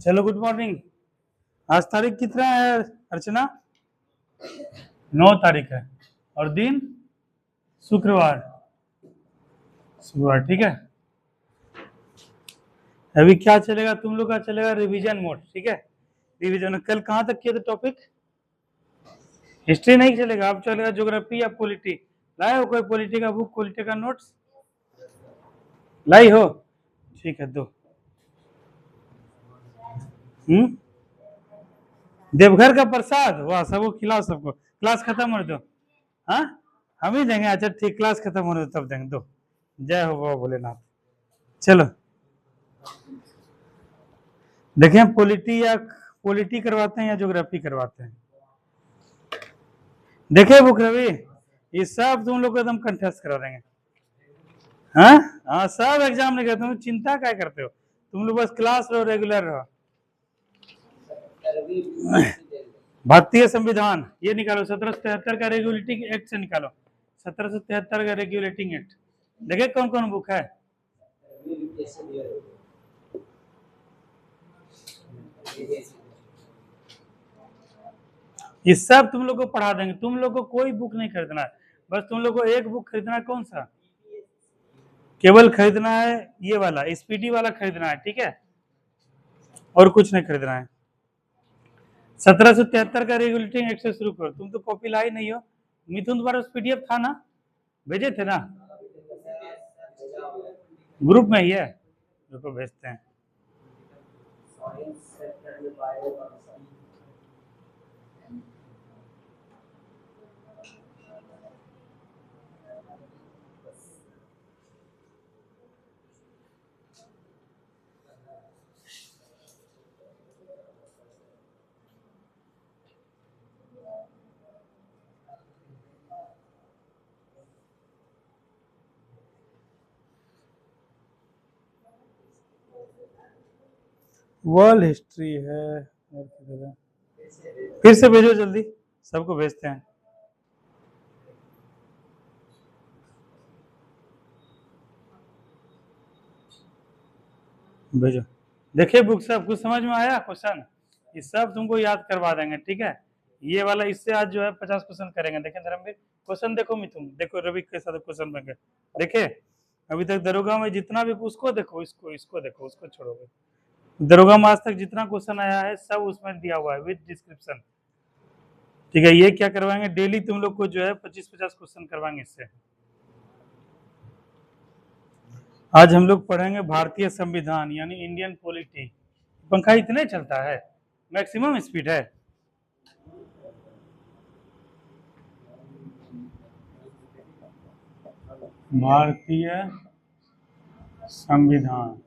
चलो good morning. आज तारीख कितना है अर्चना? 9 तारीख है और दिन शुक्रवार। शुक्रवार ठीक है। अभी क्या चलेगा तुम लोग का? चलेगा रिवीजन मोड। ठीक है, रिवीजन। कल कहाँ तक किया था टॉपिक? हिस्ट्री नहीं चलेगा, अब चलेगा ज्योग्राफी या पॉलिटी। लाए हो कोई पॉलिटी का बुक, पॉलिटी का नोट्स लाई हो? ठीक है, दो। देवघर का प्रसाद, वाह, सबको खिलाओ सबको। क्लास खत्म हो दो। हाँ, हम ही देंगे। अच्छा ठीक, क्लास खत्म होने दो तब देंगे। दो। जय हो बाबा भोलेनाथ। चलो देखें, पॉलिटी करवाते हैं या ज्योग्राफी करवाते हैं। देखे बुक रवि, ये सब तुम लोग को एकदम कंठस्थ करा देंगे। हाँ हाँ, सब एग्जाम नहीं करते। तुम चिंता क्या करते हो? तुम लोग बस क्लास रहो, रेगुलर रहो। भारतीय संविधान ये निकालो, 1773 का रेगुलेटिंग एक्ट से निकालो। 1773 का रेगुलेटिंग एक्ट देखे कौन कौन बुक है। ये सब तुम लोग को पढ़ा देंगे। तुम लोग को कोई बुक नहीं खरीदना है, बस तुम लोग को एक बुक खरीदना है। कौन सा? केवल खरीदना है ये वाला, स्पीडी वाला खरीदना है। ठीक है, और कुछ नहीं खरीदना है। 1773 का रेगुलेटिंग एक्ट से शुरू करो। तुम तो कॉपी लाई नहीं हो। मिथुन तुम्हारा पीडीएफ था ना, भेजे थे ना? ग्रुप में ही है, रुको भेजते हैं। वर्ल्ड हिस्ट्री है, फिर से भेजो जल्दी, सबको भेजते हैं। भेजो। देखिए बुक सब कुछ समझ में आया? क्वेश्चन ये सब तुमको याद करवा देंगे। ठीक है, ये वाला इससे आज जो है 50 क्वेश्चन करेंगे। देखें धर्मवीर, क्वेश्चन देखो। मिथुन देखो, रवि के साथ क्वेश्चन बन गए। देखे अभी तक दरोगा में जितना भी, उसको देखो, इसको देखो, उसको छोड़ोगे। दरोगा में आज तक जितना क्वेश्चन आया है सब उसमें दिया हुआ है विद डिस्क्रिप्शन। ठीक है, ये क्या करवाएंगे, डेली तुम लोग को जो है 25-50 क्वेश्चन करवाएंगे इससे। आज हम लोग पढ़ेंगे भारतीय संविधान यानी इंडियन पॉलिटी। पंखा इतने चलता है, मैक्सिमम स्पीड है। भारतीय संविधान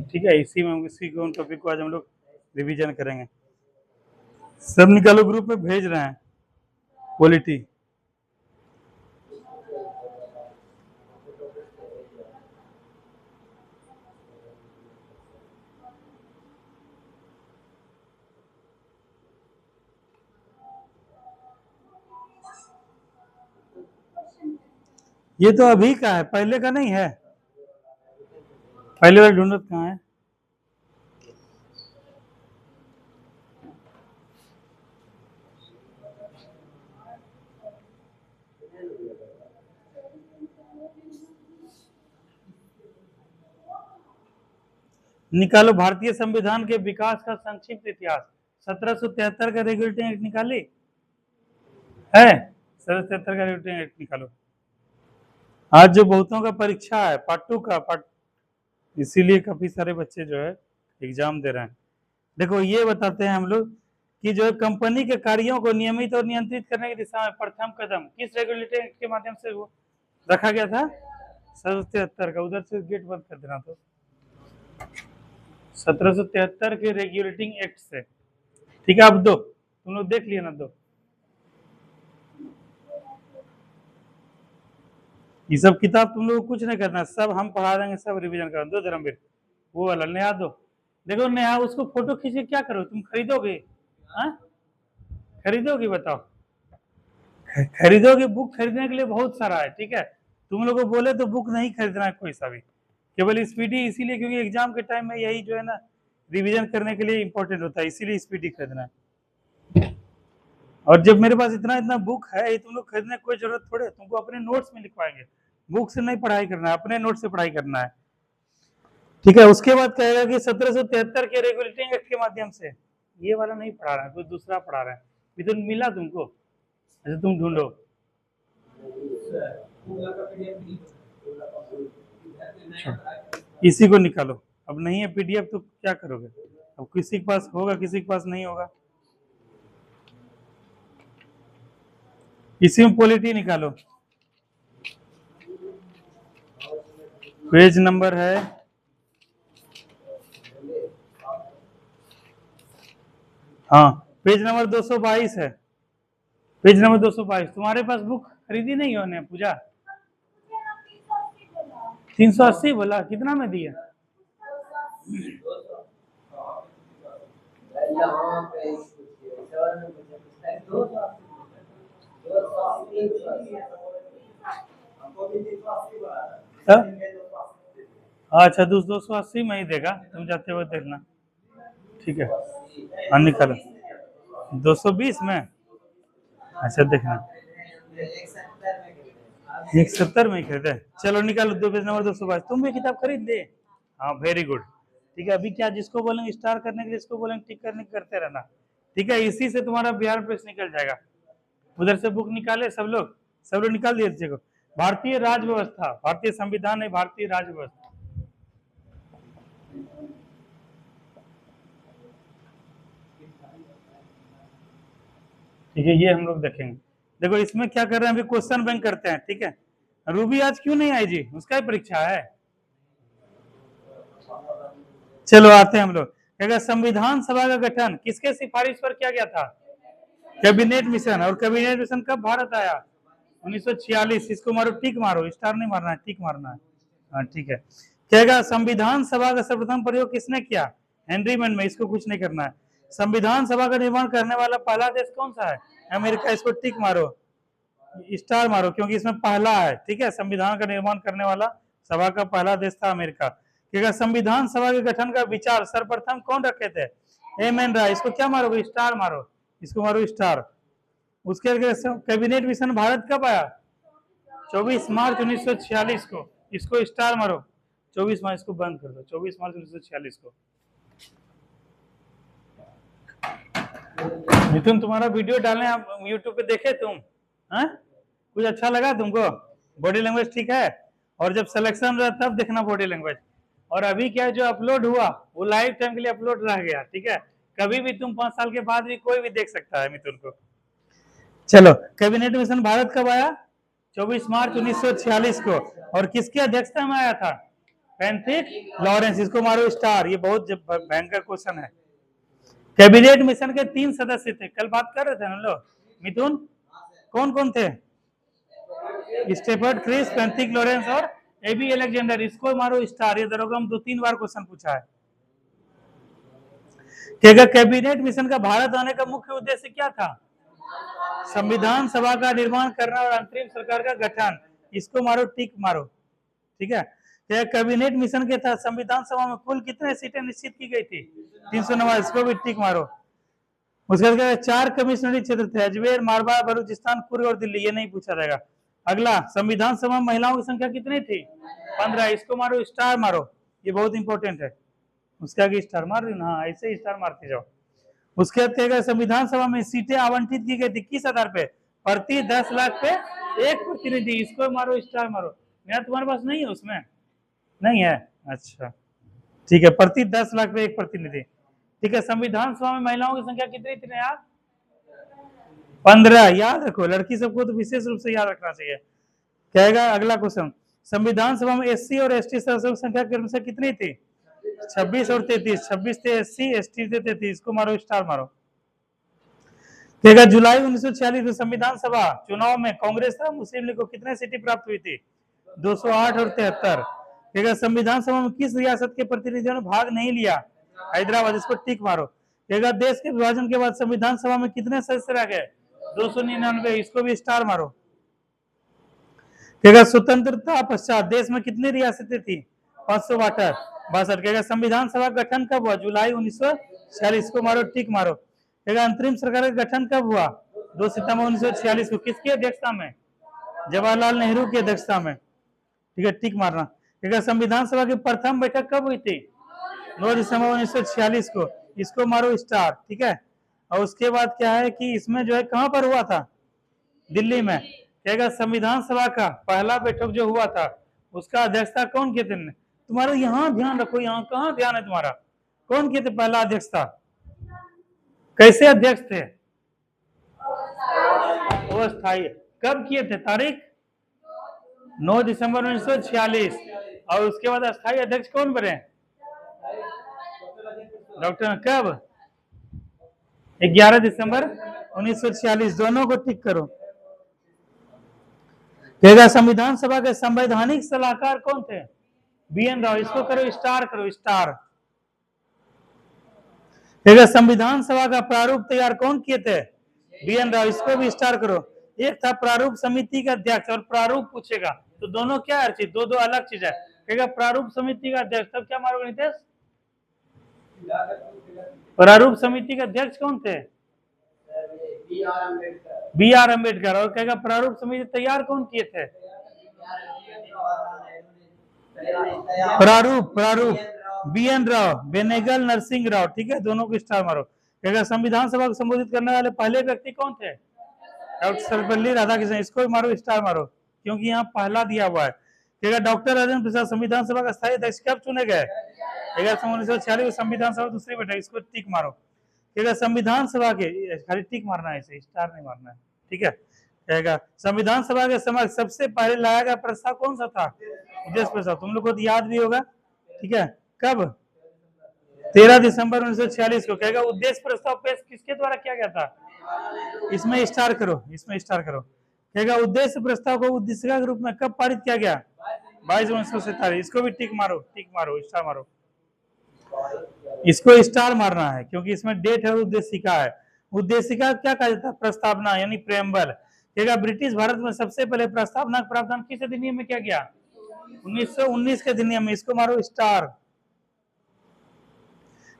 ठीक है, इसी में इसी टॉपिक को आज हम लोग रिवीजन करेंगे। सब निकालो, ग्रुप में भेज रहे हैं। पॉलिटी ये तो अभी का है, पहले का नहीं है। पहले वाला ढूंढत कहाँ है? निकालो भारतीय संविधान के विकास का संक्षिप्त इतिहास। 1773 का रेगुलेटिंग एक्ट निकाली है? 1773 का रेगुलेटिंग एक्ट निकालो। आज जो बहुतों का परीक्षा है, पार्ट 2 का पार्ट, इसीलिए काफी सारे बच्चे जो है एग्जाम दे रहे हैं। देखो ये बताते हैं हम लोग कि जो है कंपनी के कार्यों को नियमित और नियंत्रित करने की दिशा में प्रथम कदम किस रेगुलेटिंग एक्ट के माध्यम से वो रखा गया था? 1773 का। उधर से गेट बंद कर देना। तो 1773 के रेगुलेटिंग एक्ट से। ठीक है, अब दो तुम लोग देख लिया ना। दो ये सब किताब तुम लोग को कुछ नहीं करना, सब हम पढ़ा देंगे, सब रिवीजन करना। दो धर्मवीर, वो वाला नेहा दो। देखो नेहा, उसको फोटो खींच के क्या करो? तुम खरीदोगे? हाँ, खरीदोगे? बताओ, खरीदोगे, बुक खरीदने के लिए बहुत सारा है, ठीक है। तुम लोगों को बोले तो बुक नहीं खरीदना है कोई सा भी, केवल स्पीडी इसीलिए क्योंकि एग्जाम के टाइम में यही जो है ना रिवीजन करने के लिए इंपॉर्टेंट होता है, इसीलिए स्पीडी खरीदना है। और जब मेरे पास इतना इतना बुक है, ये तुम लोग खरीदने की कोई जरूरत थोड़े है, तुमको अपने नोट्स में लिखवाएंगे, बुक से नहीं पढ़ाई करना है, अपने नोट से पढ़ाई करना है, ठीक है। उसके बाद कहेगा कि 1773 के रेगुलेटिंग एक्ट के माध्यम से, ये वाला नहीं पढ़ा रहा है, कुछ दूसरा पढ़ा रहा है। मिथुन मिला तुमको? अच्छा तुम ढूंढो, इसी को निकालो। अब नहीं है पीडीएफ तो क्या करोगे, अब किसी के पास होगा किसी के पास नहीं होगा। इसी में पॉलिटी निकालो, पेज नंबर है हाँ पेज नंबर 222 है, पेज नंबर 222। तुम्हारे पास बुक खरीदी नहीं होने पूजा? 380 बोला, कितना में दिया? अच्छा 280 में ही देगा, तुम जाते हुए देखना, ठीक है। हाँ निकालो, 220 में, अच्छा देखना 170 में ही खरीदे, चलो निकालो। दो पेज नंबर 222। तुम भी किताब खरीद दे, हाँ वेरी गुड, ठीक है। अभी क्या जिसको बोलेंगे स्टार करने के लिए, इसको बोलेंगे टिक करने करते रहना, ठीक है। इसी से तुम्हारा बिहार प्रेस निकल जाएगा। उधर से बुक निकाले सब लोग निकाल दिए देखो। भारतीय राज व्यवस्था, भारतीय संविधान है, भारतीय राज व्यवस्था, ठीक है। ये हम लोग देखेंगे। देखो इसमें क्या कर रहे हैं, अभी क्वेश्चन बैंक करते हैं, ठीक है। रूबी आज क्यों नहीं आई जी, उसका ही परीक्षा है। चलो आते हैं हम लोग। संविधान सभा का गठन किसके सिफारिश पर किया गया था? Cabinet mission. और कैबिनेट मिशन कब भारत आया? 1946। इसको मारो टिक मारो, स्टार नहीं मारना है, टिक मारना है, हाँ ठीक है। कहेगा संविधान सभा का सर्वप्रथम प्रयोग किसने किया? हेनरी में, इसको कुछ नहीं करना है। संविधान सभा का निर्माण करने वाला पहला देश कौन सा है? अमेरिका। इसको टिक मारो, स्टार मारो, क्योंकि इसमें पहला है, ठीक है। संविधान का निर्माण करने वाला सभा का पहला देश था अमेरिका। क्योंकि संविधान सभा के गठन का विचार सर्वप्रथम कौन रखे थे? एम एन राय। इसको क्या मारोगे, स्टार मारो, इसको मारो स्टार। उसके कैबिनेट मिशन भारत कब आया? 24 मार्च 1946 को, इसको स्टार मारो। 24 मार्च, इसको बंद कर दो, 24 मार्च 1946 को। मिथुन तुम्हारा वीडियो डालने आप यूट्यूब पे देखे तुम, हाँ कुछ अच्छा लगा तुमको? बॉडी लैंग्वेज ठीक है? और जब सिलेक्शन रहा तब देखना बॉडी लैंग्वेज। और अभी क्या जो अपलोड हुआ वो लाइफ टाइम के लिए अपलोड रह गया, ठीक है। कभी भी तुम 5 साल के बाद भी कोई भी देख सकता है मिथुन को। चलो कैबिनेट मिशन भारत कब आया? 24 मार्च 1946 को। और किसकी अध्यक्षता में आया था? Pethick Lawrence. इसको मारो स्टार, ये बहुत भयंकर क्वेश्चन है। कैबिनेट मिशन के 3 सदस्य थे, कल बात कर रहे थे हम लोग। मिथुन कौन कौन थे? स्टेफर्ड क्रिस, पैंथिक लॉरेंस और एबी अलेक्जेंडर। इसको मारो स्टार, ये दरोगा हम 2-3 बार क्वेश्चन पूछा है। कैबिनेट मिशन का भारत आने का मुख्य उद्देश्य क्या था? संविधान सभा का निर्माण करना और अंतरिम सरकार का गठन। इसको मारो टिक मारो, ठीक है। कैबिनेट मिशन के तहत संविधान सभा में कुल कितने सीटें निश्चित की गई थी? 309। इसको भी टिक मारो। उसके बाद 4 कमिश्नरी क्षेत्र थे, अजमेर, मारवाड़, बलूचिस्तान, कुर्ग और दिल्ली। ये नहीं पूछा जाएगा। अगला, संविधान सभा में महिलाओं की संख्या कितनी थी? 15। इसको मारो स्टार मारो, ये बहुत इंपॉर्टेंट है। उसके आगे स्टार मार रही ना, ऐसे ही स्टार मारते जाओ। उसके बाद कहेगा संविधान सभा में सीटें आवंटित की गई थी किस आधार पे? प्रति 10 लाख पे 1 प्रतिनिधि। इसको मारो स्टार मारो। मेरा तुम्हारे पास नहीं है, उसमें नहीं है, अच्छा ठीक है। प्रति 10 लाख पे 1 प्रतिनिधि, ठीक है। संविधान सभा में महिलाओं की संख्या कितनी थी यार? 15। याद रखो, लड़की सबको तो विशेष रूप से याद रखना चाहिए। कहेगा अगला क्वेश्चन, संविधान सभा में एससी और एसटी सदस्यों की संख्या क्रमशः कितनी थी? 26 और 33। 26 थे एससी, एसटी थे 33। इसको मारो स्टार मारो। कहेगा जुलाई 1946 में संविधान सभा चुनाव में कांग्रेस तथा मुस्लिम लीग को कितने सीटें प्राप्त हुई थी? 208 और 73। कहेगा संविधान सभा में किस रियासत के प्रतिनिधियों ने भाग नहीं लिया? हैदराबाद। इसको टिक मारो। कहेगा देश के विभाजन के बाद संविधान सभा में कितने सदस्य रह गए? 299, इसको भी स्टार मारो। कहेगा स्वतंत्रता पश्चात देश में कितनी रियासतें थी? 562। कहेगा संविधान सभा का गठन कब हुआ? जुलाई 1946 को मारो, टिक मारो। कहेगा अंतरिम सरकार का गठन कब हुआ? 2 सितंबर 1946 को। किसकी अध्यक्षता में? जवाहरलाल नेहरू की अध्यक्षता में। ठीक है, टिक मारना। कहेगा संविधान सभा की प्रथम बैठक कब हुई थी? 9 दिसंबर 1946 को। इसको मारो स्टार। ठीक है, और उसके बाद क्या है कि इसमें जो है कहां पर हुआ था? दिल्ली में। कहेगा संविधान सभा का पहला बैठक जो हुआ था उसका अध्यक्षता कौन किए थे? तुम्हारा यहाँ ध्यान रखो, यहाँ कहाँ ध्यान है तुम्हारा? कौन किए थे पहला अध्यक्षता? कैसे अध्यक्ष थे? अस्थायी। कब किए थे? तारीख 9 दिसंबर 1946। और उसके बाद अस्थायी अध्यक्ष कौन बने? डॉक्टर कब? 11 दिसंबर 1946। दोनों को टिक करो। कहेगा संविधान सभा के संवैधानिक सलाहकार कौन थे? BN राव। इसको करो स्टार, करो स्टार। कहेगा संविधान सभा का प्रारूप तैयार कौन किए थे? BN राव। इसको भी स्टार करो। एक था प्रारूप समिति का अध्यक्ष और प्रारूप पूछेगा तो दोनों क्या है? दो दो अलग चीज है। कहेगा प्रारूप समिति का अध्यक्ष, तब क्या मारोगे नितेश? प्रारूप समिति के अध्यक्ष कौन थे? BR अम्बेडकर। और कहेगा प्रारूप समिति तैयार कौन किए थे? प्रारूप BN राव, बेनेगल नरसिंह राव। ठीक है, दोनों को स्टार मारो। कहेगा संविधान सभा को संबोधित करने वाले पहले व्यक्ति कौन थे? डॉक्टर सर्वपल्ली राधाकृष्णन। इसको भी मारो स्टार मारो, क्योंकि यहाँ पहला दिया हुआ है। कहेगा डॉक्टर राजेंद्र प्रसाद संविधान सभा का स्थायी अध्यक्ष कब चुने गए? 1946 संविधान सभा दूसरी बैठक। इसको टिक मारो। कहेगा संविधान सभा के, खाली टिक मारना है, इसे स्टार नहीं मारना है। ठीक है, कहेगा संविधान सभा के समय सबसे पहले लाया गया प्रस्ताव कौन सा था? उद्देश्य प्रस्ताव। तुम लोग को तो याद भी होगा। ठीक है, कब? 13 दिसंबर 1946 को। कहेगा उद्देश्य प्रस्ताव पेश किसके द्वारा किया गया था? इसमें स्टार करो, इसमें स्टार करो। कहेगा उद्देश्य प्रस्ताव को उद्देशिका के रूप में कब पारित किया गया? 22 जून 1947। इसको भी टिक मारो, टिक मारो, स्टार मारो। इसको स्टार मारना है क्योंकि इसमें डेट है और उद्देशिका है। उद्देशिका क्या कहा जाता है? प्रस्तावना यानी प्रेम्बल। कहेगा ब्रिटिश भारत में सबसे पहले प्रस्तावना का प्रावधान किस अधिनियम में किया गया? 1919 के अधिनियम में। इसको मारो स्टार।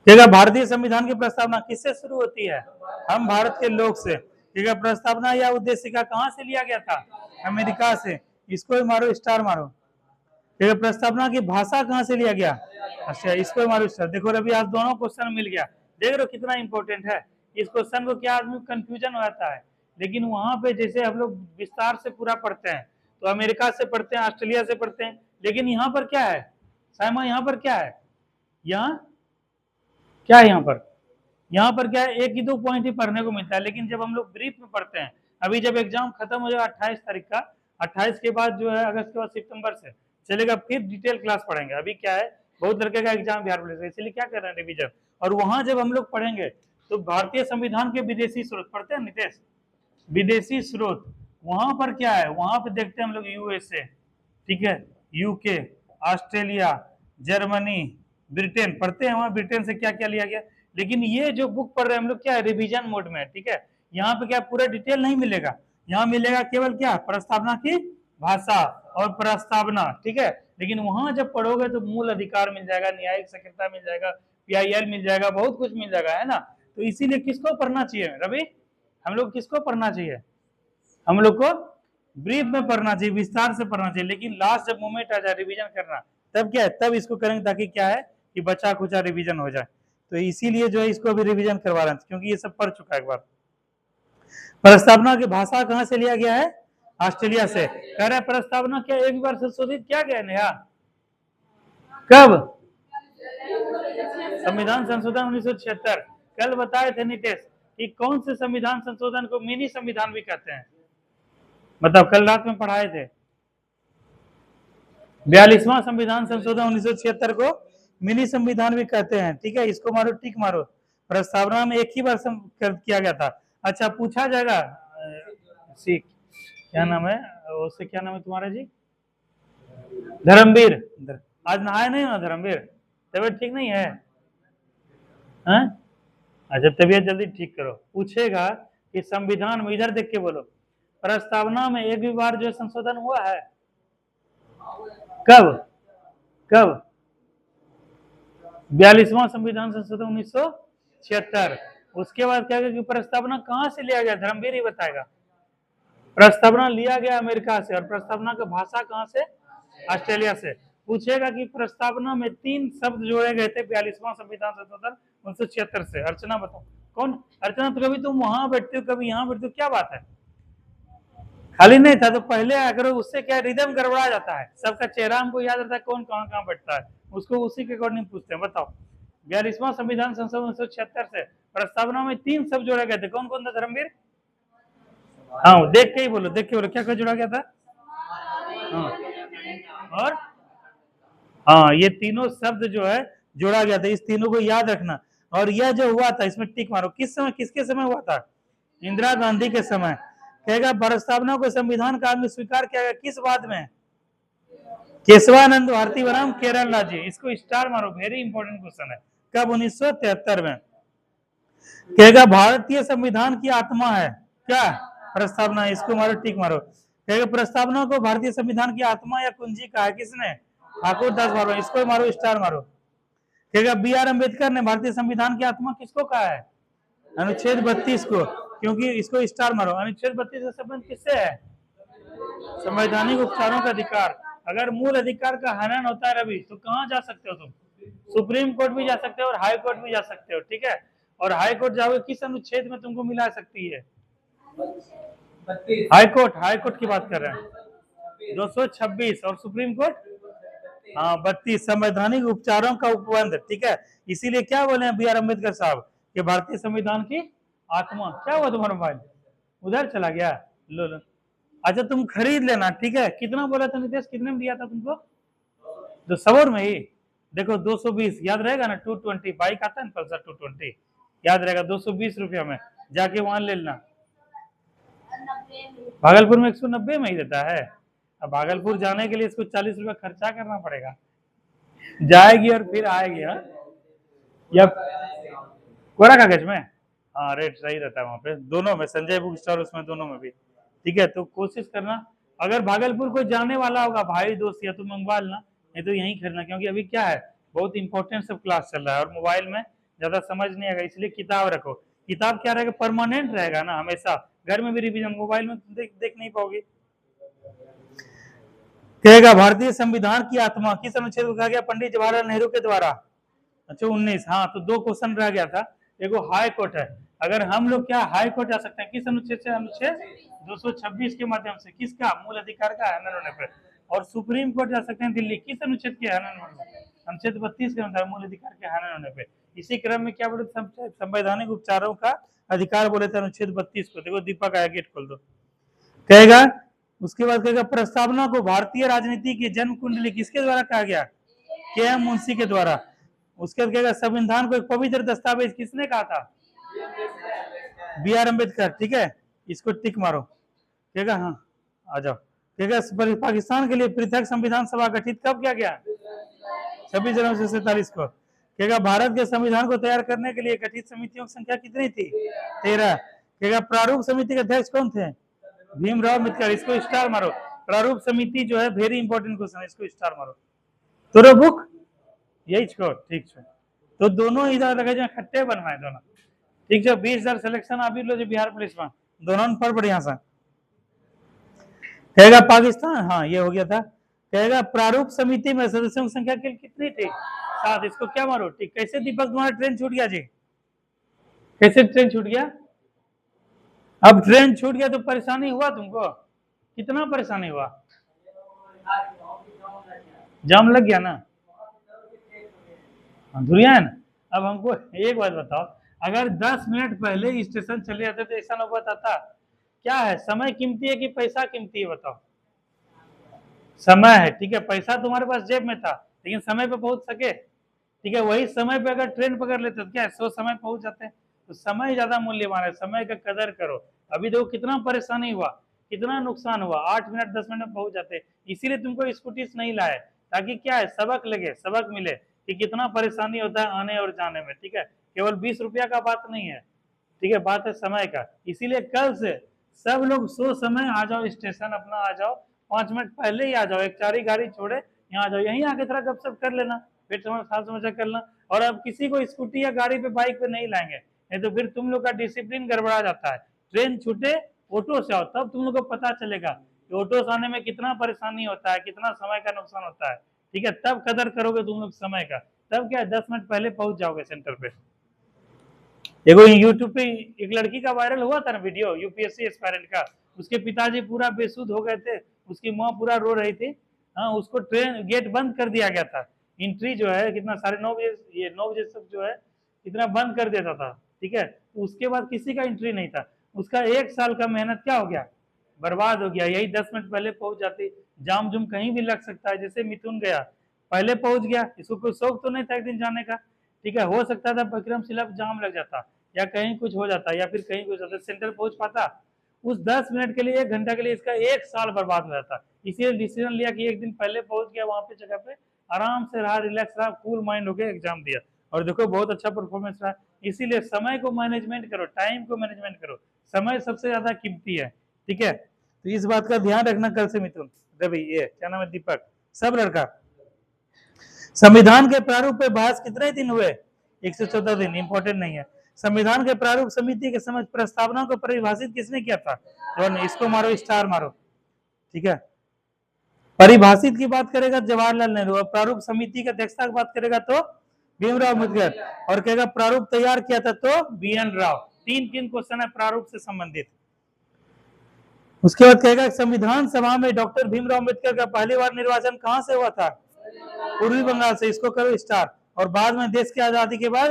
कहेगा भारतीय संविधान की प्रस्तावना किससे शुरू होती है? हम भारत के लोग से। कहेगा प्रस्तावना या उद्देशिका कहां से लिया गया था? अमेरिका से। इसको भी मारो स्टार मारो। कहेगा प्रस्तावना की भाषा कहां से लिया गया? अच्छा, इसको मारो स्टार। देखो रवि, आज दोनों क्वेश्चन मिल गया। देख रहे हो कितना इंपॉर्टेंट है। इस क्वेश्चन को क्या आदमी कंफ्यूजन हो जाता है, लेकिन वहां पे जैसे हम लोग विस्तार से पूरा पढ़ते हैं तो अमेरिका से पढ़ते हैं, ऑस्ट्रेलिया से पढ़ते हैं, लेकिन यहाँ पर क्या है साइमा? यहाँ पर क्या है? यहाँ क्या है? यहाँ पर क्या है? एक ही दो पॉइंट ही पढ़ने को मिलता है, लेकिन जब हम लोग ब्रीफ में पढ़ते हैं, अभी जब एग्जाम खत्म हो जाएगा 28 तारीख का, 28 के बाद जो है अगस्त के बाद सितंबर से चलेगा, फिर डिटेल क्लास पढ़ेंगे। अभी क्या है, बहुत लड़के का एग्जाम बिहार पुलिस, इसलिए क्या कर रहे हैं रिविजन। और वहां जब हम लोग पढ़ेंगे तो भारतीय संविधान के विदेशी स्रोत पढ़ते हैं नितेश, विदेशी स्रोत वहां पर क्या है, वहां पे देखते हैं हम लोग USA, ठीक है, UK, ऑस्ट्रेलिया, जर्मनी, ब्रिटेन पढ़ते हैं, वहां ब्रिटेन से क्या क्या लिया गया। लेकिन ये जो बुक पढ़ रहे हैं हम लोग क्या है, रिवीजन मोड में, ठीक है। यहाँ पे क्या पूरा डिटेल नहीं मिलेगा, यहाँ मिलेगा केवल क्या, प्रस्तावना की भाषा और प्रस्तावना, ठीक है। लेकिन वहां जब पढ़ोगे तो मूल अधिकार मिल जाएगा, न्यायिक सक्रियता मिल जाएगा, PIL मिल जाएगा, बहुत कुछ मिल जाएगा, है ना। तो इसीलिए किसको पढ़ना चाहिए रवि, हम लोग किसको पढ़ना चाहिए, हम लोग को ब्रीफ में पढ़ना चाहिए, विस्तार से पढ़ना चाहिए। लेकिन लास्ट जब मोमेंट आ जाए रिवीजन करना, तब क्या है, तब इसको करेंगे, ताकि क्या है कि बचा खुचा रिवीजन हो जाए। तो इसीलिए जो है इसको भी रिवीजन करवा रहे हैं, क्योंकि ये सब पढ़ चुका है एक बार। प्रस्तावना की भाषा कहां से लिया गया है, ऑस्ट्रेलिया से। कह रहे प्रस्तावना क्या एक बार संशोधित किया गया नया, कब, संविधान संशोधन 1976। कल बताए थे नितेश कि कौन से संविधान संशोधन को मिनी संविधान भी कहते हैं, मतलब कल रात में पढ़ाए थे। 42वां संविधान संशोधन 1976 को मिनी संविधान भी कहते हैं, ठीक है। इसको मारो टिक मारो। प्रस्तावना में एक ही बार किया गया था। अच्छा, पूछा जाएगा सिख, क्या नाम है उससे, क्या नाम है तुम्हारा जी, धर्मवीर। आज नहाए नहीं हो धर्मवीर, तबियत ठीक नहीं है, अच्छा तबियत जल्दी ठीक करो। पूछेगा कि संविधान में, इधर देख के बोलो, प्रस्तावना में एक भी बार जो संशोधन हुआ है? कब कब? 42वां संविधान संशोधन 1976। उसके बाद क्या कि प्रस्तावना कहां से लिया गया, धर्मवीर ही बताएगा। प्रस्तावना लिया गया अमेरिका से, और प्रस्तावना का भाषा कहां से? ऑस्ट्रेलिया से। पूछेगा कि प्रस्तावना में 3 शब्द जोड़े गए थे 42वां संविधान संशोधन 1976 से। अर्चना बताओ कौन? अर्चना तो कभी तुम वहां बैठते हो कभी यहाँ बैठते हो, क्या बात है? खाली नहीं था तो पहले अगर उससे क्या रिदम गड़बड़ा जाता है, सबका चेहरा हमको याद रहता है कौन कहाँ बैठता है, उसको उसी के अकॉर्डिंग पूछते हैं। बताओ 42वां संविधान संशोधन 1976 से प्रस्तावना में 3 शब्द जोड़े गए थे, कौन कौन था धर्मवीर? हाँ देख के ही बोलो, देख के बोलो, क्या क्या जोड़ा गया था? हाँ और हाँ, ये तीनों शब्द जो है जोड़ा गया था, इस तीनों को याद रखना। और यह जो हुआ था इसमें टिक मारो, किस समय किसके समय हुआ था? इंदिरा गांधी के समय। कहेगा प्रस्तावना को संविधान काल में स्वीकार किया गया किस बाद में? केशवानंद भारती बनाम केरल राज्य। इसको स्टार मारो, वेरी इंपॉर्टेंट क्वेश्चन है। कब? 1973 में। कहेगा भारतीय संविधान की आत्मा है क्या? प्रस्तावना, इसको मारो टिक मारो। कहेगा प्रस्तावना को भारतीय संविधान की आत्मा या कुंजी कहा है किसने? ठाकुर दास मारो, इसको मारो स्टार मारो। कहेगा बी आर अम्बेडकर ने भारतीय संविधान की आत्मा किसको कहा है? अनुच्छेद 32 को, क्योंकि इसको स्टार मारो। अनुच्छेद 32 का संबंध किससे है? संवैधानिक उपचारों का अधिकार। अगर मूल अधिकार का हनन होता है रवि, तो कहाँ जा सकते हो तुम? सुप्रीम कोर्ट भी जा सकते हो और हाई कोर्ट भी जा सकते हो, ठीक है। और हाई कोर्ट जाओगे किस अनुच्छेद में तुमको मिला सकती है? हाई कोर्ट की बात कर रहे हैं 226, और सुप्रीम कोर्ट हाँ 32, संवैधानिक उपचारों का उपबंध, ठीक है। इसीलिए क्या बोले हैं बी आर अम्बेडकर साहब कि भारतीय संविधान की आत्मा। क्या हुआ तुम्हारा मोबाइल उधर चला गया? लो लो, अच्छा तुम खरीद लेना, ठीक है। कितना बोला था नितेश, कितने में दिया था तुमको? जो सवर में ही देखो 220, याद रहेगा ना? 220 बाइक आता है ना पल्सर 220, याद रहेगा 220 रुपया में जाके वहां ले लेना। भागलपुर में 190 में ही देता है। अब भागलपुर जाने के लिए इसको 40 रुपया खर्चा करना पड़ेगा, जाएगी और फिर आएगी। हाँ या कोरा कागज में, हाँ रेट सही रहता है वहां पे, दोनों में, संजय बुक स्टोर उसमें दोनों में भी, ठीक है। तो कोशिश करना, अगर भागलपुर कोई जाने वाला होगा भाई दोस्त या तो मंगवा लेना, नहीं तो यहीं खरीदना, क्योंकि अभी क्या है बहुत इंपॉर्टेंट सब क्लास चल रहा है और मोबाइल में ज्यादा समझ नहीं आएगा, इसलिए किताब रखो। किताब क्या रहेगा, परमानेंट रहेगा ना हमेशा, घर में भी रिवीजन, मोबाइल में देख नहीं पाओगे। कहेगा भारतीय संविधान की आत्मा किस अनुच्छेद को कहा गया पंडित जवाहरलाल नेहरू के द्वारा? अच्छा 19, हाँ तो 2 क्वेश्चन रह गया था। एगो हाई कोर्ट है, अगर हम लोग क्या हाई कोर्ट जा सकते हैं किस अनुच्छेद से? अनुच्छेद 226 के माध्यम से, किसका? मूल अधिकार का हनन होने पर। और सुप्रीम कोर्ट जा सकते हैं दिल्ली, किस अनुच्छेद के हनन होने पर? अनुच्छेद 32 के अनुसार मूल अधिकार के हनन होने पर। इसी क्रम में क्या बोले, संवैधानिक उपचारों का अधिकार बोले थे अनुच्छेद 32 को। देखो दीपक आया, गेट खोल दो। कहेगा उसके बाद कहेगा प्रस्तावना को भारतीय राजनीति की जन्म कुंडली किसके द्वारा कहा गया? के एम मुंशी के द्वारा। उसके बाद कहेगा संविधान को एक पवित्र दस्तावेज किसने कहा था? बी आर अम्बेडकर, ठीक है। इसको टिक मारो। कहेगा हाँ आ जाओ। कहेगा पाकिस्तान के लिए पृथक संविधान सभा गठित कब किया गया? 26 जनवरी 1947 को। कहेगा भारत के संविधान को तैयार करने के लिए गठित समितियों की संख्या कितनी थी? 13। कहेगा प्रारूप समिति के अध्यक्ष कौन थे? भीमराव अम्बेडकर। इसको स्टार मारो। प्रारूप समिति जो है वेरी इंपॉर्टेंट क्वेश्चन, इसको स्टार मारो। तो बुक यही छोड़, ठीक है। तो दोनों इधर लगे जो खट्टे बनवाए दोनों, ठीक है। 20,000 सिलेक्शन अभी लो जो बिहार पुलिस में, दोनों ने पढ़ बढ़िया सा। कहेगा पाकिस्तान, हाँ ये हो गया था। कहेगा प्रारूप समिति में सदस्यों की संख्या कितनी थी? 7। इसको क्या मारो ठीक। कैसे दीपक तुम्हारा ट्रेन छूट गया जी? कैसे ट्रेन छूट गया? अब ट्रेन छूट गया तो परेशानी हुआ तुमको? कितना परेशानी हुआ? जाम लग गया ना, धुरिया है ना। अब हमको एक बात बताओ, अगर 10 मिनट पहले स्टेशन चले जाते तो ऐसा नौबत आता? क्या है, समय कीमती है कि पैसा कीमती है? बताओ। समय है, ठीक है। पैसा तुम्हारे पास जेब में था लेकिन समय पे पहुंच सके, ठीक है। वही समय पे अगर ट्रेन पकड़ लेते तो क्या सो समय पहुंच जाते। तो समय ज्यादा मूल्यवान है, समय का कदर करो। अभी देखो कितना परेशानी हुआ, कितना नुकसान हुआ। 8 मिनट 10 मिनट में पहुंच जाते। इसीलिए तुमको स्कूटी नहीं लाए, ताकि क्या है सबक लगे, सबक मिले कि कितना परेशानी होता है आने और जाने में, ठीक है। केवल 20 रुपया का बात नहीं है, ठीक है, बात है समय का। इसीलिए कल से सब लोग सो समय आ जाओ स्टेशन, अपना आ जाओ, 5 मिनट पहले ही आ जाओ, एक 4 ही गाड़ी छोड़े यहाँ आ जाओ, यहीं आके थोड़ा गपशप कर लेना, फिर हाल समाचार कर लेना। और अब किसी को स्कूटी या गाड़ी पे बाइक पे नहीं लाएंगे, नहीं तो फिर तुम लोग का डिसिप्लिन गड़बड़ा जाता है। ट्रेन छूटे ऑटो से आओ, तब तुम लोग को पता चलेगा कि ऑटो से आने में कितना परेशानी होता है, कितना समय का नुकसान होता है। ठीक है, तब कदर करोगे तुम लोग समय का, तब क्या 10 मिनट पहले पहुंच जाओगे सेंटर पे। देखो यूट्यूब पे एक लड़की का वायरल हुआ था ना वीडियो, यूपीएससी एस्पायरेंट का, उसके पिताजी पूरा बेसुध हो गए थे, उसकी माँ पूरा रो रही थी। हाँ, उसको ट्रेन गेट बंद कर दिया गया था, एंट्री जो है कितना 9:30 बजे, ये 9 बजे तक जो है इतना बंद कर देता था। ठीक है, तो उसके बाद किसी का एंट्री नहीं था, उसका 1 साल का मेहनत क्या हो गया, बर्बाद हो गया। यही 10 मिनट पहले पहुंच जाती, जाम जुम कहीं भी लग सकता है, जैसे मिथुन गया पहले पहुंच गया, इसको कोई शौक तो नहीं था एक दिन जाने का। ठीक है, हो सकता था विक्रमशिला जाम लग जाता, या कहीं कुछ हो जाता, या फिर कहीं कुछ होता, सेंटर पहुंच पाता। उस 10 मिनट के लिए 1 घंटा के लिए इसका 1 साल बर्बाद हो जाता। इसीलिए डिसीजन लिया कि एक दिन पहले पहुंच गया वहां पे जगह पे, आराम से रहा, रिलैक्स रहा, कूल माइंड हो गया, एग्जाम दिया, और देखो बहुत अच्छा परफॉर्मेंस रहा। इसीलिए समय को मैनेजमेंट करो, टाइम को मैनेजमेंट करो, समय सबसे ज्यादा कीमती है। ठीक है, तो इस बात का ध्यान रखना कल से मिथुन, रवि, ये क्या नाम है, दीपक, सब लड़का। संविधान के प्रारूप पे बहस कितने दिन हुए, 114 दिन, इंपॉर्टेंट नहीं है। संविधान के प्रारूप समिति के समझ प्रस्तावना को परिभाषित किसने किया था, इसको मारो, स्टार मारो। ठीक है, परिभाषित की बात करेगा जवाहरलाल नेहरू, और प्रारूप समिति की अध्यक्षता की बात करेगा तो भीमराव अम्बेडकर, और कहेगा प्रारूप तैयार किया था तो BN राव। 3 क्वेश्चन है प्रारूप से संबंधित। उसके बाद कहेगा संविधान सभा में डॉक्टर भीमराव अम्बेडकर का पहली बार निर्वाचन कहां से हुआ था, पूर्वी बंगाल से, इसको करो स्टार। और बाद में देश की आजादी के बाद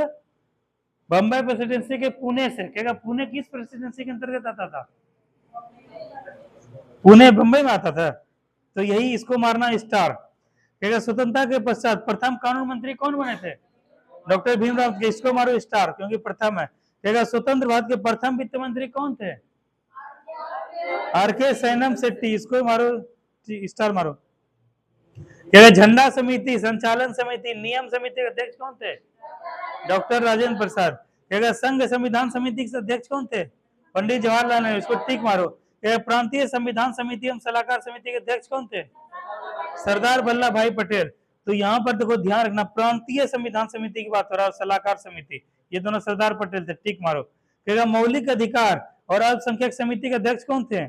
बम्बई प्रेसिडेंसी के पुणे से, कहेगा पुणे किस प्रेसिडेंसी के अंतर्गत आता था, पुणे बम्बई में आता था, तो यही इसको मारना स्टार। कहेगा स्वतंत्रता के पश्चात प्रथम कानून मंत्री कौन बने थे, डॉक्टर भीमराव, इसको मारो स्टार क्योंकि प्रथम है। कहेगा स्वतंत्र भारत के प्रथम वित्त मंत्री कौन थे, RK सैनम शेट्टी, इसको मारो स्टार मारो। कहेगा झंडा समिति, संचालन समिति, नियम समिति के अध्यक्ष कौन थे, डॉक्टर राजेंद्र प्रसाद। कहेगा संघ संविधान समिति के अध्यक्ष कौन थे, पंडित जवाहरलाल नेहरू, इसको टिक मारो। कहेगा प्रांतीय संविधान समिति एवं सलाहकार समिति के अध्यक्ष कौन थे, सरदार वल्लभ भाई पटेल। तो यहाँ पर देखो ध्यान रखना, प्रांतीय संविधान समिति की बात हो रहा है, सलाहकार समिति, ये दोनों सरदार पटेल थे, टिक मारो। कहेगा मौलिक अधिकार और अल्पसंख्यक समिति के अध्यक्ष कौन थे,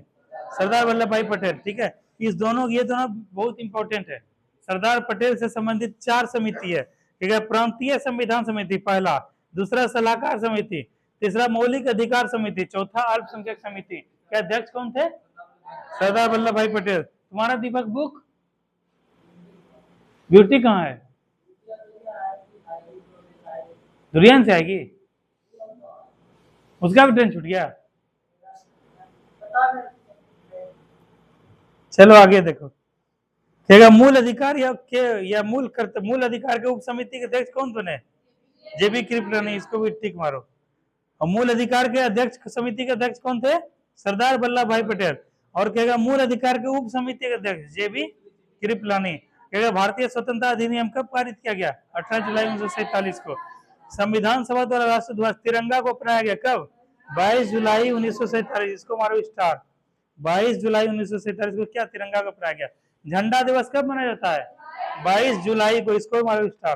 सरदार वल्लभ भाई पटेल। ठीक है, इस दोनों, ये दोनों बहुत इंपॉर्टेंट है। सरदार पटेल से संबंधित 4 समिति है, ठीक है, प्रांतीय संविधान समिति पहला, दूसरा सलाहकार समिति, तीसरा मौलिक अधिकार समिति, चौथा अल्पसंख्यक समिति के अध्यक्ष कौन थे, सरदार वल्लभ भाई पटेल। तुम्हारा दीपक बुक ब्यूटी कहाँ है, दुरियान से आएगी, उसका भी ट्रेन छूट गया। चलो आगे देखो, कहेगा मूल अधिकार या मूल अधिकार के उप समिति के अध्यक्ष कौन बने, JB कृपलानी, इसको भी टिक मारो। और मूल अधिकार के अध्यक्ष समिति के अध्यक्ष कौन थे, सरदार वल्लभ भाई पटेल। और कहेगा मूल अधिकार के उप समिति के अध्यक्ष JB कृपलानी। कहेगा भारतीय स्वतंत्रता अधिनियम कब पारित किया गया, 18 जुलाई 1947 को। संविधान सभा द्वारा राष्ट्रध्वज तिरंगा को अपनाया गया कब, 22 जुलाई 1947, इसको मारो स्टार। 22 जुलाई 1947 को क्या तिरंगा को अपनाया गया। झंडा दिवस कब मनाया जाता है, 22 जुलाई को, इसको मारो स्टार।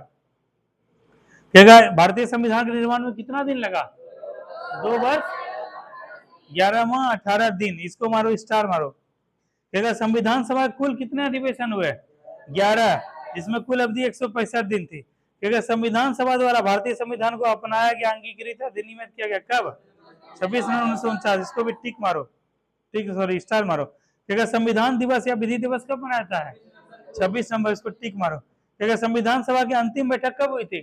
कहेगा भारतीय संविधान के निर्माण में कितना दिन लगा, 2 वर्ष 11 माह 18 दिन, इसको मारो स्टार मारो। कहेगा संविधान सभा कुल कितने अधिवेशन हुए, 11, जिसमें कुल अवधि 165 दिन थी। कहेगा संविधान सभा द्वारा भारतीय संविधान को अपनाया गया, अंगीकृत अधिनियमित किया गया कब, 26 नवंबर 1949, इसको भी टिक मारो, टिक सॉरी स्टार मारो। कहेगा संविधान दिवस या विधि दिवस कब मनाया जाता है, 26 नवंबर, इसको टिक मारो। कहेगा संविधान सभा की अंतिम बैठक कब हुई थी,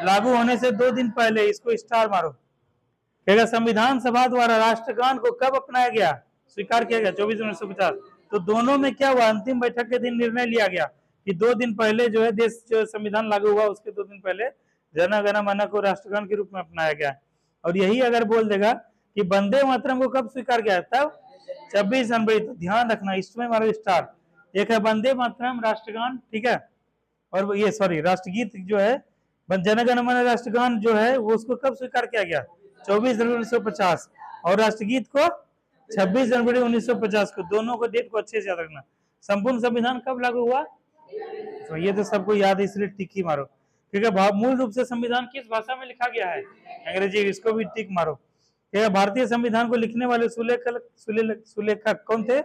लागू होने से 2 दिन पहले, इसको स्टार मारो। कहेगा संविधान सभा द्वारा राष्ट्रगान को कब अपनाया गया, स्वीकार किया गया, 24 जनवरी 1950। तो दोनों में क्या हुआ, अंतिम बैठक के दिन निर्णय लिया गया कि 2 दिन पहले जो है देश जो संविधान लागू हुआ उसके 2 दिन पहले जन गण मन को राष्ट्रगान के रूप में अपनाया गया। और यही अगर बोल देगा कि वंदे मातरम को कब स्वीकार किया, तब 26 जनवरी। तो ध्यान रखना, इसमें मारो स्टार। एक है वंदे मातरम राष्ट्रगान, ठीक है, और ये सॉरी राष्ट्रगीत जो है जन गण मन राष्ट्रगान जो है वो उसको कब स्वीकार किया गया, 24 जनवरी 1950, और राष्ट्रगीत को 26 जनवरी 1950 को। दोनों को डेट को अच्छे से याद रखना। संपूर्ण संविधान कब लागू हुआ? तो ये तो सबको याद है, इसलिए टिक ही मारो। ठीक है, मूल रूप से संविधान किस भाषा में लिखा गया है? अंग्रेजी, इसको भी टिक मारो। ठीक है, भारतीय संविधान को लिखने वाले सुलेखक कौन थे?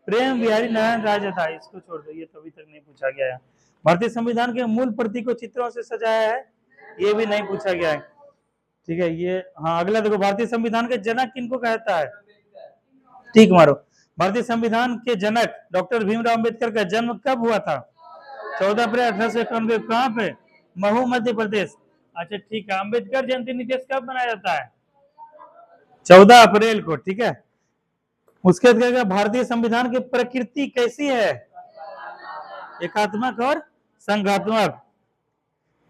प्रेम बिहारी नारायण राय था। इसको छोड़ दो, ये तो अभी तक नहीं पूछा गया है। भारतीय संविधान के मूल प्रति को चित्रों से सजाया है, ये भी नहीं पूछा गया है। ठीक है, ये हाँ। अगला देखो, भारतीय संविधान के जनक किनको कहता है? टिक मारो। भारतीय संविधान के जनक डॉक्टर भीमराव अंबेडकर का जन्म कब हुआ था? 14 अप्रैल 1891। कहाँ पे? महू, मध्य प्रदेश। अच्छा ठीक है, अंबेडकर जयंती नितेश कब मनाया जाता है? 14 अप्रैल को। ठीक है, उसके बाद कहेगा भारतीय संविधान की प्रकृति कैसी है? एकात्मक और संघात्मक।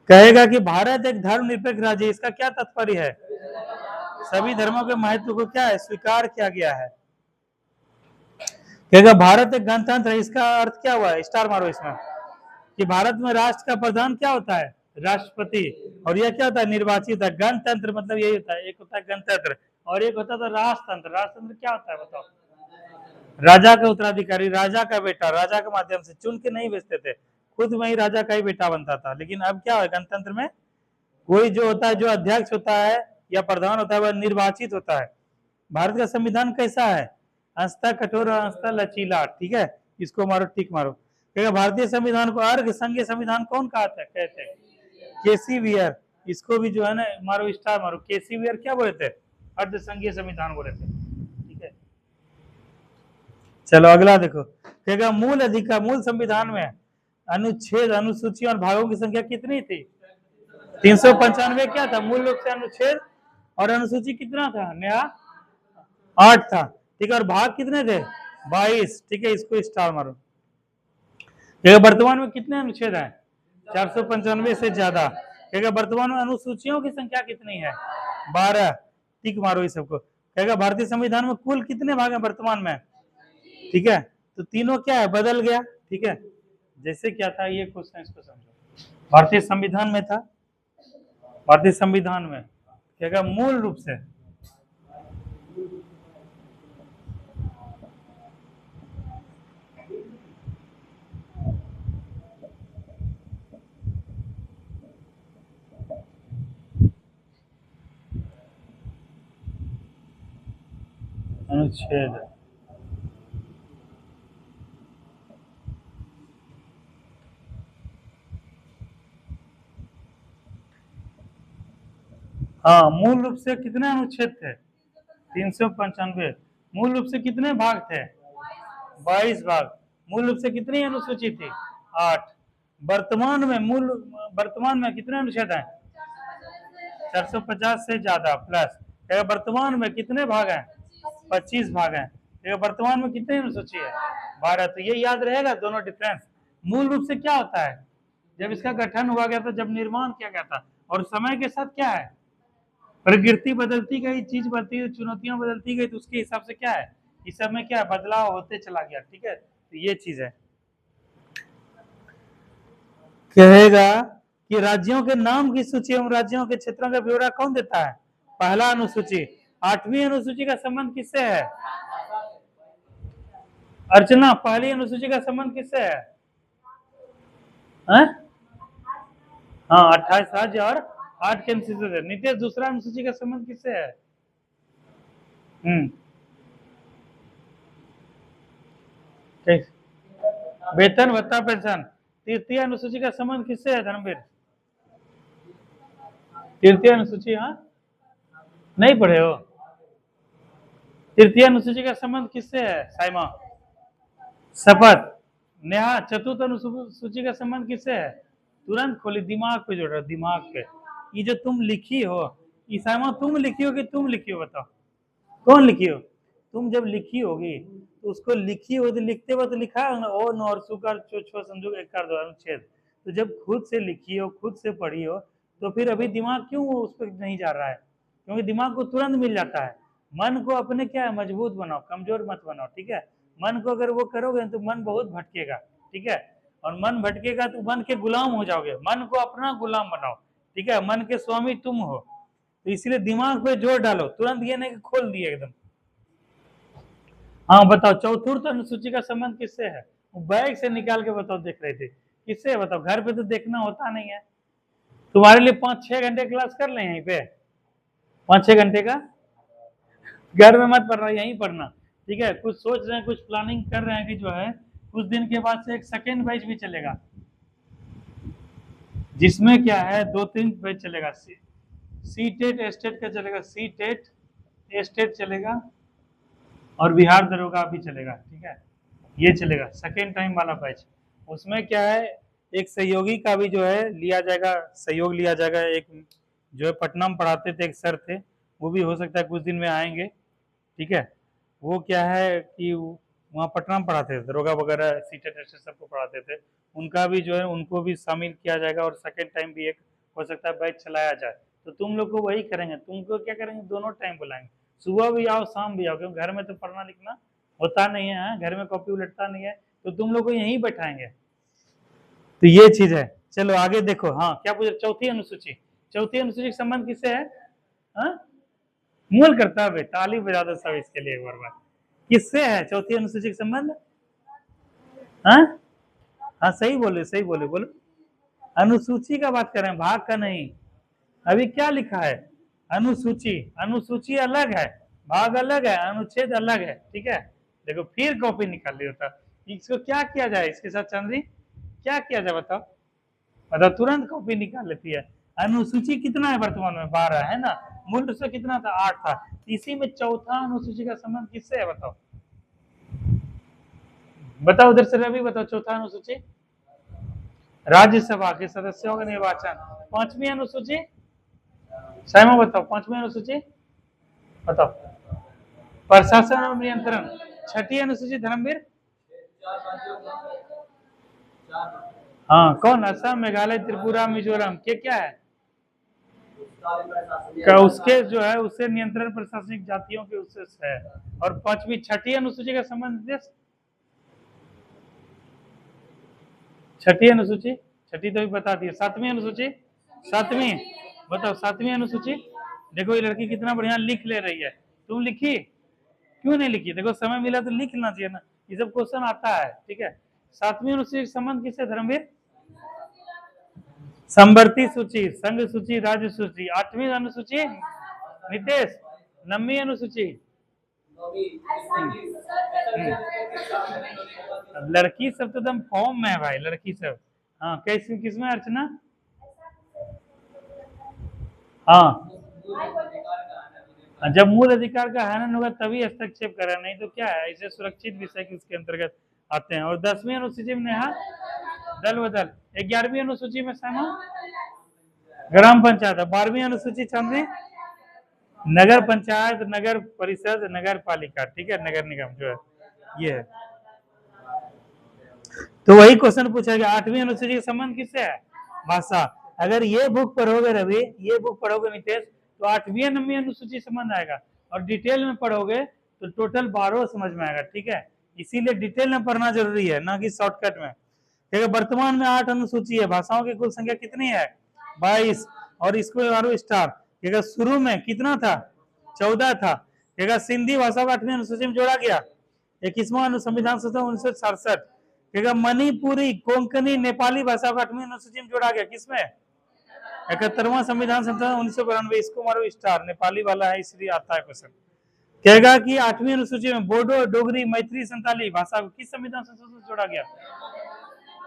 कहेगा कि भारत एक धर्मनिरपेक्ष राज्य है, इसका क्या तात्पर्य है? सभी धर्मों के महत्व को क्या है? स्वीकार किया गया है। कहेगा भारत एक गणतंत्र है, इसका अर्थ क्या हुआ? स्टार मारो इसमें, कि भारत में राष्ट्र का प्रधान क्या होता है? राष्ट्रपति। और यह क्या होता है? निर्वाचित है। गणतंत्र मतलब यही होता है, एक होता है गणतंत्र और एक होता है राजतंत्र। राजतंत्र क्या होता है बताओ? राजा का उत्तराधिकारी, राजा का बेटा, राजा के माध्यम से चुन के नहीं भेजते थे, खुद में ही राजा का ही बेटा बनता था। लेकिन अब क्या है? गणतंत्र में कोई जो होता है, जो अध्यक्ष होता है या प्रधान होता है, वह निर्वाचित होता है। भारत का संविधान कैसा है? अंशतः कठोर और अंशतः लचीला। ठीक है, इसको मारो, टिक मारो। भारतीय संविधान को अर्ध संघीय संविधान कौन कहते हैं? केसी वियर। इसको भी जो है ना मारो, स्टार मारो। केसी वियर क्या बोले थे? अर्ध संघीय संविधान बोले थे। ठीक है, चलो अगला देखो। कहेगा मूल अधिकार, मूल संविधान में अनुच्छेद, अनुसूची और भागों की संख्या कितनी थी? 395 क्या था? मूल रूप से अनुच्छेद और अनुसूची कितना था? नया 8 था। ठीक है, और भाग कितने थे? 22। ठीक है, इसको स्टार मारो। वर्तमान में कितने अनुच्छेद हैं? 495 से ज्यादा। वर्तमान में अनुसूचियों की संख्या कितनी है? 12। टिक मारो इस सबको। भारतीय संविधान में कुल कितने भाग हैं वर्तमान में? ठीक है, तो तीनों क्या है? बदल गया। ठीक है, जैसे क्या था ये क्वेश्चन, इसको समझो। भारतीय संविधान में था, भारतीय संविधान में क्या मूल रूप से अनुच्छेद, हाँ, मूल रूप से कितने अनुच्छेद थे? 395। मूल रूप से कितने भाग थे? 22 भाग। मूल रूप से कितनी अनुसूची थी? 8। वर्तमान में कितने अनुच्छेद हैं? 450 से ज्यादा प्लस। वर्तमान में कितने भाग हैं? 25 भाग हैं। वर्तमान में कितनी अनुसूची है? 12। तो ये याद रहेगा दोनों डिफरेंस। मूल रूप से क्या होता है? जब इसका गठन हुआ गया था, जब निर्माण किया गया था, और समय के साथ क्या है? प्रकृति बदलती गई, चीज बदलती गई, चुनौतियां बदलती गई, तो उसके हिसाब से क्या है? इस सब में क्या है? बदलाव होते चला गया। ठीक है, तो ये चीज है। कहेगा कि राज्यों के नाम की सूची एवं राज्यों के क्षेत्रों का ब्यौरा कौन देता है? पहला अनुसूची। 8वीं अनुसूची का संबंध किससे है? अर्चना, पहली अनुसूची का संबंध किससे है? हाँ, 28 राज्य और 8 केंद्र शासित प्रदेश। नीतीश, दूसरा अनुसूची का संबंध किससे है? वेतन, भत्ता, पेंशन। तृतीय अनुसूची का संबंध किससे है? धर्मवीर, तृतीय अनुसूची, हाँ नहीं पढ़े हो? तृतीय अनुसूची का संबंध किससे है? साइमा, शपथ। नेहा, चतुर्थ अनुसूची का संबंध किससे है? तुरंत खोली, दिमाग पे जोड़ रहा, दिमाग पे। ये जो तुम लिखी हो, ईसामा तुम लिखी हो कि तुम लिखी हो? बताओ कौन लिखी हो? तुम जब लिखी होगी तो उसको लिखी हो, तो लिखते वक्त लिखा है ना, ओ नौर सुकर छो छो संजोग एक कर दो अनुच्छेद। तो जब खुद से लिखी हो, खुद से पढ़ी हो, तो फिर अभी दिमाग क्यों उस पर नहीं जा रहा है? क्योंकि दिमाग को तुरंत मिल जाता है। मन को अपने क्या है? मजबूत बनाओ, कमजोर मत बनाओ। ठीक है, मन को अगर वो करोगे तो मन बहुत भटकेगा। ठीक है, और मन भटकेगा तो मन के गुलाम हो जाओगे। मन को अपना गुलाम बनाओ। ठीक है, मन के स्वामी तुम हो। तो इसीलिए दिमाग पे जोर डालो, तुरंत ये नहीं कि खोल दिए एकदम। हाँ बताओ, चौथुर्थ अनुसूची का संबंध किससे है? बैग से निकाल के बताओ, देख रहे थे, किससे है बताओ? घर पे तो देखना होता नहीं है। तुम्हारे लिए 5-6 घंटे क्लास कर लें यहीं पे, 5-6 घंटे का। घर में मत पढ़ना, यहीं पढ़ना, ठीक है? कुछ सोच रहे हैं, कुछ प्लानिंग कर रहे हैं कि जो है कुछ दिन के बाद से एक सेकेंड बैच भी चलेगा, जिसमें क्या है 2-3 बैच चलेगा। सी टेट एस्टेट का चलेगा, सी टेट एस्टेट चलेगा, और बिहार दरोगा भी चलेगा, ठीक है? ये चलेगा सेकेंड टाइम वाला बैच। उसमें क्या है, एक सहयोगी का भी जो है लिया जाएगा, सहयोग लिया जाएगा। एक जो है पटना में पढ़ाते थे, एक सर थे, वो भी हो सकता है कुछ दिन में आएंगे, ठीक है? वो क्या है कि वहाँ पटना में पढ़ाते थे, दरोगा वगैरह सीटेट एस्टेट सबको पढ़ाते थे, उनका भी जो है उनको भी शामिल किया जाएगा, और सेकेंड टाइम भी एक हो सकता है बैच चलाया जाए। तो तुम लोग को वही करेंगे, तुमको क्या करेंगे, दोनों टाइम बुलाएंगे, सुबह भी आओ शाम भी आओ, क्योंकि घर में तो पढ़ना लिखना होता नहीं है, घर में कॉपी उलटता नहीं है, तो तुम लोग को यहीं बैठाएंगे। तो ये चीज है। चलो आगे देखो, हाँ क्या पूछे, चौथी अनुसूची। चौथी अनुसूची का संबंध किससे है? हाँ, मूल कर्तव्य, ताली बजा दो सब इसके लिए एक बार। किससे है चौथी अनुसूची का संबंध? हाँ हाँ, सही बोले, सही बोले, बोलो। अनुसूची का बात कर रहे हैं, भाग का नहीं। अभी क्या लिखा है? अनुसूची, अनुसूची अलग है, भाग अलग है, अनुच्छेद अलग है, ठीक है? देखो फिर कॉपी निकाल लिया था। इसको क्या किया जाए इसके साथ चंद्री, क्या किया जाए बताओ? बताओ, तुरंत कॉपी निकाल लेती है। अनुसूची कितना है वर्तमान में? 12 है ना। मूल रूप से कितना था? 8 था। इसी में चौथा अनुसूची का संबंध किससे है बताओ? बताओ उधर से रवि, बताओ चौथा अनुसूची। राज्यसभा के सदस्यों का निर्वाचन। पांचवी अनुसूची साइमा बताओ, पांचवी अनुसूची बताओ। प्रशासन और नियंत्रण। छठी अनुसूची धर्मवीर। हाँ कौन? असम, मेघालय, त्रिपुरा, मिजोरम के क्या है? क्या उसके जो है उससे नियंत्रण प्रशासनिक जातियों के उससे है। और पांचवी छठी अनुसूची का संबंध देश। छठी अनुसूची, छठी तो भी बता दिए। सातवीं अनुसूची, सातवीं बताओ, सातवीं अनुसूची। देखो ये लड़की कितना बढ़िया लिख ले रही है, तुम लिखी क्यों नहीं लिखी? देखो समय मिला तो लिख लेना चाहिए ना, ये सब क्वेश्चन आता है, ठीक है? सातवीं अनुसूची संबंध किससे धर्मवीर? संवर्ती सूची, संघ सूची, राज्य सूची। आठवीं अनुसूची नितेश, नवीं अनुसूची। लड़की सब तो एकदम फॉर्म में है भाई, लड़की सब। हाँ कैसी, किसमें अर्चना? हाँ, जब मूल अधिकार का हनन होगा तभी हस्तक्षेप करा, नहीं तो क्या है, ऐसे सुरक्षित विषय के उसके अंतर्गत आते हैं। और 10वीं अनुसूची में नेहा दल बदल। 11वीं अनुसूची में सामा ग्राम पंचायत। 12वीं अनुसूची चांदनी नगर पंचायत, नगर परिषद, नगर पालिका, ठीक है? नगर निगम जो है ये है। तो वही क्वेश्चन पूछा गया, 8वीं अनुसूची का संबंध किससे है? भाषा। अगर ये बुक पढ़ोगे रवि, ये बुक पढ़ोगे नितेश, तो 8वीं 9वीं अनुसूची समझ आएगा, और डिटेल में पढ़ोगे तो टोटल 12 समझ में आएगा, ठीक है? इसीलिए डिटेल में पढ़ना जरूरी है, ना कि शॉर्टकट में। देखिए वर्तमान में 8 अनुसूची है, भाषाओं की कुल संख्या कितनी है? 22। और इसको मारो स्टार। शुरू में कितना था? 14 था। सिंधी भाषा को 8वीं अनुसूची में जोड़ा गया। 21वां संविधान संशोधन 1967। मणिपुरी, कोंकणी, नेपाली भाषा को 8वीं अनुसूची में जोड़ा गया, किसमें? 71वां संविधान संशोधन 1992। इसको मारो स्टार, नेपाली वाला है इसलिए आता है क्वेश्चन। कहेगा कि 8वीं अनुसूची में बोडो, डोगरी, मैथिली, संताली भाषा को किस संविधान संशोधन से जोड़ा गया?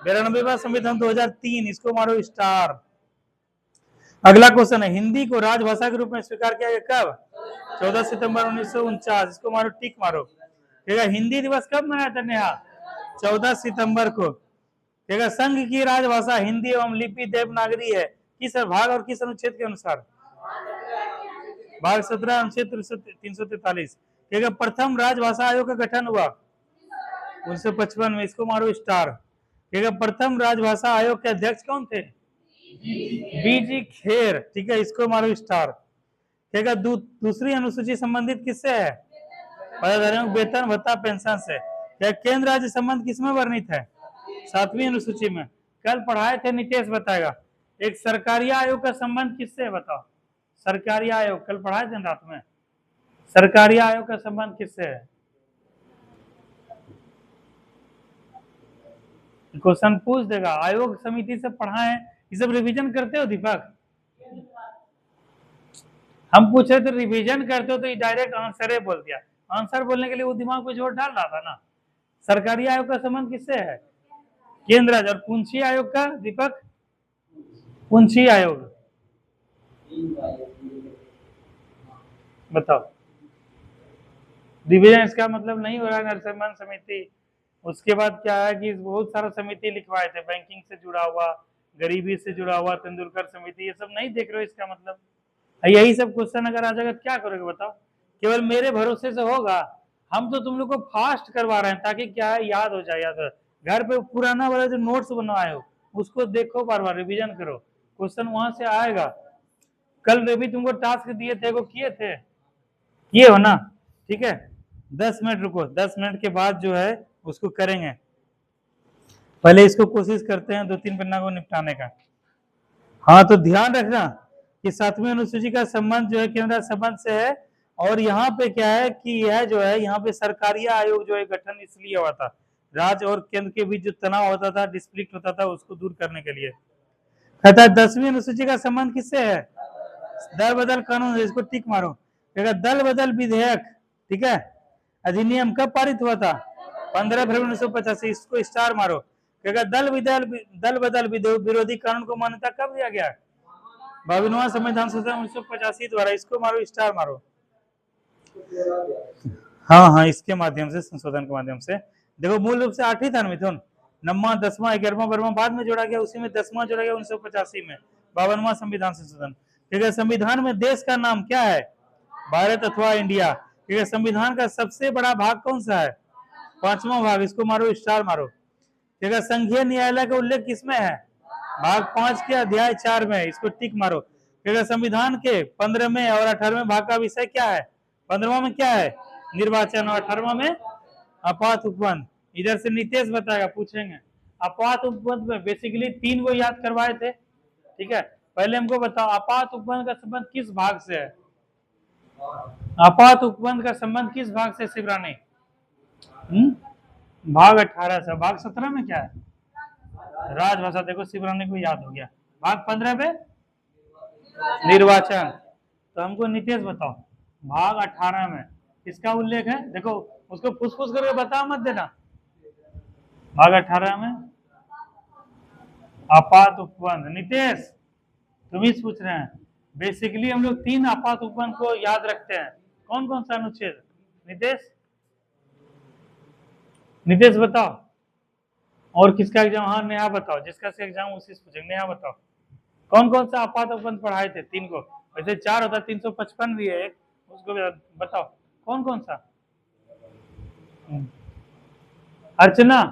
92वां संविधान 2003। इसको मारो स्टार। अगला क्वेश्चन है, हिंदी को राजभाषा के रूप में स्वीकार किया गया कब? 14 सितंबर 1949। इसको मारो टिक मारो। ठीक है, हिंदी दिवस कब मनाया था नेहा? 14 सितंबर को। ठीक है, संघ की राजभाषा हिंदी एवं लिपि देवनागरी है, किस भाग और किस अनुच्छेद के अनुसार? भाग 17 अनुच्छेद 343। ठीक है, प्रथम राजभाषा आयोग का गठन हुआ 1955 में। इसको मारो स्टार। ठीक है, प्रथम राजभाषा आयोग के अध्यक्ष कौन थे? बीजी खेर। ठीक है, इसको मारो स्टार। ठीक है, दूसरी अनुसूची संबंधित किससे है? पदाधिकारियों वेतन, भत्ता, पेंशन से। क्या केंद्र राज्य संबंध किसमें वर्णित है? 7वीं अनुसूची में। कल पढ़ाए थे, नितेश बताएगा। एक सरकारी आयोग का संबंध किससे है बताओ? सरकारी आयोग कल पढ़ाए थे रात में। सरकारी आयोग का संबंध किससे है? क्वेश्चन पूछ देगा। आयोग समिति से पढ़ाए, ये सब रिवीजन करते हो दीपक? हम पूछे तो रिवीजन करते हो, तो ये डायरेक्ट आंसर है बोल दिया। आंसर बोलने के लिए वो दिमाग पे जोर डाल रहा था ना। सरकारी आयोग का संबंध किससे है? केंद्र राज्य। और पूंछी आयोग का दीपक? पूंछी आयोग बताओ। रिवीजन इसका मतलब नहीं हो रहा है नरसम्मान समिति। उसके बाद क्या है कि बहुत सारा समिति लिखवाए थे, बैंकिंग से जुड़ा हुआ, गरीबी से जुड़ा हुआ, तेंदुलकर समिति, ये सब नहीं देख रहे हो? इसका मतलब यही सब क्वेश्चन अगर आ जाएगा क्या करोगे बताओ? केवल मेरे भरोसे से होगा? हम तो तुम लोग को फास्ट करवा रहे हैं ताकि क्या है, याद हो जाए। याद हो घर पे पुराना वाला जो नोट्स बनवाए हो उसको देखो, बार बार रिवीजन करो, क्वेश्चन वहां से आएगा। कल में भी तुमको टास्क दिए थे, वो किए हो ना? ठीक है, 10 मिनट रुको, 10 मिनट के बाद जो है उसको करेंगे। पहले इसको कोशिश करते हैं 2-3 पन्ना को निपटाने का। हाँ, तो ध्यान रखना कि 7वीं अनुसूची का संबंध जो है केंद्र संबंध से है। और यहाँ पे क्या है कि यह जो है यहाँ पे सरकारी आयोग जो है गठन इसलिए हुआ था, राज्य और केंद्र के बीच जो तनाव होता था, डिस्प्लिक्ट होता था, उसको दूर करने के लिए। कहता है 10वीं अनुसूची का संबंध किससे है? दल बदल कानून, इसको टिक मारो। दल बदल विधेयक, ठीक है, अधिनियम कब पारित हुआ था? 15 फरवरी 1985। इसको स्टार मारो। दल बदल विरोधी कानून को मान्यता कब दिया गया? 52वां संविधान संशोधन 1985 द्वारा। इसको मारो, स्टार मारो। हाँ हाँ, इसके माध्यम से, संशोधन के माध्यम से। देखो मूल रूप से 8 ही था मिथुन, 9वां 10वां 11वां 12वां बाद में जोड़ा गया, उसी में 10वां जोड़ा गया 1985 में, 52वां संविधान संशोधन। ठीक है, संविधान में देश का नाम क्या है? भारत अथवा इंडिया। ठीक है, संविधान का सबसे बड़ा भाग कौन सा है? 5वां भाग। इसको मारो, स्टार मारो। ठीक है, संघीय न्यायालय का उल्लेख किसमें है? भाग 5 के अध्याय 4 में। इसको टिक मारो। ठीक है, संविधान के 15वें और 18वें भाग का विषय क्या है? 15वां में क्या है? निर्वाचन, और 18वां में आपात उपबंध। इधर से नितेश बताएगा, पूछेंगे। आपात उपबंध में बेसिकली 3 को याद करवाए थे। ठीक है, पहले हमको बताओ आपात उपबंध का संबंध किस भाग से है? आपात उपबंध का संबंध किस भाग से शिवरानी? भाग 18 से। भाग 17 में क्या है? राजभाषा। देखो शिवरानी को याद हो गया। भाग 15 पे निर्वाचन। तो हमको नितेश बताओ, भाग 18 में किसका उल्लेख है? देखो उसको फुसफुस करके बता मत देना। भाग 18 में आपात उपबंध। नितेश तुम ही पूछ रहे हैं। बेसिकली हम लोग 3 आपात उपबंध को याद रखते हैं। कौन कौन सा अनुच्छेद? नितेश बताओ। और किसका एग्जाम? हाँ नेहा बताओ, जिसका से एग्जाम उसी से पूछेंगे। नेहा बताओ कौन कौन सा आपात उपबंध पढ़ाए थे? 3 को, वैसे 4 होता, 355 भी है एक, उसको भी बताओ कौन कौन सा। अर्चना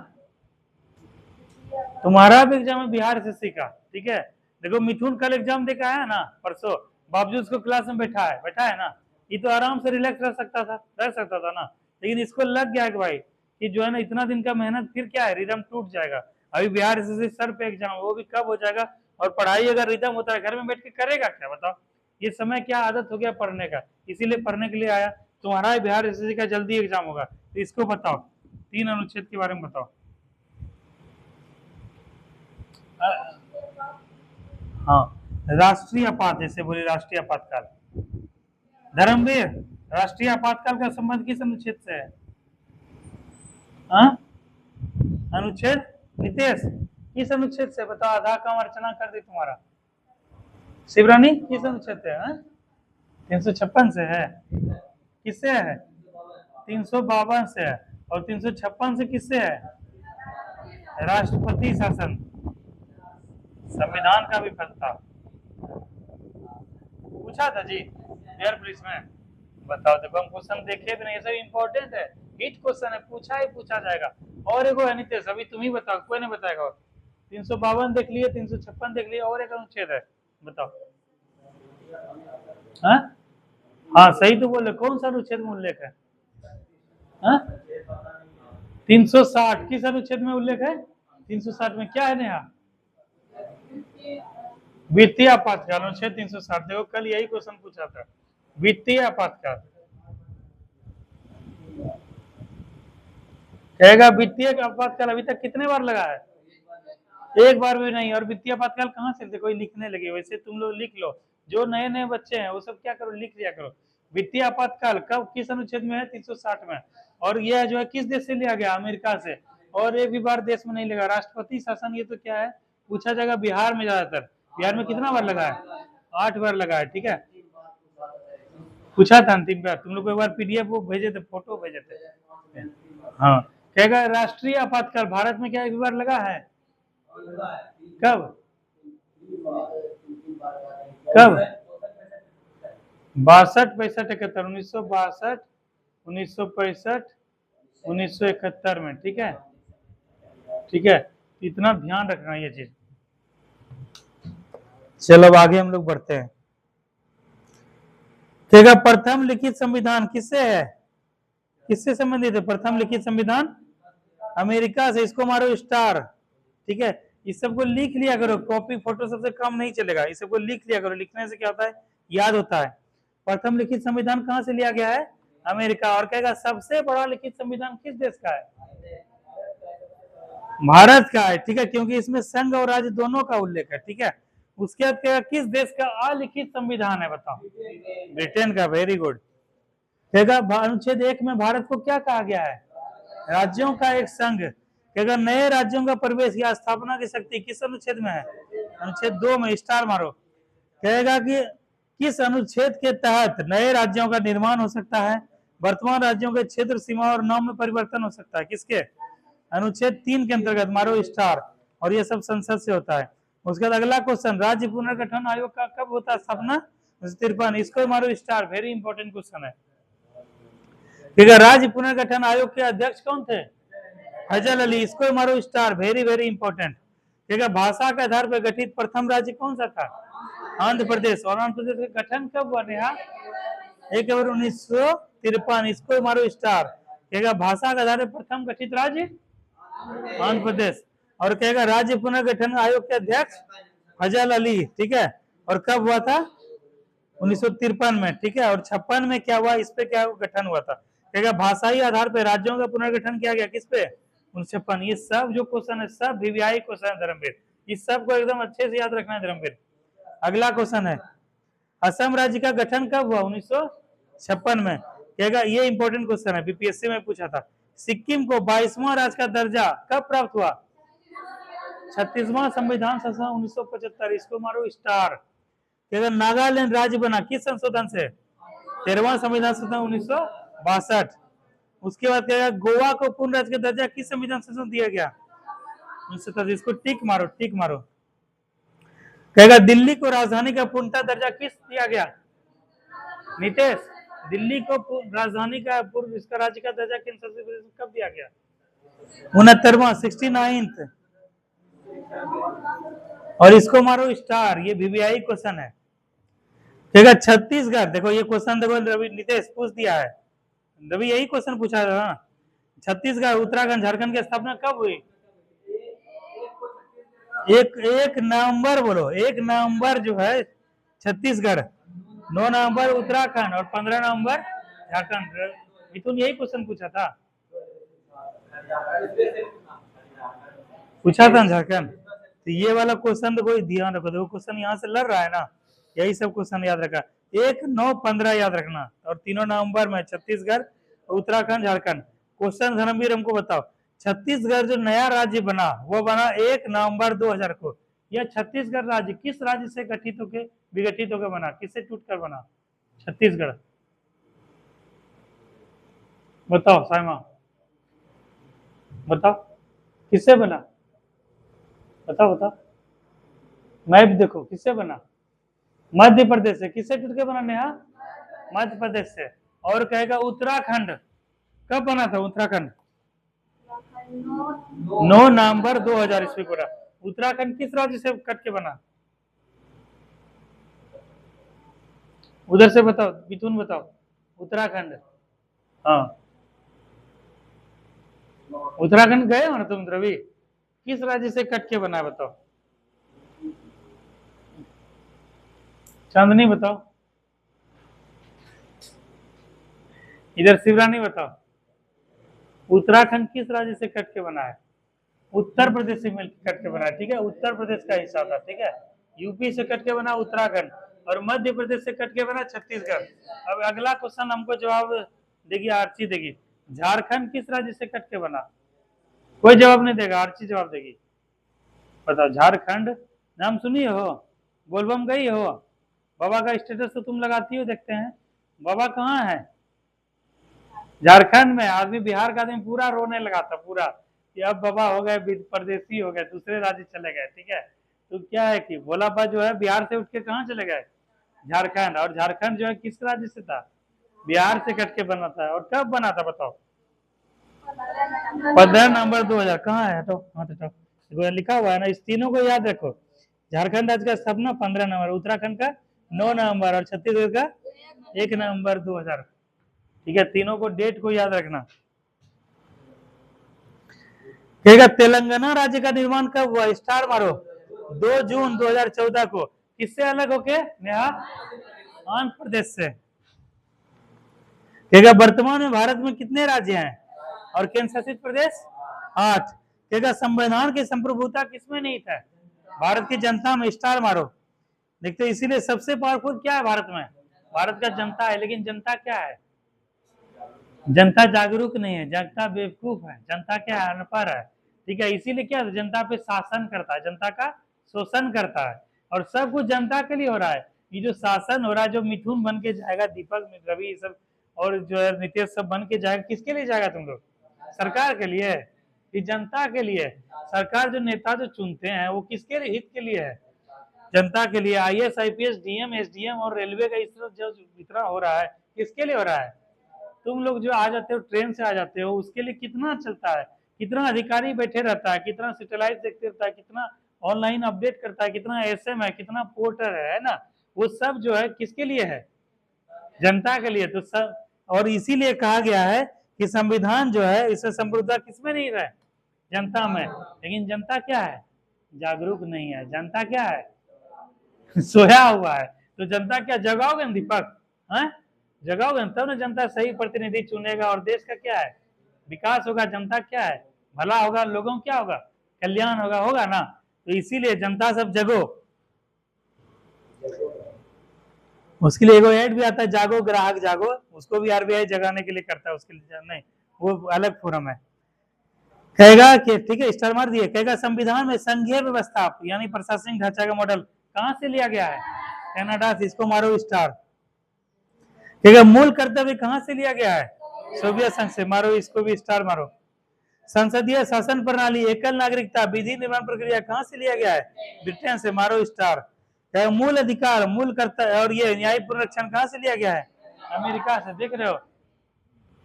तुम्हारा भी एग्जाम है बिहार एसएससी का। ठीक है, देखो मिथुन कल एग्जाम देकर आया ना परसों, बावजूद उसको क्लास में बैठा है ना। ये तो आराम से रिलैक्स रह सकता था ना, लेकिन इसको लग गया कि भाई कि जो है ना इतना दिन का मेहनत, फिर क्या है, रिदम टूट जाएगा। अभी बिहार एसएससी सर पे एग्जाम, वो भी कब हो जाएगा। और पढ़ाई अगर रिदम होता है, घर में बैठ के करेगा क्या बताओ? ये समय क्या आदत हो गया पढ़ने का, इसीलिए पढ़ने के लिए आया। तुम्हारा बिहार एसएससी का जल्दी एग्जाम होगा, तो इसको बताओ 3 अनुच्छेद के बारे में बताओ। हाँ, राष्ट्रीय आपात, जैसे बोले राष्ट्रीय आपातकाल। धर्मवीर, राष्ट्रीय आपातकाल का संबंध किस अनुच्छेद से है? अनुच्छेद नितेश किस अनुच्छेद से बताओ? आधा काम अर्चना कर दी तुम्हारा। शिवरानी किस अनुच्छेद से है? 356 से है। किससे है? 352 से है। और 356 से किससे है? राष्ट्रपति शासन। संविधान का भी पद था, पूछा था जी एयर पुलिस में। बताओ, देखो हम क्वेश्चन देखे भी नहीं, सब इंपॉर्टेंट है, हिट क्वेश्चन है, पूछा ही पूछा जाएगा। और एक है नितेश, अभी तुम ही बताओ, कोई नहीं बताएगा। और 352 देख लिए, 356 देख लिए, और एक अनुच्छेद है, बताओ। हाँ सही तो बोले, कौन सा अनुच्छेद में उल्लेख है? 360 किस अनुच्छेद में उल्लेख है? 360 में क्या है नेहा? वित्तीय आपातकाल अनुच्छेद 360। देखो कल यही क्वेश्चन पूछा था, वित्तीय आपातकाल। कहेगा वित्तीय आपातकाल अभी तक कितने बार लगा है? एक बार भी नहीं। और वित्तीय आपातकाल कहाँ से कोई लिखने लगे? वैसे तुम लोग लिख लो, जो नए नए बच्चे हैं वो सब क्या करो, लिख लिया करो। वित्तीय आपातकाल कब किस अनुच्छेद में है? 360 में। और यह जो है किस देश से लिया गया? अमेरिका से। और एक भी बार देश में नहीं लगा। राष्ट्रपति शासन ये तो क्या है, पूछा जाएगा बिहार में ज्यादातर। बिहार में कितना बार लगा है? 8 बार लगा है। ठीक है, पूछा था अंतिम बार तुम लोग को, एक बार पीडीएफ वो भेजे थे, फोटो भेजे थे। हाँ, कहेगा राष्ट्रीय आपातकाल भारत में क्या एक बार लगा है? कब? कब? 62, 65, 71। 1962, 1965, 1971 में। ठीक है, ठीक है, इतना ध्यान रखना ये चीज। चलो अब आगे हम लोग बढ़ते हैं। कहेगा प्रथम लिखित संविधान किससे है? किससे संबंधित है प्रथम लिखित संविधान? अमेरिका से। इसको मारो स्टार। ठीक है, इस सबको लिख लिया करो, कॉपी फोटो सबसे कम नहीं चलेगा, इस सबको लिख लिया करो। लिखने से क्या होता है, याद होता है। प्रथम लिखित संविधान कहाँ से लिया गया है? अमेरिका। और कहेगा सबसे बड़ा लिखित संविधान किस देश का है? भारत का है। ठीक है, क्योंकि इसमें संघ और राज्य दोनों का उल्लेख है। ठीक है, उसके बाद कहेगा किस देश का अलिखित संविधान है? बताओ। ब्रिटेन का। Very good. कहेगा अनुच्छेद 1 में भारत को क्या कहा गया है? राज्यों का एक संघ। कहेगा नए राज्यों का प्रवेश या स्थापना की शक्ति किस अनुच्छेद में है? अनुच्छेद 2 में। स्टार मारो। कहेगा कि किस अनुच्छेद के तहत नए राज्यों का निर्माण हो सकता है? वर्तमान राज्यों के क्षेत्र, सीमा और नाम में परिवर्तन हो सकता है। किसके? अनुच्छेद 3 के अंतर्गत। मारो स्टार। और ये सब संसद से होता है। उसके बाद अगला क्वेश्चन, राज्य पुनर्गठन आयोग का कब होता है स्थापना? 53। इसको मारो स्टार, वेरी इंपॉर्टेंट क्वेश्चन है। ठीक है, राज्य पुनर्गठन आयोग के अध्यक्ष कौन थे? फैजल अली। इसको मारो स्टार, वेरी वेरी इंपॉर्टेंट। ठीक है, भाषा के आधार पर गठित प्रथम राज्य कौन सा था? आंध्र प्रदेश। और आंध्र प्रदेश का गठन कब हुआ? नेहा 1953। इसको मारो स्टार। कहेगा भाषा के आधार पर प्रथम गठित राज्य आंध्र प्रदेश। और कहेगा राज्य पुनर्गठन आयोग के अध्यक्ष फैजल अली। ठीक है, और कब हुआ था? 1953 में। ठीक है, और 56 में क्या हुआ? इस पे क्या गठन हुआ था? कहेगा भाषाई आधार पर राज्यों का पुनर्गठन किया गया किस पे? 1956। ये सब जो क्वेश्चन है सब वीवीआई क्वेश्चन है धर्मवीर, इस सब को एकदम अच्छे से याद रखना है धर्मवीर। अगला क्वेश्चन है, असम राज्य का गठन कब हुआ? 1956 में। कहेगा ये इंपॉर्टेंट क्वेश्चन है, बीपीएससी में पूछा था। सिक्किम को 22वां राज्य का दर्जा कब प्राप्त हुआ? 36वां संविधान संशोधन 1975। इसको मारो स्टार। कहेगा नागालैंड राज्य बना किस संशोधन से? 13वां संविधान संशोधन 1962। उसके बाद कहेगा गोवा को पूर्ण राज्य का दर्जा किस संविधान संशोधन दिया गया? 1970। इसको टिक मारो, टिक मारो। कहेगा दिल्ली को राजधानी का पूर्णतः दर्जा किस दिया गया? नितेश, दिल्ली को राजधानी का पूर्व इसका राज्य का दर्जा किन संसदीय कब दिया गया? 69वां, 69th। और इसको मारो स्टार, ये वीवीआई क्वेश्चन है। कहेगा छत्तीसगढ़, देखो ये क्वेश्चन देखो रवि नितेश पूछ दिया है, रवि यही क्वेश्चन पूछा था ना। छत्तीसगढ़, उत्तराखंड, झारखंड की स्थापना कब हुई? 1 नवंबर बोलो, 1 नवंबर जो है छत्तीसगढ़, 9 नवंबर उत्तराखंड और 15 नवंबर झारखंड। मिथुन यही क्वेश्चन पूछा था, पूछा था झारखंड। तो ये वाला क्वेश्चन तो कोई ध्यान रखो, देखो क्वेश्चन यहाँ से लड़ रहा है ना, यही सब क्वेश्चन याद रखा। 1, 9, 15 याद रखना, और 3 नवंबर में छत्तीसगढ़, उत्तराखंड, झारखंड। क्वेश्चन धर्मवीर हमको बताओ, छत्तीसगढ़ जो नया राज्य बना वो बना 1 नवंबर 2000 को। यह छत्तीसगढ़ राज्य किस राज्य से गठित होकर विघटित होकर बना? किससे टूटकर बना छत्तीसगढ़? बताओ साइमा, बताओ किससे बना? बताओ बताओ, मैप देखो किससे बना? मध्य प्रदेश से। किससे टूट के बना नेहा? मध्य प्रदेश से। और कहेगा उत्तराखंड कब बना था? उत्तराखंड 9 नवंबर 2000 ईस्वी को। उत्तराखंड किस राज्य से कट के बना? उधर से बताओ, मिथुन बताओ। उत्तराखंड, हाँ उत्तराखंड गए हो ना तुम रवि? किस राज्य से कट के बना बताओ? चांदनी बताओ, इधर शिवरानी बताओ, उत्तराखंड किस राज्य से कट के बना है? उत्तर प्रदेश से मिलकर कट के बना है, ठीक है, उत्तर प्रदेश का हिस्सा था, ठीक है। यूपी से कट के बना उत्तराखंड, और मध्य प्रदेश से कट के बना छत्तीसगढ़। अब अगला क्वेश्चन हमको जवाब देगी आरची देगी, झारखंड किस राज्य से कट के बना? कोई जवाब नहीं देगा, आरची जवाब देगी। बताओ, झारखंड नाम सुनिए हो? बोलबम गई हो? बाबा का स्टेटस तो तुम लगाती हो, देखते हैं। बाबा कहाँ है? झारखंड में। आदमी, बिहार का आदमी पूरा रोने लगा था, पूरा कि अब बाबा हो गए परदेसी, हो गए, दूसरे राज्य चले गए, ठीक है। तो क्या है कि भोला बाबा जो है बिहार से उठ के कहाँ चले गए? झारखंड। और झारखंड जो है किस राज्य से था? बिहार से कट के बना था। और कब बना था बताओ? 15 नवंबर 2000। कहाँ है? हटो, हाथ हटाओ, लिखा हुआ है ना, इस तीनों को याद रखो। झारखंड राज्य का स्थापना 15 नवंबर, उत्तराखंड का 9 नवंबर और छत्तीसगढ़ का 1 नवंबर 2000, ठीक है। तीनों को डेट को याद रखना। कहेगा तेलंगाना राज्य का निर्माण कब हुआ? स्टार मारो। 2 जून 2014 को। किससे अलग होके? नेहा, आंध्र प्रदेश से। कहेगा वर्तमान में भारत में कितने राज्य हैं और केंद्र शासित प्रदेश? 8। कहेगा संविधान की संप्रभुता किसमें नहीं था? भारत की जनता में। स्टार मारो। देखते, इसीलिए सबसे पावरफुल क्या है भारत में? भारत का जनता है। लेकिन जनता क्या है? जनता जागरूक नहीं है, जनता बेवकूफ है, जनता क्या है? अनपढ़ है, ठीक है। इसीलिए क्या है? जनता पे शासन करता है, जनता का शोषण करता है, और सब कुछ जनता के लिए हो रहा है। ये जो शासन हो रहा है, जो मिथुन बन के जाएगा, दीपक रवि सब, और जो है नीतीश सब बन के जाएगा, किसके लिए जाएगा तुम लोग? सरकार के लिए? ये जनता के लिए। सरकार जो नेता जो चुनते हैं वो किसके लिए, हित के लिए है? जनता के लिए। IAS IPS DM SDM और रेलवे का इस जो इतना हो रहा है, किसके लिए हो रहा है? तुम लोग जो आ जाते हो, ट्रेन से आ जाते हो, उसके लिए कितना चलता है, कितना अधिकारी बैठे रहता है, कितना सैटेलाइट देखते रहता है, कितना ऑनलाइन अपडेट करता है, कितना SM है, कितना पोर्टर है ना, वो सब जो है किसके लिए है? जनता के लिए। तो सब, और इसीलिए कहा गया है कि संविधान जो है, इससे संप्रभुता किसमें नहीं रहे? जनता में। लेकिन जनता क्या है? जागरूक नहीं है। जनता क्या है? सोया हुआ है। तो जनता क्या जगाओगे दीपक? है, जगाओगे तब ना जनता सही प्रतिनिधि चुनेगा, और देश का क्या है? विकास होगा। जनता क्या है? भला होगा, लोगों क्या होगा? कल्याण होगा, होगा ना। तो इसीलिए जनता सब जगो। उसके लिए एगो ऐड भी आता है, जागो ग्राहक जागो, उसको भी RBI जगाने के लिए करता है, उसके लिए नहीं, वो अलग फोरम है। कहेगा कि ठीक है, स्टार मार दिए। कहेगा संविधान में संघीय व्यवस्था यानी प्रशासनिक ढांचा का मॉडल कहां से लिया गया है? कनाडा से। इसको मारो स्टार। कहेगा मूल कर्तव्य कहां से लिया गया है? सोवियत संघ से। मारो, इसको भी स्टार मारो। संसदीय शासन प्रणाली, एकल नागरिकता, विधि निर्माण प्रक्रिया कहां से लिया गया है? ब्रिटेन से। मारो स्टार। मूल अधिकार, मूल कर्तव्य और ये न्यायिक पुनरीक्षण कहां से लिया गया है? अमेरिका से। देख रहे हो,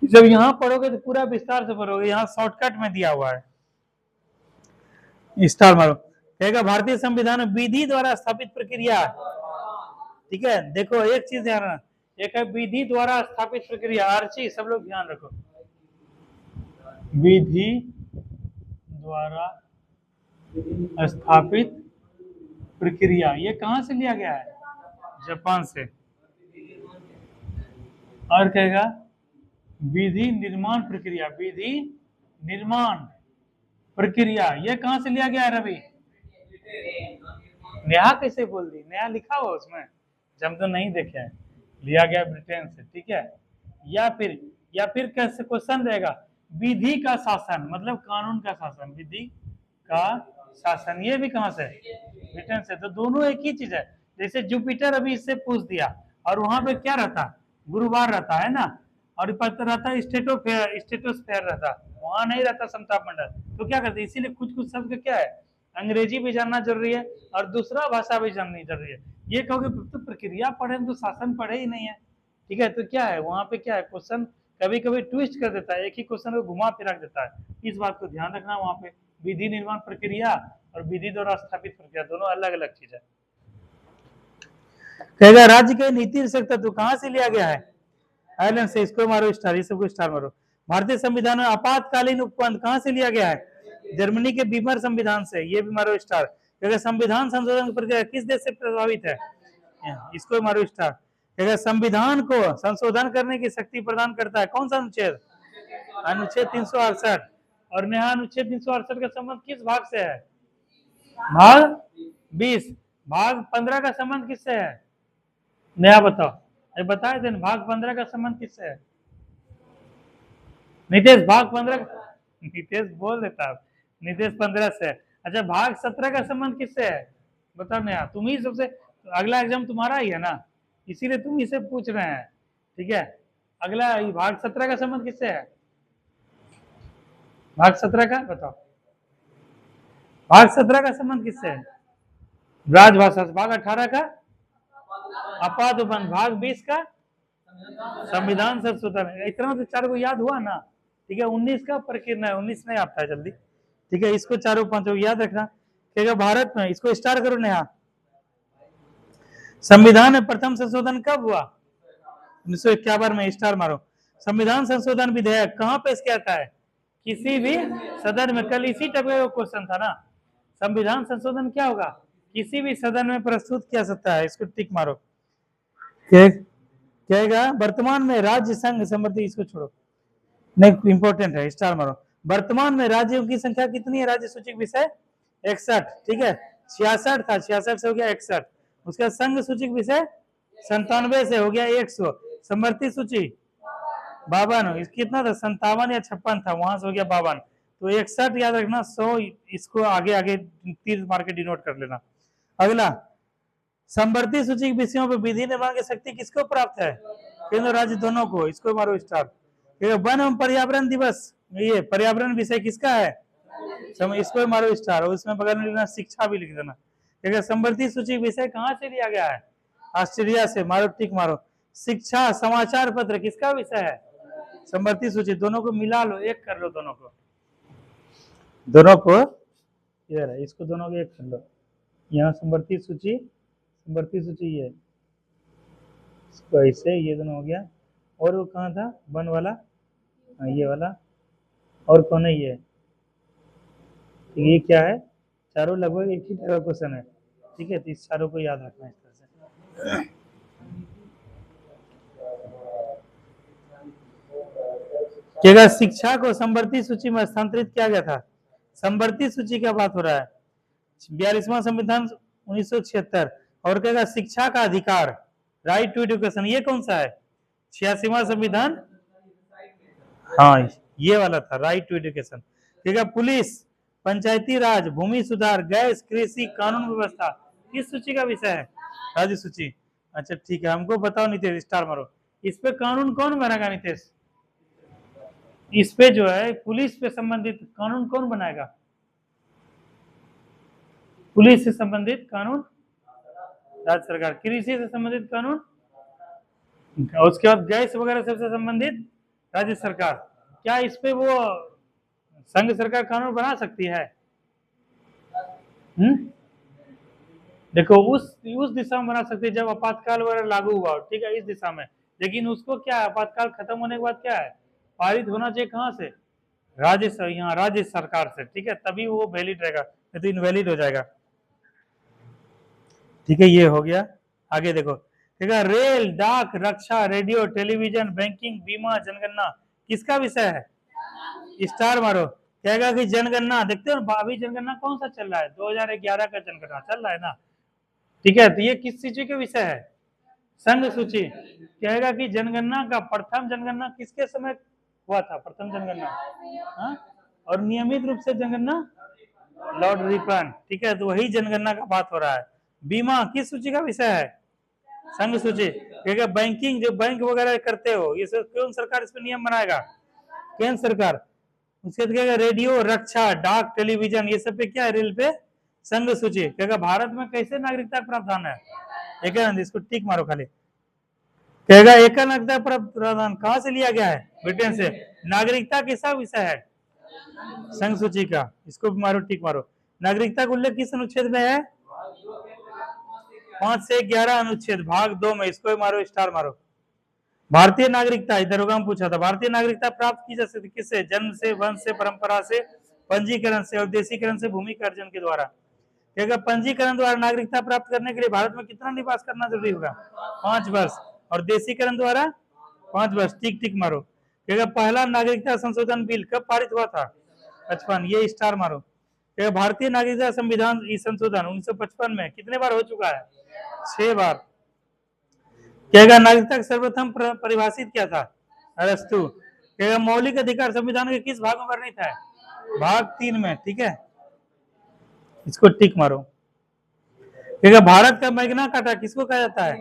जब यहाँ पढ़ोगे तो पूरा विस्तार से पढ़ोगे, यहाँ शॉर्टकट में दिया हुआ है। स्टार मारो। कहेगा भारतीय संविधान में विधि द्वारा स्थापित प्रक्रिया, ठीक है। देखो एक चीज ध्यान रखना, एक है विधि द्वारा स्थापित प्रक्रिया। आरची सब लोग ध्यान रखो, विधि द्वारा स्थापित प्रक्रिया, ये कहां से लिया गया है? जापान से। और कहेगा विधि निर्माण प्रक्रिया, विधि निर्माण प्रक्रिया, ये कहां से लिया गया है रवि? नेहा कैसे बोल दी? नेहा लिखा हुआ उसमें, जब तो नहीं देखे हैं। लिया गया ब्रिटेन से, ठीक है। या फिर कैसे क्वेश्चन रहेगा? विधि का शासन मतलब कानून का शासन, विधि का शासन, ये भी कहां से? ब्रिटेन से। तो दोनों एक ही चीज है। जैसे जुपिटर अभी इससे पूछ दिया, और वहां पे क्या रहता? गुरुवार रहता है ना, और पता रहता स्टेटोस्फेयर रहता, वहां नहीं रहता समताप मंडल। तो क्या करते? इसीलिए कुछ कुछ शब्द क्या है, अंग्रेजी भी जानना जरूरी है और दूसरा भाषा भी जाननी जरूरी है। ये कहोगे तो प्रक्रिया पढ़े तो शासन पढ़े ही नहीं है, ठीक है। तो क्या है वहां पे, क्या है क्वेश्चन कभी कभी ट्विस्ट कर देता है, एक ही क्वेश्चन को घुमा फिरा देता है। इस बात को ध्यान रखना। वहां पे विधि निर्माण प्रक्रिया और विधि द्वारा स्थापित प्रक्रिया दोनों अलग अलग चीज है। कहेगा राज्य के नीति तत्व कहां से लिया गया है? आयरलैंड से। इसको मारो स्टार, ये सबको स्टार मारो। भारतीय संविधान में आपातकालीन उपबंध कहां से लिया गया है? जर्मनी के बीमर संविधान से। ये भी मारो स्टार। क्योंकि संविधान संशोधन की प्रक्रिया किस देश से प्रभावित है? इसको मारो स्टार। कहेगा संविधान को संशोधन करने की शक्ति प्रदान करता है कौन सा अनुच्छेद? अनुच्छेद 368। और नेहा अनुच्छेद 368 का संबंध किस भाग से है? भाग 20। भाग 15 का संबंध किससे है? नेहा बताओ, ये बताए थे भाग 15 का संबंध किससे है? नितेश भाग 15, नितेश बोल देता, नितेश 15 से। अच्छा भाग 17 का संबंध किससे है? बताओ नेहा, तुम ही सबसे, अगला एग्जाम तुम्हारा ही है ना, इसीलिए तुम ही से पूछ रहे हैं, ठीक है। अगला भाग 17 का संबंध किससे है? भाग 17 का बताओ, भाग 17 का संबंध किससे है? राजभाषा से। भाग 18 का आपातबंध। भाग 20 का संविधान संशोधन। इतना तो चार को याद हुआ ना, ठीक है। 19 का प्रक्रिया, 19 नहीं आता है जल्दी, ठीक है। इसको चारों पांचों याद रखना। क्या भारत में, इसको स्टार करो नेहा, संविधान में प्रथम संशोधन कब हुआ? 1951 में, स्टार मारो। संविधान संशोधन विधेयक कहाँ पेश किया जाता है? किसी भी सदन में। कल इसी टाइप का क्वेश्चन था ना, संविधान संशोधन क्या होगा? किसी भी सदन में प्रस्तुत किया सकता है। इसको टिक मारो। कहेगा वर्तमान में राज्य संघ समृद्धि, इसको छोड़ो, नहीं इंपॉर्टेंट है, स्टार मारो। वर्तमान में राज्यों की संख्या कितनी है? राज्य सूची विषय 61, ठीक है। 66 था, 66 से हो गया 61। उसका संघ सूची विषय 97 से हो गया 100। समवर्ती सूची 52, कितना था? 57 या 56 था, वहां से हो गया 52। तो 61 याद रखना, 100 इसको आगे आगे तीर मार के डिनोट कर लेना। अगला, समवर्ती सूची विषयों पर विधि निर्माण की शक्ति किसको प्राप्त है? केंद्र राज्य दोनों को। इसको मारो स्टार। वन एवं पर्यावरण दिवस, ये पर्यावरण विषय किसका है? इसको मारो स्टार। और उसमें बगल में लिखना शिक्षा भी लिख देना। देखिए समवर्ती सूची विषय कहाँ से लिया गया है? ऑस्ट्रेलिया से। मारो टिक मारो। शिक्षा समाचार पत्र किसका विषय है? समवर्ती सूची। दोनों को मिला लो, एक कर लो दोनों को, दोनों को ये रहा, इसको दोनों को एक कर लो। यहाँ समवर्ती सूची, समवर्ती सूची ये, इसको ऐसे, ये दोनों हो गया। और वो कहाँ था वन वाला? ये वाला। और कौन है ये? ये क्या है? चारों लगभग एक ही तरह का क्वेश्चन है, ठीक है। तो इस चारों को याद रखना इस तरह से। क्या शिक्षा को समवर्ती सूची में स्थानांतरित किया गया था? समवर्ती सूची का बात हो रहा है। 42वां संविधान 1976। और क्या शिक्षा का अधिकार, राइट टू एजुकेशन, ये कौन सा है? 86वां संविधान, हाँ ये वाला था, राइट टू एजुकेशन। ठीक है। पुलिस, पंचायती राज, भूमि सुधार, गैस, कृषि, कानून व्यवस्था किस सूची का विषय है? राज्य सूची। अच्छा ठीक है, हमको बताओ नितेश, स्टार मारो। इस पे कानून कौन बनाएगा नितेश? इस पे जो है पुलिस पे संबंधित कानून कौन बनाएगा? पुलिस से संबंधित कानून राज्य सरकार, कृषि से संबंधित कानून, उसके बाद गैस वगैरह सबसे संबंधित राज्य सरकार। क्या इस पे वो संघ सरकार कानून बना सकती है? देखो उस दिशा में बना सकती है जब आपातकाल वगैरह लागू हुआ, ठीक है, इस दिशा में। लेकिन उसको क्या है, आपातकाल खत्म होने के बाद क्या है, पारित होना चाहिए कहाँ से? यहाँ राज्य सरकार से, ठीक है, तभी वो वैलिड रहेगा, नहीं तो इनवैलिड हो जाएगा। ठीक है, ये हो गया। आगे देखो, ठीक है। रेल, डाक, रक्षा, रेडियो, टेलीविजन, बैंकिंग, बीमा, जनगणना किसका विषय है? स्टार मारो। कहेगा कि जनगणना, देखते हो अभी जनगणना कौन सा चल रहा है? 2011 का जनगणना चल रहा है ना, ठीक है। तो ये किस सूची के विषय है? संघ सूची। कहेगा कि जनगणना का प्रथम जनगणना किसके समय हुआ था? प्रथम जनगणना, हाँ? और नियमित रूप से जनगणना लॉर्ड रिपन, ठीक है। तो वही जनगणना का बात हो रहा है। बीमा किस सूची का विषय है? संघ सूची। कहेगा बैंकिंग, जो बैंक वगैरह करते हो, ये सब कौन सरकार इस पर नियम बनाएगा? केंद्र सरकार। उसके बाद कहेगा रेडियो, रक्षा, डाक, टेलीविजन, ये सब पे क्या है? रेल पे संघ सूची। कहेगा भारत में कैसे नागरिकता प्रावधान है? एक, इसको टिक मारो खाली। कहेगा एकल नागरिकता प्रावधान कहां से लिया गया है? ब्रिटेन से। नागरिकता किसका विषय है? संघ सूची का। इसको मारो टिक मारो। नागरिकता का उल्लेख किस अनुच्छेद में है? 5 से 11 अनुच्छेद भाग 2 में। इसको मारो स्टार मारो। भारतीय नागरिकता, इधर होगा, हम पूछा था। भारतीय नागरिकता प्राप्त की जा सकती किससे? जन्म से, वंश से, परंपरा से, पंजीकरण से और देशीकरण से, भूमि के अर्जन के द्वारा। कहेगा पंजीकरण द्वारा नागरिकता प्राप्त करने के लिए भारत में कितना निवास करना जरूरी होगा? 5 वर्ष। और देशीकरण द्वारा 5 वर्ष। टिक टिक मारो। कहेगा पहला नागरिकता संशोधन बिल कब पारित हुआ था? 55। ये स्टार मारो। कहेगा भारतीय नागरिकता संविधान संशोधन 1955 में कितने बार हो चुका है? 6 बार। कहेगा नागरिकता का सर्वप्रथम परिभाषित क्या था? अरस्तु। कहेगा मौलिक अधिकार संविधान के किस भाग में वर्णित है? भाग 3 में। ठीक है, इसको टिक मारो। कहेगा भारत का मैग्ना कार्टा किसको कहा जाता है?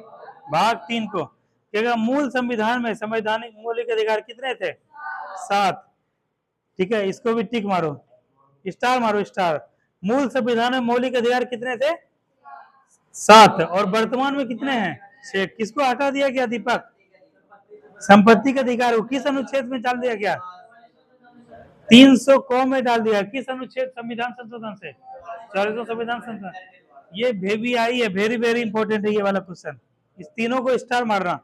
भाग 3 को। कहेगा मूल संविधान में संवैधानिक मौलिक अधिकार कितने थे? 7। ठीक है, इसको भी टिक मारो, स्टार मारो, स्टार। मूल संविधान में मौलिक अधिकार कितने थे? 7। और वर्तमान में कितने हैं? 6। किसको हटा दिया गया दीपक? संपत्ति के अधिकार को किस अनुच्छेद में डाल दिया गया? 300 क में डाल दिया। किस अनुच्छेद? संविधान संशोधन से 44वां संविधान संशोधन। ये VVI है, वेरी वेरी इंपॉर्टेंट है ये वाला क्वेश्चन। इस तीनों को स्टार मारना।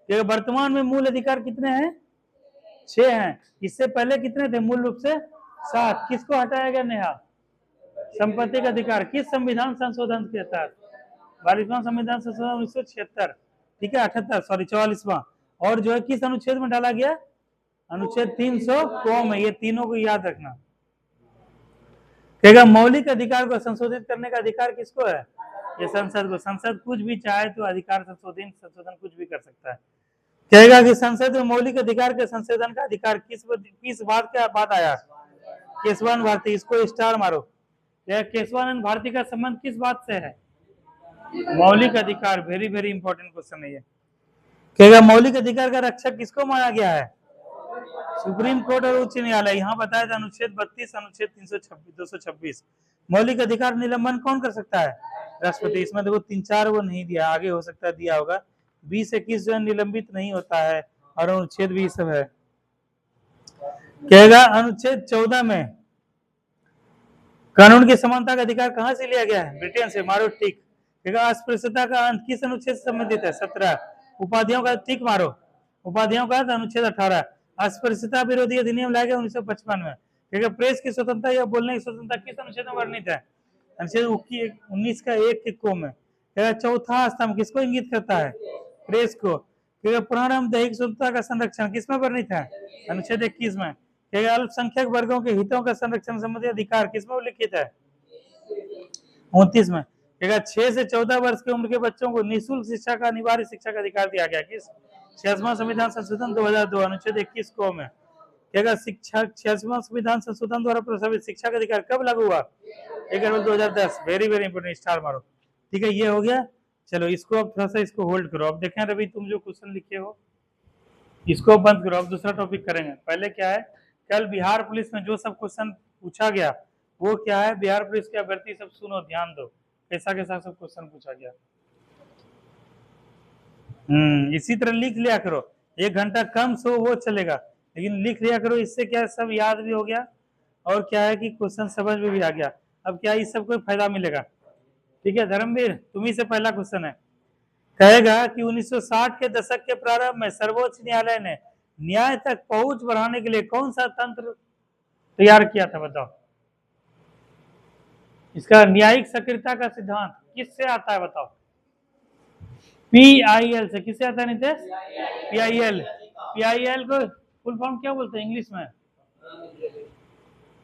वर्तमान में मूल अधिकार कितने हैं? 6 हैं। इससे पहले कितने थे मूल रूप से? 7। किसको हटाया गया नेहा? संपत्ति का अधिकार। किस संविधान संशोधन के तहत? 42वां संविधान संशोधन 1976। ठीक है, 78 सॉरी 44वां। और जो है किस अनुच्छेद में डाला गया? अनुच्छेद 300 क में। ये तीनों को याद रखना। कहेगा मौलिक अधिकार को संशोधित करने का अधिकार किसको है? ये संसद को। संसद कुछ भी चाहे तो अधिकार संशोधन कुछ भी कर सकता है। कहेगा कि संसद में मौलिक अधिकार के संशोधन का अधिकार किस बात के बाद आया? केशवानंद भारती। इसको स्टार मारो। केशवानंद भारती का संबंध किस बात से है? मौलिक अधिकार। वेरी वेरी इंपॉर्टेंट क्वेश्चन है ये। कहेगा मौलिक अधिकार का रक्षक किसको माना गया है? सुप्रीम कोर्ट और उच्च न्यायालय। यहाँ बताया था अनुच्छेद 32, अनुच्छेद 326, 226। मौलिक अधिकार निलंबन कौन कर सकता है? राष्ट्रपति। इसमें देखो 3-4 वो नहीं दिया, आगे हो सकता है दिया होगा। 20-21 जो है निलंबित नहीं होता है, और अनुच्छेद भी सब है। कहेगा अनुच्छेद 14 में कानून की समानता का अधिकार कहां से लिया गया है? ब्रिटेन से। मारो टिक। कहेगा अस्पृश्यता का अंत किस अनुच्छेद से संबंधित है? 17। उपाधियों का टिक मारो। उपाधियों का अनुच्छेद 18। अस्पृश्यता विरोधी अधिनियम लाया गया 1955 में। कहेगा प्रेस की स्वतंत्रता या बोलने की स्वतंत्रता किस अनुच्छेद में वर्णित है? अनुच्छेद 19 का 1 के को में। कहेगा चौथा स्तंभ किसको इंगित करता है? प्रेस को। कहेगा प्रारंभ दैहिक स्वतंत्रता का संरक्षण किसमें वर्णित है? अनुच्छेद 21 में। कहेगा अल्पसंख्यक वर्गों के हितों का संरक्षण संबंधी अधिकार किसमें उल्लिखित है? 29 में। कहेगा 6 से 14 वर्ष की उम्र के बच्चों को निःशुल्क शिक्षा का अनिवार्य शिक्षा का अधिकार दिया गया। किस? 66वां संविधान संशोधन 2002 अनुच्छेद 21 को में। कहेगा शिक्षा 66वां संविधान संशोधन द्वारा प्रस्तावित शिक्षा का अधिकार कब लागू हुआ? 1 अप्रैल 2010। वेरी वेरी इंपोर्टेंट, स्टार मारो। ठीक है, ये हो गया। चलो इसको अब थोड़ा सा इसको होल्ड करो। अब देखें रवि, तुम जो क्वेश्चन लिखे हो इसको बंद करो। अब दूसरा टॉपिक करेंगे। पहले क्या है, कल बिहार पुलिस में जो सब क्वेश्चन पूछा गया वो क्या है? बिहार पुलिस के अभ्यर्थी सब सुनो, ध्यान दो, कैसा कैसा सब क्वेश्चन पूछा गया। इसी तरह लिख लिया करो। 1 घंटा कम सो वो चलेगा, लेकिन लिख लिया करो। इससे क्या है, सब याद भी हो गया, और क्या है कि क्वेश्चन समझ में भी आ गया। अब क्या इस सब को फायदा मिलेगा। ठीक है धर्मवीर, तुम्ही से पहला क्वेश्चन है। कहेगा कि 1960 के दशक के प्रारंभ में सर्वोच्च न्यायालय ने न्याय तक पहुंच बढ़ाने के लिए कौन सा तंत्र तैयार किया था? बताओ। इसका न्यायिक सक्रियता का सिद्धांत किससे आता है? बताओ। PIL से। किससे आता है नितेश? PIL। PIL को फुल फॉर्म क्या बोलते हैं इंग्लिश में?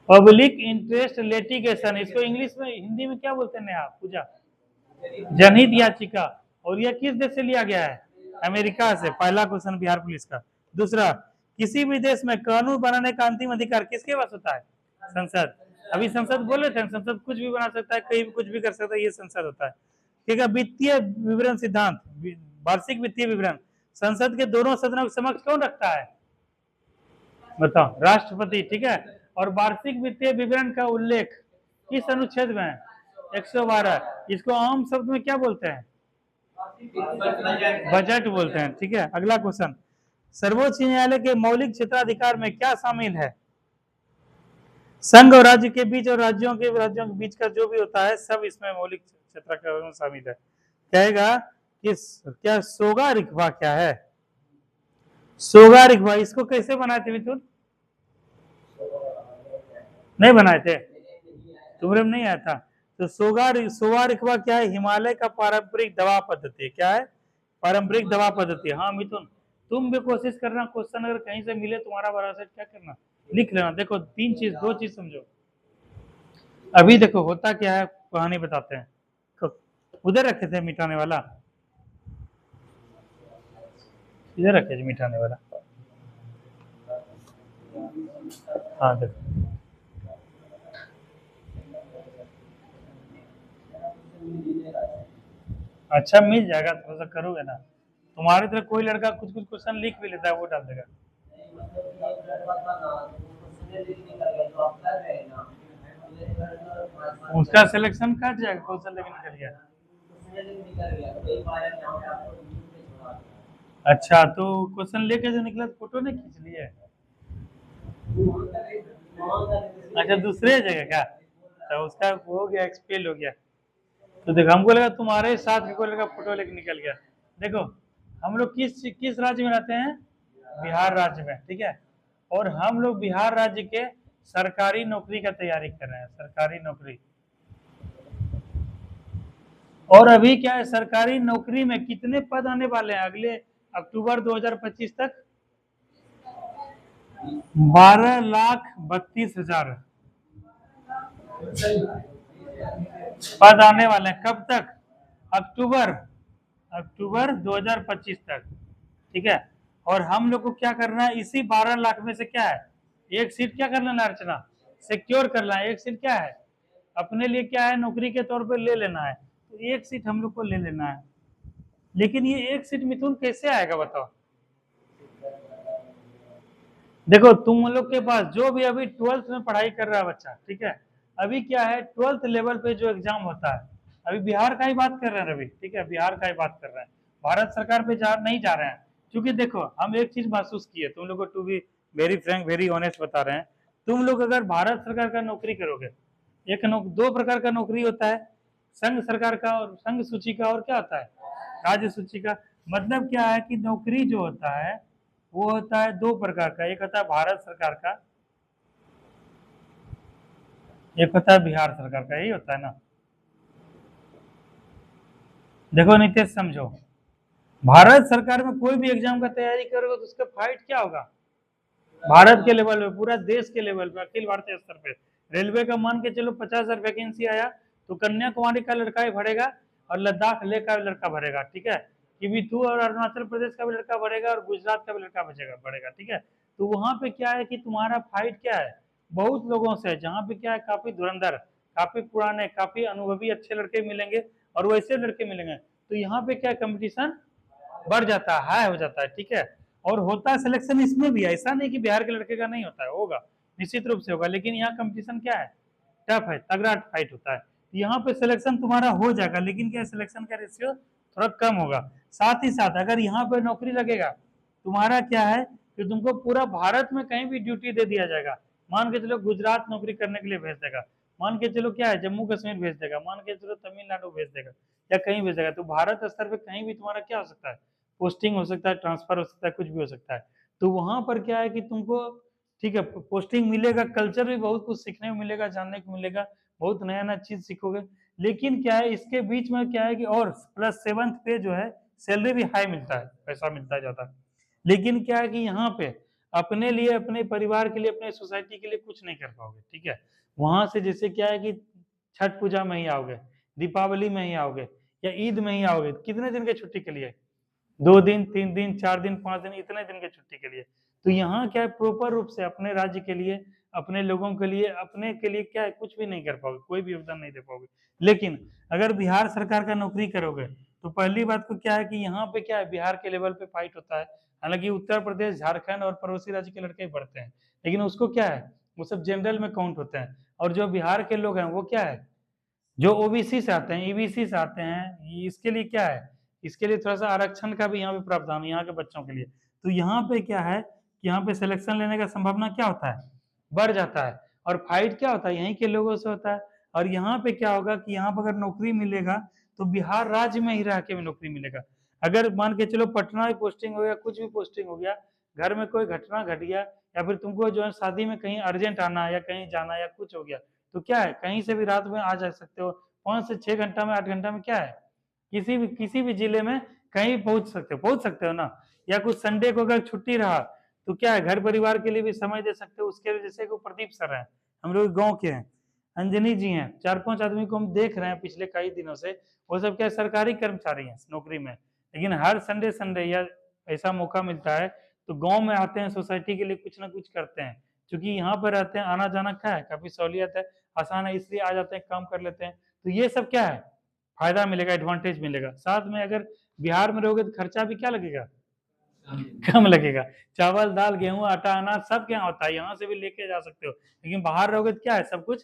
Public interest litigation. इसको इंग्लिश में, हिंदी में क्या बोलते हैं नेहा? पूजा। जनहित याचिका। और यह किस देश से लिया गया है? अमेरिका से। पहला क्वेश्चन बिहार पुलिस का। दूसरा, किसी भी देश में कानून बनाने का अंतिम अधिकार किसके पास होता है? संसद। अभी संसद बोले थे, संसद कुछ भी बना सकता है, कहीं भी कुछ भी कर सकता है, ये संसद होता है। ठीक है, वित्तीय विवरण सिद्धांत, वार्षिक वित्तीय विवरण संसद के दोनों सदनों के समक्ष कौन रखता है? बताओ। राष्ट्रपति। ठीक है, और वार्षिक वित्तीय विवरण का उल्लेख किस अनुच्छेद में है? 112। इसको आम शब्द में क्या बोलते हैं? बजट बोलते हैं। ठीक है, अगला क्वेश्चन, सर्वोच्च न्यायालय के मौलिक क्षेत्राधिकार में क्या शामिल है? संघ और राज्य के बीच और राज्यों के बीच का जो भी होता है सब इसमें मौलिक क्षेत्राधिकार में शामिल है। कहेगा कि क्या सोगा रिक्वा क्या है? सोगा रिक्वा इसको कैसे बनाए थे मिथुन? नहीं बनाए थे, तुम्हारे में नहीं आया था। तो सोवा रिकवा क्या है? हिमालय का पारंपरिक दवा पद्धति है। क्या है? पारंपरिक दवा पद्धति। हाँ मिथुन, तुम भी कोशिश करना, क्वेश्चन अगर कहीं से मिले तुम्हारा बड़ा सेट क्या करना, लिख लेना। देखो तीन चीज, दो चीज समझो। अभी देखो होता क्या है, कहानी बताते हैं। उधर रखे थे मिटाने वाला, इधर रखे थे मिटाने वाला। हाँ देखो, अच्छा मिल जाएगा, थोड़ा सा करोगे ना। तुम्हारी तरह कोई लड़का कुछ कुछ क्वेश्चन लिख भी लेता है, वो डाल देगा। उसका सिलेक्शन कट जाएगा, क्वेश्चन लेके निकल गया। अच्छा तो क्वेश्चन लेके जो निकला फोटो नहीं खींच लिए? अच्छा दूसरे जगह क्या, तो उसका हो गया, एक्सपेल हो गया। तो देखो हमको लगा तुम्हारे साथ कोई लड़का फोटो लेके निकल गया। देखो हम लोग किस किस राज्य में रहते हैं? बिहार राज्य में, ठीक है। और हम लोग बिहार राज्य के सरकारी नौकरी का तैयारी कर रहे हैं, सरकारी नौकरी। और अभी क्या है, सरकारी नौकरी में कितने पद आने वाले हैं अगले अक्टूबर 2025 तक? 12,32,000 पद आने वाले हैं। कब तक? अक्टूबर 2025 तक, ठीक है। और हम लोग को क्या करना है, इसी 12 लाख में से क्या है, एक सीट क्या कर लेना अर्चना, सिक्योर कर लेना है। एक सीट क्या है अपने लिए, क्या है, नौकरी के तौर पे ले लेना है। तो एक सीट हम लोग को ले लेना है। लेकिन ये एक सीट मिथुन कैसे आएगा बताओ? देखो तुम लोग के पास जो भी अभी 12th में पढ़ाई कर रहा है बच्चा, ठीक है, अभी क्या है 12th लेवल पे जो एग्जाम होता है, अभी बिहार का ही बात कर रहे हैं रवि, ठीक है, बिहार का ही बात कर रहे हैं, भारत सरकार पे नहीं जा रहे हैं। क्योंकि देखो हम एक चीज महसूस किए, तुम लोग को to be very frank very honest बता रहे हैं, तुम लोग अगर भारत सरकार का नौकरी करोगे, दो प्रकार का नौकरी होता है, संघ सरकार का और संघ सूची का, और क्या होता है, राज्य सूची का। मतलब क्या है कि नौकरी जो होता है वो होता है दो प्रकार का, एक होता है भारत सरकार का, एक होता है बिहार सरकार का, यही होता है ना। देखो नितेश समझो, भारत सरकार में कोई भी एग्जाम का तैयारी करोगे तो उसका फाइट क्या होगा, भारत के लेवल पे, पूरा देश के लेवल पे, अखिल भारतीय स्तर पे। रेलवे का मान के चलो 50,000 वैकेंसी आया तो कन्याकुमारी का लड़का ही भरेगा और लद्दाख ले का लड़का भरेगा, ठीक है, कि भी तू और अरुणाचल प्रदेश का भी लड़का भरेगा और गुजरात का भी लड़का भरेगा, ठीक है। तो वहां पे क्या है कि तुम्हारा फाइट क्या है, बहुत लोगों से, जहाँ पे क्या है काफी धुरंधर, काफी पुराने, काफी अनुभवी अच्छे लड़के मिलेंगे और वैसे लड़के मिलेंगे। तो यहाँ पे क्या कंपटीशन बढ़ जाता है, हाई हो जाता है, ठीक है। और होता है सिलेक्शन इसमें भी, ऐसा नहीं कि बिहार के लड़के का नहीं होता है, होगा, निश्चित रूप से होगा, लेकिन यहाँ कंपटीशन क्या है, टफ है, तगड़ा फाइट होता है। यहाँ पे सिलेक्शन तुम्हारा हो जाएगा, लेकिन क्या सिलेक्शन का रेशियो थोड़ा कम होगा। साथ ही साथ अगर यहाँ पे नौकरी लगेगा, तुम्हारा क्या है कि तुमको पूरा भारत में कहीं भी ड्यूटी दे दिया जाएगा। मान के चलो गुजरात नौकरी करने के लिए भेज देगा, मान के चलो क्या है जम्मू कश्मीर भेज देगा, मान के चलो तमिलनाडु भेज देगा, या कहीं भेज देगा। तो भारत स्तर पे कहीं भी तुम्हारा क्या हो सकता है, पोस्टिंग हो सकता है, ट्रांसफर हो सकता है, कुछ भी हो सकता है। तो वहां पर क्या है कि तुमको, ठीक है, पोस्टिंग मिलेगा, कल्चर भी बहुत कुछ सीखने को मिलेगा, जानने को मिलेगा, बहुत नया नया चीज सीखोगे। लेकिन क्या है इसके बीच में क्या है कि और प्लस 7th पे जो है सैलरी भी हाई मिलता है, पैसा मिलता है ज्यादा। लेकिन क्या है कि यहाँ पे अपने लिए, अपने परिवार के लिए, अपने सोसाइटी के लिए कुछ नहीं कर पाओगे, ठीक है। वहां से जैसे क्या है कि छठ पूजा में ही आओगे, दीपावली में ही आओगे, या ईद में ही आओगे, कितने दिन की छुट्टी के लिए, 2 दिन, 3 दिन, 4 दिन, 5 दिन, इतने दिन की छुट्टी के लिए। तो यहाँ क्या है प्रॉपर रूप से अपने राज्य के लिए, अपने लोगों के लिए, अपने के लिए क्या है कुछ भी नहीं कर पाओगे, कोई भी योगदान नहीं दे पाओगे। लेकिन अगर बिहार सरकार का नौकरी करोगे तो पहली बात तो क्या है कि यहाँ पे क्या है बिहार के लेवल पे फाइट होता है। हालांकि उत्तर प्रदेश, झारखंड और पड़ोसी राज्य के लड़के बढ़ते हैं, लेकिन उसको क्या है, वो सब जनरल में काउंट होते हैं। और जो बिहार के लोग हैं वो क्या है, जो ओबीसी से आते हैं, ईबीसी से आते हैं, इसके लिए क्या है, इसके लिए थोड़ा सा आरक्षण का भी यहाँ पे प्रावधान है यहाँ के बच्चों के लिए। तो यहाँ पे क्या है कि यहाँ पे सिलेक्शन लेने का संभावना क्या होता है, बढ़ जाता है। और फाइट क्या होता है, यहीं के लोगों से होता है। और यहाँ पे क्या होगा कि यहाँ पर अगर नौकरी मिलेगा तो बिहार राज्य में ही रह के भी नौकरी मिलेगा। अगर मान के चलो पटना में पोस्टिंग हो गया, कुछ भी पोस्टिंग हो गया, घर में कोई घटना घट गया, या फिर तुमको जो है शादी में कहीं अर्जेंट आना है या कहीं जाना या कुछ हो गया, तो क्या है, कहीं से भी रात में आ जा सकते हो, 5 से 6 घंटा में, 8 घंटा में क्या है, किसी भी जिले में कहीं पहुंच सकते हो ना। या कुछ संडे को अगर छुट्टी रहा तो क्या है, घर परिवार के लिए भी समय दे सकते हो। उसके जैसे को प्रदीप सर हैं, हम लोग गाँव के हैं, अंजनी जी हैं, 4-5 आदमी को हम देख रहे हैं पिछले कई दिनों से, वो सब क्या सरकारी कर्मचारी हैं नौकरी में, लेकिन हर संडे या ऐसा मौका मिलता है तो गांव में आते हैं, सोसाइटी के लिए कुछ ना कुछ करते हैं। क्योंकि यहाँ पर रहते हैं, आना जाना क्या है, काफी सहूलियत है, आसान है, इसलिए आ जाते हैं, काम कर लेते हैं। तो ये सब क्या है, फायदा मिलेगा, एडवांटेज मिलेगा। साथ में अगर बिहार में रहोगे तो खर्चा भी क्या लगेगा, कम लगेगा। चावल दाल गेहूं आटा अनाज सब क्या होता है, यहाँ से भी लेके जा सकते हो। लेकिन बाहर रहोगे तो क्या है, सब कुछ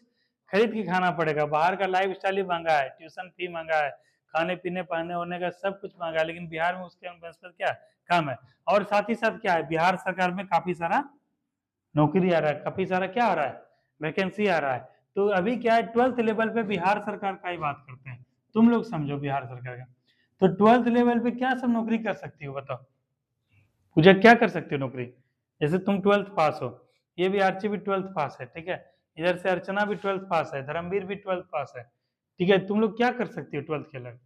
खरीद के खाना पड़ेगा। बाहर का लाइफ स्टाइल ही महंगा है, ट्यूशन फी महंगा है, खाने पीने पहनने ओढ़ने का सब कुछ महंगा है। लेकिन बिहार में उसके बनस्पत क्या है, कम है। और साथ ही साथ क्या है, बिहार सरकार में काफी सारा नौकरी आ रहा है, काफी सारा क्या आ रहा है, वैकेंसी आ रहा है। तो अभी क्या है, 12th लेवल पे बिहार सरकार का ही बात करते हैं, तुम लोग समझो बिहार सरकार का। तो 12th लेवल पे क्या सब नौकरी कर सकती हो बताओ, पूजा क्या कर सकती हो नौकरी। जैसे तुम 12th पास हो, ये भी आर्ची भी 12th पास है, ठीक है, इधर से अर्चना भी 12th पास है, धर्मवीर भी 12th पास है, ठीक है। तुम लोग क्या कर सकती हो 12th के अलग।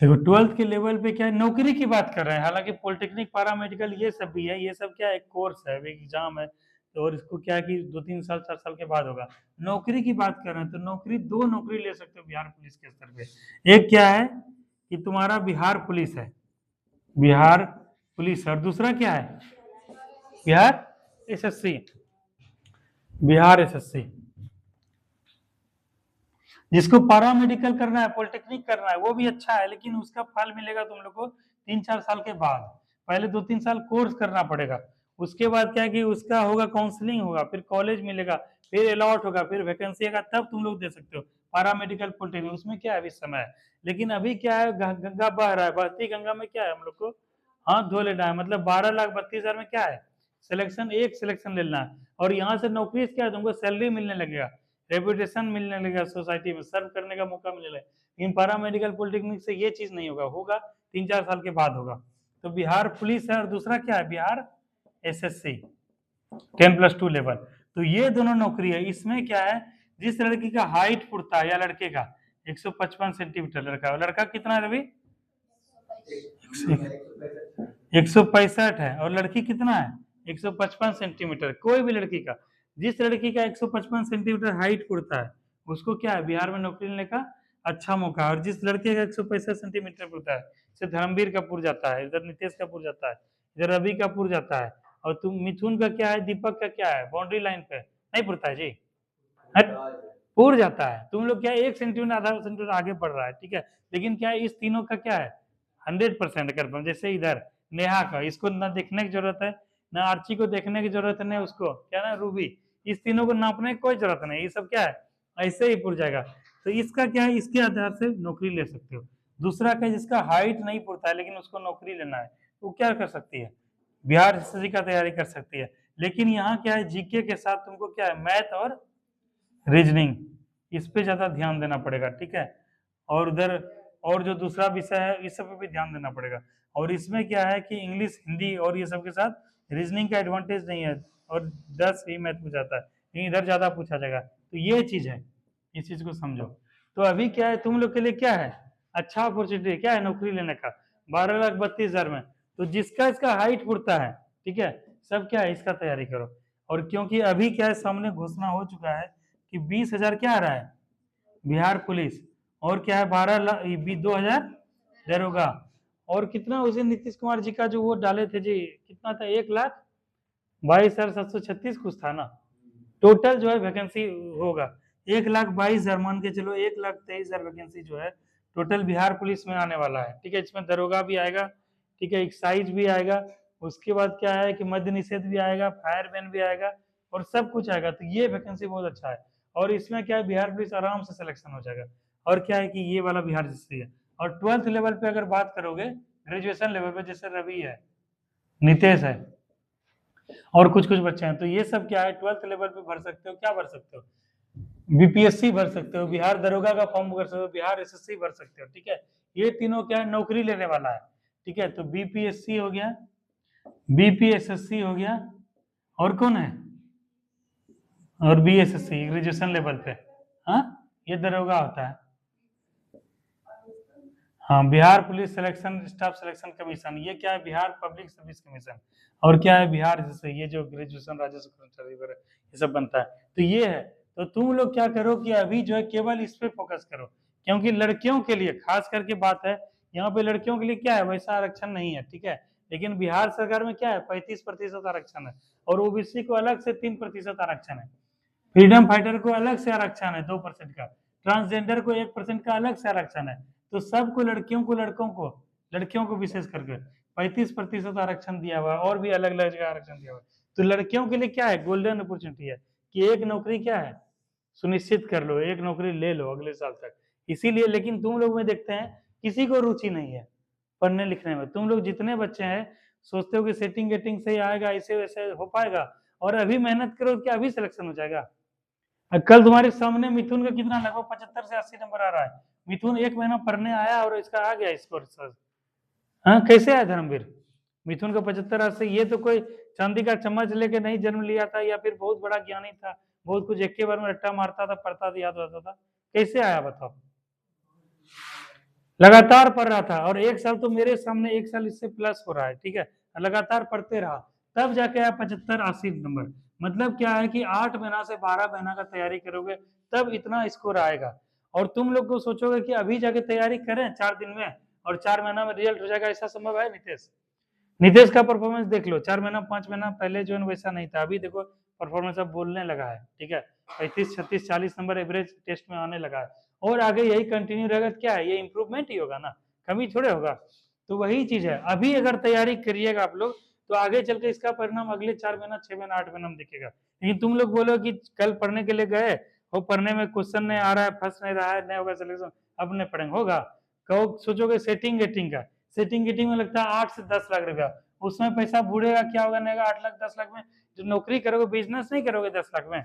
देखो 12th के लेवल पे क्या है, नौकरी की बात कर रहे हैं। हालांकि पॉलिटेक्निक पारामेडिकल ये सब भी है, ये सब क्या है, कोर्स है, एक एग्जाम है, तो और इसको क्या है कि 2-3 साल 4 साल के बाद होगा। नौकरी की बात कर रहे हैं तो नौकरी, 2 नौकरी ले सकते हो बिहार पुलिस के स्तर पे। एक क्या है कि तुम्हारा बिहार पुलिस है, बिहार पुलिस, और दूसरा क्या है, बिहार एसएससी, बिहार एसएससी। जिसको पैरामेडिकल करना है, पॉलिटेक्निक करना है, वो भी अच्छा है, लेकिन उसका फल मिलेगा तुम लोग को 3-4 साल के बाद। पहले 2-3 साल कोर्स करना पड़ेगा, उसके बाद क्या है कि उसका होगा, काउंसलिंग होगा, फिर कॉलेज मिलेगा, फिर अलॉट होगा, फिर वैकेंसी आएगा, तब तुम लोग दे सकते हो पैरामेडिकल पॉलिटेक्निक। उसमें क्या है, अभी समय है। लेकिन अभी क्या है, गंगा बह रहा है, बहती गंगा में क्या है, हम लोग को हाथ धो लेना है। मतलब 12,32,000 में क्या है, सिलेक्शन, एक सिलेक्शन लेना है, और यहाँ से नौकरी क्या है, तुमको सैलरी मिलने लगेगा, रेपुटेशन मिलने लगेगा, सोसाइटी में सर्व करने का मौका मिलेगा। लेकिन पैरामेडिकल पॉलिटेक्निक से ये चीज नहीं होगा, होगा 3-4 साल के बाद होगा। तो बिहार पुलिस है, और दूसरा क्या है, बिहार एसएससी 10+2 लेवल। तो ये दोनों नौकरी है। इसमें क्या है, जिस लड़की का हाइट पुरता है, या लड़के का 155 सेंटीमीटर, लड़का कितना है अभी, 165 है, और लड़की कितना है, 155 सेंटीमीटर। कोई भी लड़की का, जिस लड़की का 155 सेंटीमीटर हाइट पुरता है, उसको क्या है, बिहार में नौकरी लेने का अच्छा मौका है। और जिस लड़के का 165 सेंटीमीटर पुरता है, जैसे धर्मवीर का पुर जाता है, इधर नीतीश का पुर जाता है, इधर रवि का पुर जाता है, और तुम मिथुन का क्या है, दीपक का क्या है, बाउंड्री लाइन पे नहीं पुरता है जी, पुर जाता है। तुम लोग क्या, 1 सेंटीमीटर आधा सेंटीमीटर आगे बढ़ रहा है, ठीक है। लेकिन क्या है, इस तीनों का क्या है, 100% कर। जैसे इधर नेहा का, इसको ना देखने की जरूरत है, ना आर्ची को देखने की जरूरत है, ना उसको क्या ना रूबी, इस तीनों को नापने की कोई जरूरत नहीं, ये सब क्या है ऐसे ही पुर जाएगा। तो इसका क्या है, इसके आधार से नौकरी ले सकते हो। दूसरा क्या, जिसका हाइट नहीं पुरता है लेकिन उसको नौकरी लेना है, वो क्या कर सकती है, बिहार एसएससी का तैयारी कर सकती है। लेकिन यहाँ क्या है, जीके के साथ तुमको क्या है, मैथ और रीजनिंग, इस पे ज्यादा ध्यान देना पड़ेगा, ठीक है। और उधर और जो दूसरा विषय है, इस सब पे भी ध्यान देना पड़ेगा। और इसमें क्या है कि इंग्लिश, हिंदी और ये सब के साथ रीजनिंग का एडवांटेज नहीं है, और 10 ही मैथ पूछा जाता है, लेकिन इधर ज्यादा पूछा जाएगा। तो ये चीज है, इस चीज को समझो। तो अभी क्या है, तुम लोग के लिए क्या है, अच्छा अपॉर्चुनिटी क्या है नौकरी लेने का, 12,32,000 में। तो जिसका इसका हाइट पुरता है, ठीक है, सब क्या है, इसका तैयारी करो। और क्योंकि अभी क्या है, सामने घोषणा हो चुका है कि 20,000 क्या आ रहा है, बिहार पुलिस, और क्या है 2,000 दरोगा, और कितना उसे नीतीश कुमार जी का जो वो डाले थे जी, कितना था, 1,22,736 कुछ था ना, टोटल जो है वैकेंसी होगा 1,22,000, मान के चलो 1,23,000 वैकेंसी जो है टोटल बिहार पुलिस में आने वाला है, ठीक है। इसमें दरोगा भी आएगा, ठीक है, एक्साइज भी आएगा, उसके बाद क्या है कि मद्य निषेध भी आएगा, फायरमैन भी आएगा, और सब कुछ आएगा। तो ये वैकेंसी बहुत अच्छा है, और इसमें क्या है, बिहार पुलिस आराम से सिलेक्शन हो जाएगा। और क्या है कि ये वाला बिहार एसएससी है। और 12th लेवल पे अगर बात करोगे, ग्रेजुएशन लेवल पे, जैसे रवि है, नितेश है, और कुछ कुछ बच्चे हैं, तो ये सब क्या है, 12th लेवल पे भर सकते हो, क्या भर सकते हो, बीपीएससी भर सकते हो, बिहार दरोगा का फॉर्म भर सकते हो, बिहार एसएससी भर सकते हो, ठीक है। ये तीनों क्या है, नौकरी लेने वाला है, ठीक है। तो बीपीएससी हो गया, बीपीएसएससी हो गया, और कौन है, और BSSC ग्रेजुएशन लेवल पे। हाँ, ये दरोगा होता है। हाँ, Bihar police selection staff selection commission, ये क्या है? Bihar public service commission. और क्या है? बिहार जैसे ये जो ग्रेजुएशन राजस्व कर्मचारी वगैरह ये सब बनता है, तो ये है। तो तुम लोग क्या करो कि अभी जो है केवल इस पे फोकस करो, क्योंकि लड़कियों के लिए खास करके बात है, यहाँ पे लड़कियों के लिए क्या है, वैसा आरक्षण नहीं है, ठीक है। लेकिन बिहार सरकार में क्या है, 35% आरक्षण है, और ओबीसी को अलग से 3% आरक्षण है, फ्रीडम फाइटर को अलग से आरक्षण है 2% का, ट्रांसजेंडर को 1% का अलग से आरक्षण है। तो सबको, लड़कियों को विशेष करके 35% आरक्षण दिया हुआ है, और भी अलग अलग जगह आरक्षण दिया हुआ है। तो लड़कियों के लिए क्या है, गोल्डन अपॉर्चुनिटी है कि एक नौकरी क्या है, सुनिश्चित कर लो, एक नौकरी ले लो अगले साल तक। इसीलिए, लेकिन तुम लोग में देखते हैं किसी को रुचि नहीं है पढ़ने लिखने में। तुम लोग जितने बच्चे हैं सोचते हो कि सेटिंग गेटिंग से ही आएगा, ऐसे वैसे हो पाएगा, और अभी मेहनत करो क्या अभी सिलेक्शन हो जाएगा। कल तुम्हारे सामने मिथुन का कितना, लगभग 75 से 80 नंबर आ रहा है। मिथुन 1 महीना पढ़ने आया और इसका आ गया स्कोर सर। हाँ, कैसे आया धर्मवीर? मिथुन का 75-80, ये तो कोई चांदी का चम्मच लेके नहीं जन्म लिया था, या फिर बहुत बड़ा ज्ञानी था, बहुत कुछ एक के बार में रट्टा मारता था, पढ़ता था, याद होता था। कैसे आया बताओ? लगातार पढ़ रहा था, और एक साल तो मेरे सामने, एक साल इससे प्लस हो रहा है, ठीक है। लगातार पढ़ते रहा, तब जाके आया 75-80 नंबर। मतलब क्या है कि 8 महीना से 12 महीना का तैयारी करोगे तब इतना स्कोर आएगा। और तुम लोग को सोचोगे कि अभी जाके तैयारी करें 4 दिन में और 4 महीना में रिजल्ट हो जाएगा, ऐसा संभव है? नीतीश का परफॉर्मेंस देख लो, 4 महीना 5 महीना पहले जो है वैसा नहीं था, अभी देखो परफॉर्मेंस अब बोलने लगा है, ठीक है। 35, 36, 40 नंबर एवरेज टेस्ट में आने लगा है, और आगे यही कंटिन्यू रहेगा। क्या है, ये इंप्रूवमेंट ही होगा ना, कमी थोड़े होगा। तो वही चीज है, अभी अगर तैयारी करिएगा आप लोग तो आगे चल के इसका परिणाम अगले 4 महीना, 6 महीना, 8 महीना में दिखेगा। लेकिन तुम लोग बोलो कि कल पढ़ने के लिए गए और पढ़ने में क्वेश्चन नहीं आ रहा है, फंस नहीं रहा है, नहीं होगा सिलेक्शन, अब नहीं पढ़ेंगे, होगा? कहो सोचोगे सेटिंग गेटिंग का, सेटिंग गेटिंग में लगता है 8 से 10 लाख रुपया, उसमें पैसा बूढ़ेगा, क्या होगा, नहीं 8 लाख 10 लाख में जो नौकरी करोगे, बिजनेस नहीं करोगे 10 लाख में।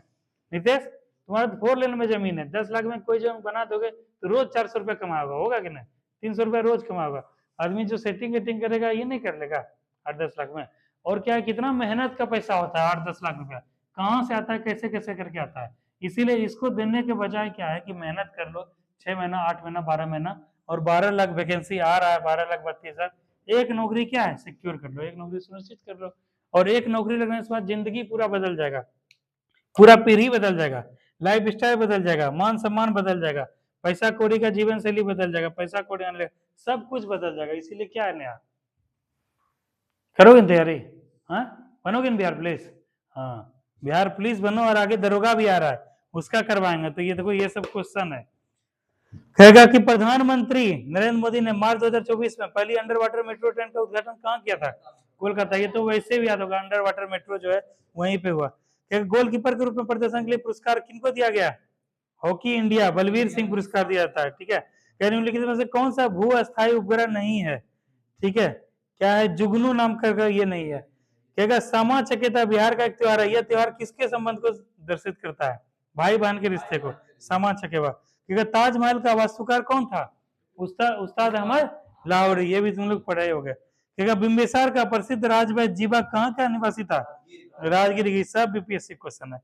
नितेश, तुम्हारा 4 लेन में जमीन है, 10 लाख में कोई जमीन बना दोगे तो रोज 400 रुपया कमाओगे, होगा कि नहीं? 300 रुपया रोज कमाओगे। आदमी जो सेटिंग गेटिंग करेगा ये नहीं कर लेगा 8-10 लाख में। और क्या है, कितना मेहनत का पैसा होता है 8-10 लाख रुपया, कहाँ से आता है, कैसे कैसे करके आता है। इसीलिए इसको देने के बजाय क्या है कि मेहनत कर लो, 6 महीना, 8 महीना, 12 महीना, और 12 लाख वैकेंसी आ रहा है, 12,32,000, एक नौकरी क्या है सिक्योर कर लो, एक नौकरी सुनिश्चित कर लो। और एक नौकरी लगने के बाद जिंदगी पूरा बदल जाएगा, पूरा पीढ़ी बदल जाएगा, लाइफ स्टाइल बदल जाएगा, मान सम्मान बदल जाएगा, पैसा कौड़ी का जीवन शैली बदल जाएगा, पैसा कौड़ी आने लगेगा, सब कुछ बदल जाएगा। इसीलिए क्या है, नया करोगे तैयारी? हाँ, बनोगे बिहार पुलिस? हाँ, बिहार पुलिस बनो, और आगे दरोगा भी आ रहा है उसका करवाएंगे। तो ये देखो, ये सब क्वेश्चन है। कहेगा कि प्रधानमंत्री नरेंद्र मोदी ने मार्च 2024 में पहली अंडर वाटर मेट्रो ट्रेन का उद्घाटन कहाँ किया था? कोलकाता। ये तो वैसे भी याद होगा, अंडर वाटर मेट्रो जो है वहीं पे हुआ। गोलकीपर के रूप में प्रदर्शन के लिए पुरस्कार किनको दिया गया? हॉकी इंडिया, बलवीर सिंह पुरस्कार दिया जाता है, ठीक है। निम्नलिखित में से कौन सा भू अस्थायी उपग्रह नहीं है? ठीक है, क्या है, जुगनू नाम का ये नहीं है। कहेगा सामा चकेता बिहार का एक त्योहार है, यह त्योहार किसके संबंध को दर्शित करता है? भाई बहन के रिश्ते को, सामा चकेवा। क्योंकि ताजमहल का वास्तुकार कौन था? उस्ताद अहमद लाहौरी, ये भी तुम लोग पढ़े हो गए। क्योंकि बिंबिसार का प्रसिद्ध राजवैद्य जीवा कहाँ का निवासी था? राजगिरी की। सब बीपीएससी क्वेश्चन है।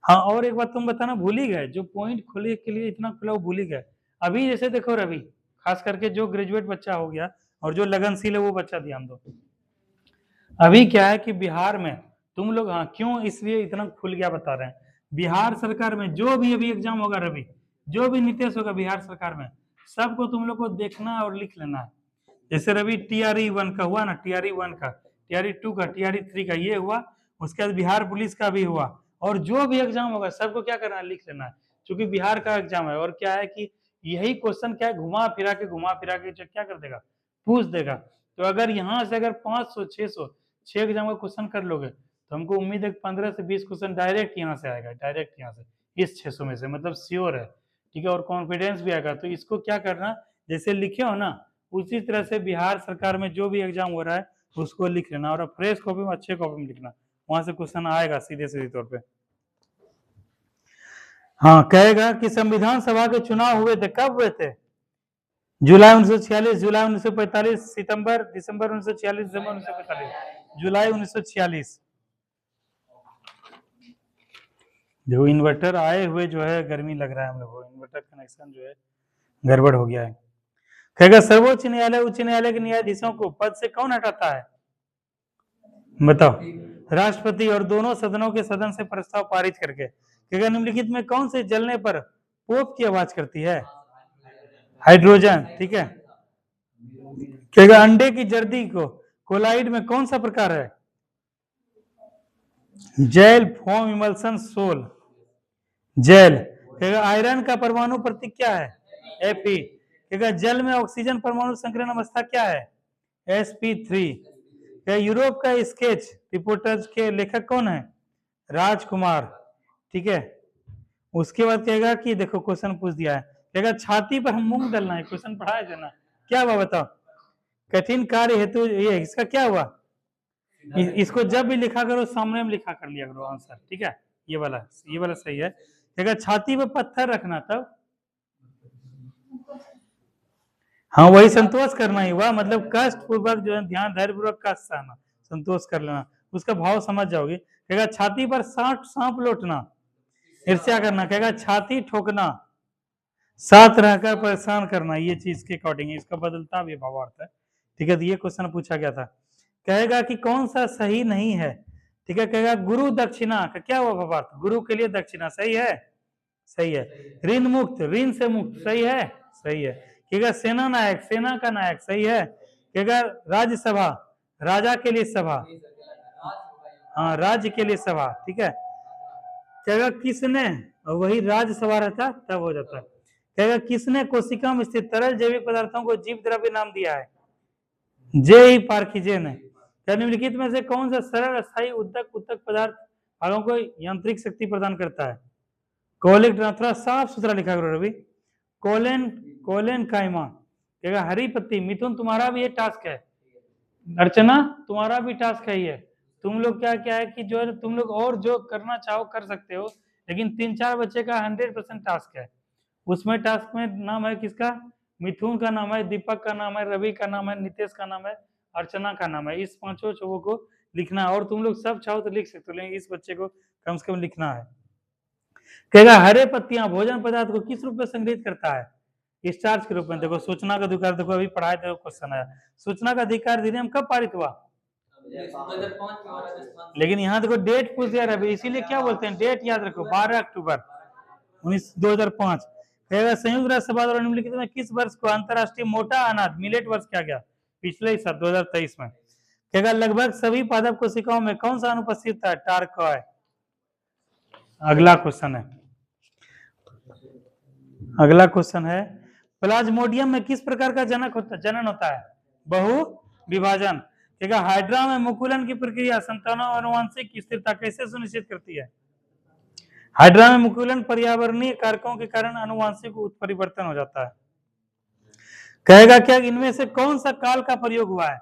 हाँ, और एक बात तुम बताना भूल ही गए, जो पॉइंट खोले के लिए इतना खुला वो भूल ही गए। अभी जैसे देखो रवि, खास करके जो ग्रेजुएट बच्चा हो गया और जो लगनशील है वो बच्चा ध्यान दो। अभी क्या है कि बिहार में तुम लोग, हाँ क्यों इसलिए इतना खुल गया बता रहे हैं, बिहार सरकार में जो भी अभी एग्जाम होगा रवि, जो भी नीतीश होगा बिहार सरकार में, सबको तुम लोग को देखना और लिख लेना है। जैसे रवि TRE 1 का हुआ ना, TRE 1 का, TRE 2 का, TRE 3 का ये हुआ, उसके बाद बिहार पुलिस का भी हुआ, और जो भी एग्जाम होगा सबको क्या करना है, लिख लेना है, क्योंकि बिहार का एग्जाम है। और क्या है कि यही क्वेश्चन क्या है, घुमा फिरा के क्या कर देगा, पूछ देगा। तो अगर यहाँ से अगर 500, 600, 6 एग्जाम का क्वेश्चन कर लोगे तो हमको उम्मीद है 15 से 20 क्वेश्चन डायरेक्ट यहाँ से आएगा, डायरेक्ट यहाँ से, इस 600 में से, मतलब श्योर है, ठीक है। और कॉन्फिडेंस भी आएगा। तो इसको क्या करना, जैसे लिखे हो ना उसी तरह से बिहार सरकार में जो भी एग्जाम हो रहा है उसको लिख लेना, और फ्रेश कॉपी में, अच्छे कॉपी में लिखना, वहां से क्वेश्चन आएगा सीधे सीधे तौर पे। हाँ, कहेगा कि संविधान सभा के चुनाव हुए थे, कब हुए थे? जुलाई 1946, जुलाई 1945, सितंबर, दिसंबर 1946, दिसंबर 1945, जुलाई 1946, देखो इन्वर्टर आए हुए जो है गर्मी लग रहा है हम लोग को, इन्वर्टर कनेक्शन जो है गड़बड़ हो गया है। कहेगा सर्वोच्च न्यायालय उच्च न्यायालय के न्यायाधीशों को पद से कौन हटाता है? बताओ। राष्ट्रपति, और दोनों सदनों के सदन से प्रस्ताव पारित करके। कहेगा निम्नलिखित में कौन से जलने पर पोप की आवाज करती है? हाइड्रोजन, ठीक है। कहेगा अंडे की जर्दी को कोलाइड में कौन सा प्रकार है? Gel, foam, emulsion, sol. Gel. कहेगा आयरन का परमाणु प्रतीक क्या है? Fe। कहेगा जल में ऑक्सीजन परमाणु संकरण अवस्था क्या है? sp3। यूरोप का स्केच रिपोर्टर्स के लेखक कौन है? राजकुमार, ठीक है। उसके बाद कहेगा कि देखो क्वेश्चन पूछ दिया है, कहेगा छाती पर मूंग डालना है, क्वेश्चन पढ़ाया जाना, क्या हुआ बताओ? कठिन कार्य हेतु ये इसका क्या हुआ? इसको जब भी लिखा करो सामने में लिखा कर लिया करो आंसर, ठीक है। ये वाला सही है। कहेगा छाती पर पत्थर रखना तब, हाँ वही संतोष करना ही हुआ, मतलब कष्ट पूर्वक जो है ध्यान धैर्य पूर्वक कष्ट सहना, संतोष कर लेना, उसका भाव समझ जाओगे। कहेगा छाती पर सांप लौटना, ईर्ष्या करना। कहेगा छाती ठोकना, साथ रहकर परेशान करना, ये चीज के अकॉर्डिंग इसका बदलता भी भावार्थ है, ठीक है। तो ये क्वेश्चन पूछा गया था। कहेगा कि कौन सा सही नहीं है, ठीक है। कहेगा गुरु दक्षिणा का क्या हुआ भावार्थ? गुरु के लिए दक्षिणा, सही है, सही है। ऋण मुक्त, ऋण से मुक्त, सही है, सही है। कहेगा सेना नायक, सेना का नायक, सही है। कहेगा राज्यसभा, राजा के लिए सभा, हाँ राज्य के लिए सभा, ठीक है। कहेगा किसने, वही राज्यसभा रहता तब हो जाता। कहेगा किसने कोशिका में स्थित तरल जैविक पदार्थों को जीव द्रव्य नाम दिया है? जे पार्किजे ने। निम्नलिखित में से कौन सा सरल अस्थायी उत्तक पदार्थ भागों को यांत्रिक शक्ति प्रदान करता है? कोलिक, थोड़ा साफ सुथरा लिखा करो रवि। कोलेन काइमा। कहेगा हरी पत्ती। मिथुन तुम्हारा भी ये टास्क है, अर्चना तुम्हारा भी टास्क है ये। तुम लोग क्या क्या है कि जो है तुम लोग और जो करना चाहो कर सकते हो, लेकिन 3-4 बच्चे का 100% टास्क है। उसमें टास्क में नाम है किसका? मिथुन का नाम है, दीपक का नाम है, रवि का नाम है, नितेश का नाम है, अर्चना का नाम है। इस पांचों छवों को लिखना है, और तुम लोग सब चाहो तो लिख सकते हो, लेकिन इस बच्चे को कम से कम लिखना है। कहेगा हरे पत्तियां भोजन पदार्थ को किस रूप में संग्रहित करता है? स्टार्च के रूप में। देखो सूचना का अधिकार, देखो अभी पढ़ाए थे क्वेश्चन आया, सूचना का अधिकार अधिनियम कब पारित हुआ? लेकिन यहाँ देखो डेट पूछ दिया रवि, इसीलिए क्या बोलते हैं डेट याद रखो, 12 अक्टूबर 2005। कहेगा संयुक्त राष्ट्र सभा द्वारा निम्नलिखित में किस वर्ष को अंतरराष्ट्रीय मोटा अनाज मिलेट वर्ष किया गया? पिछले ही साल 2023 में। कहेगा लगभग सभी पादप कोशिकाओं में कौन सा अनुपस्थित था? टार्कॉय। अगला क्वेश्चन है, अगला क्वेश्चन है प्लाज्मोडियम में किस प्रकार का जनन होता है? बहु विभाजन। कहेगा हाइड्रा में मुकुलन की प्रक्रिया संतानों आनुवंशिक स्थिरता कैसे सुनिश्चित करती है? हाइड्रा में मुकुलन पर्यावरणीय कारकों के कारण आनुवंशिक परिवर्तन हो जाता है। कहेगा क्या इनमें से कौन सा काल का प्रयोग हुआ है?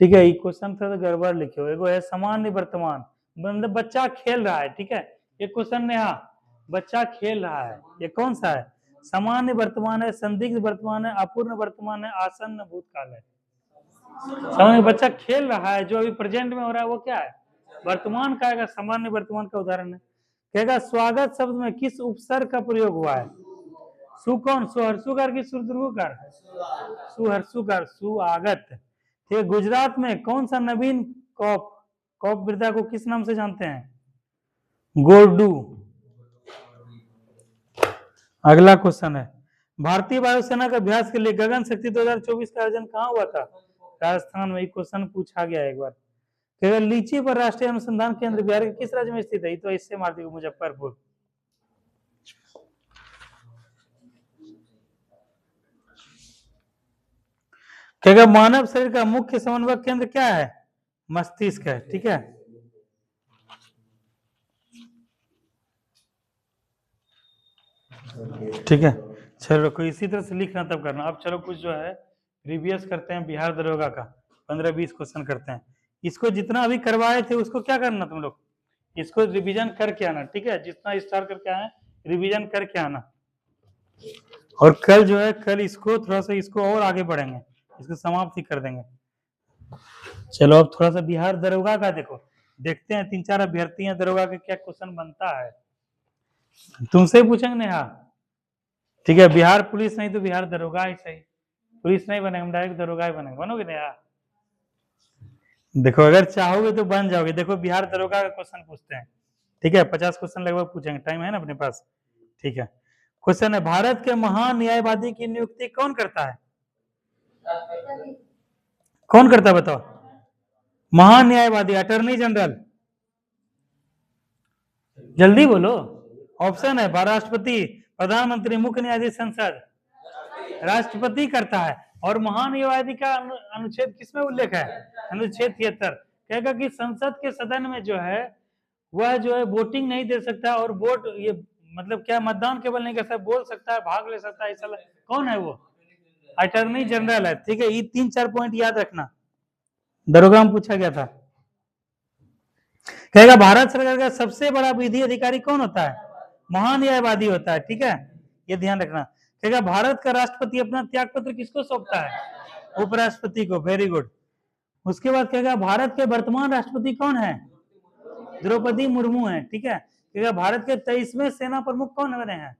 ठीक है, ये क्वेश्चन थोड़ा गड़बड़ लिखे हो। एगो है सामान्य वर्तमान, मतलब बच्चा खेल रहा है, ठीक है। ये क्वेश्चन नेहा बच्चा खेल रहा है, ये कौन सा है? सामान्य वर्तमान है, संदिग्ध वर्तमान है, अपूर्ण वर्तमान है, आसन्न भूतकाल है। सामान्य बच्चा खेल रहा है, जो अभी प्रेजेंट में हो रहा है वो क्या है? वर्तमान का आएगा, सामान्य वर्तमान का उदाहरण है। कहेगा स्वागत शब्द में किस उपसर्ग का प्रयोग हुआ है? सु कौन? सुहर्षुकार की सुदृढ़कार? सुहर्षुकार, सुआगत। ठीक है, गुजरात में कौन सा नवीन कॉप बिरधा को किस नाम से जानते हैं? गोरडू। अगला क्वेश्चन है भारतीय वायुसेना के अभ्यास के लिए गगन शक्ति 2024 का आयोजन कहाँ हुआ था? राजस्थान में। क्वेश्चन पूछा गया एक बार। केवल लीची पर राष्ट्रीय अनुसंधान केंद्र बिहार के किस राज्य में स्थित है? तो इससे मार दी मुजफ्फरपुर। कहेगा मानव शरीर का मुख्य समन्वय केंद्र क्या है? मस्तिष्क है, ठीक है। ठीक है, चलो कोई इसी तरह से लिखना तब करना। अब चलो कुछ जो है रिवियस करते हैं बिहार दरोगा का, 15-20 क्वेश्चन करते हैं। इसको जितना अभी करवाए थे उसको क्या करना तुम लोग, इसको रिवीजन करके आना, ठीक है। जितना स्टार करके आए रिवीजन करके आना, और कल जो है कल इसको थोड़ा सा इसको और आगे बढ़ेंगे, इसको समाप्त ही कर देंगे। चलो अब थोड़ा सा बिहार दरोगा का देखो, देखते हैं 3-4 अभ्यर्थी हैं दरोगा का क्या क्वेश्चन बनता है। तुमसे पूछेंगे नेहा। ठीक है, बिहार पुलिस नहीं तो बिहार दरोगा ही सही। पुलिस नहीं बनेंगे, हम डायरेक्ट दरोगा ही बनेंगे। बनोगे नेहा? देखो अगर चाहोगे तो बन जाओगे। देखो बिहार दरोगा का क्वेश्चन पूछते हैं। ठीक है, 50 क्वेश्चन लगभग पूछेंगे, टाइम है ना अपने पास? ठीक है, क्वेश्चन है, भारत के महान न्यायवादी की नियुक्ति कौन करता है? कौन करता है बताओ? महान न्यायवादी, अटॉर्नी जनरल। जल्दी बोलो। ऑप्शन है राष्ट्रपति, प्रधानमंत्री, मुख्य न्यायाधीश, संसद। राष्ट्रपति करता है। और महान न्यायवादी का अनुच्छेद किसमें उल्लेख है? अनुच्छेद 73। कहेगा कि संसद के सदन में जो है वह जो है वोटिंग नहीं दे सकता, और वोट ये मतलब क्या मतदान केवल नहीं कर सकता, बोल सकता है, भाग ले सकता है। ऐसा कौन है वो? अटॉर्नी जनरल है। ठीक है, ये 3-4 पॉइंट याद रखना, दरोगा में पूछा गया था। कहेगा भारत सरकार का सबसे बड़ा विधि अधिकारी कौन होता है? महान न्यायवादी होता है। ठीक है, ये ध्यान रखना। कहेगा भारत का राष्ट्रपति अपना त्याग पत्र किसको सौंपता है? उपराष्ट्रपति को। Very good. उसके बाद कहेगा भारत के वर्तमान राष्ट्रपति कौन है? द्रौपदी मुर्मू है। ठीक है, कहेगा भारत के 23वें सेना प्रमुख कौन बने हैं?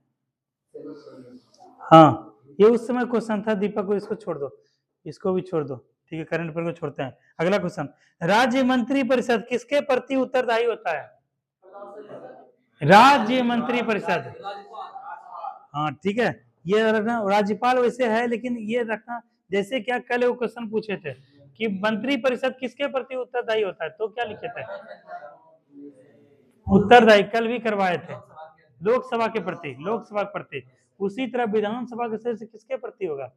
हाँ, ये उस समय क्वेश्चन था दीपक को, इसको छोड़ दो, इसको भी छोड़ दो। ठीक है, करंट अफेयर को छोड़ते हैं। अगला क्वेश्चन, राज्य मंत्री परिषद किसके प्रति उत्तरदायी होता है? राज्य मंत्री परिषद। हाँ ठीक है, ये रखना। राज्यपाल वैसे है, लेकिन ये रखना जैसे क्या कल वो क्वेश्चन पूछे थे कि मंत्री परिषद किसके प्रति उत्तरदायी होता है, तो क्या लिखे थे? उत्तरदायी, कल भी करवाए थे, लोकसभा के प्रति, लोकसभा के प्रति। उसी तरह विधानसभा के सदस्य किसके प्रति होगा?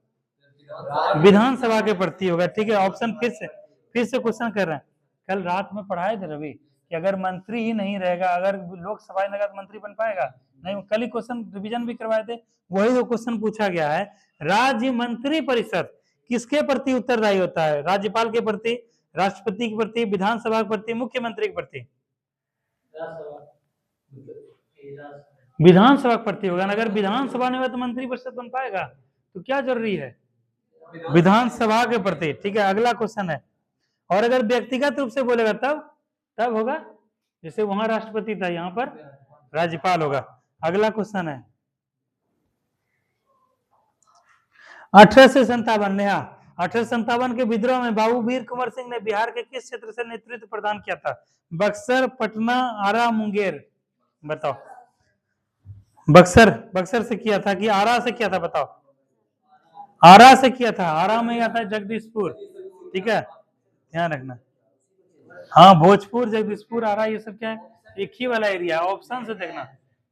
विधानसभा के प्रति होगा। ठीक है, ऑप्शन फिर से क्वेश्चन कर रहे हैं। कल रात में पढ़ाए थे रवि कि अगर मंत्री ही नहीं रहेगा, अगर लोकसभा ही लगा तो मंत्री बन पाएगा नहीं। कल ही क्वेश्चन रिवीजन भी करवाए थे, वही तो क्वेश्चन पूछा गया है। राज्य मंत्री परिषद किसके प्रति उत्तरदायी होता है? राज्यपाल के प्रति, राष्ट्रपति के प्रति, विधानसभा के प्रति, मुख्यमंत्री के प्रति? विधानसभा के प्रति होगा ना। अगर विधानसभा नहीं हुआ तो मंत्री परिषद बन पाएगा? तो क्या जरूरी है? विधानसभा के प्रति। ठीक है, अगला क्वेश्चन है, और अगर व्यक्तिगत रूप से बोलेगा तब होगा, जैसे वहां राष्ट्रपति था, यहाँ पर राज्यपाल होगा। अगला क्वेश्चन है 1857। नेहा, 1857 के विद्रोह में बाबू वीर कुंवर सिंह ने बिहार के किस क्षेत्र से नेतृत्व प्रदान किया था? बक्सर, पटना, आरा, मुंगेर? बताओ। बक्सर से किया था कि आरा से किया था? बताओ। आरा से किया था। आरा में आता है जगदीशपुर। ठीक है, ध्यान रखना। हाँ, भोजपुर, जगदीशपुर, आरा, ये सब क्या है? एक ही वाला एरिया है। ऑप्शन से देखना।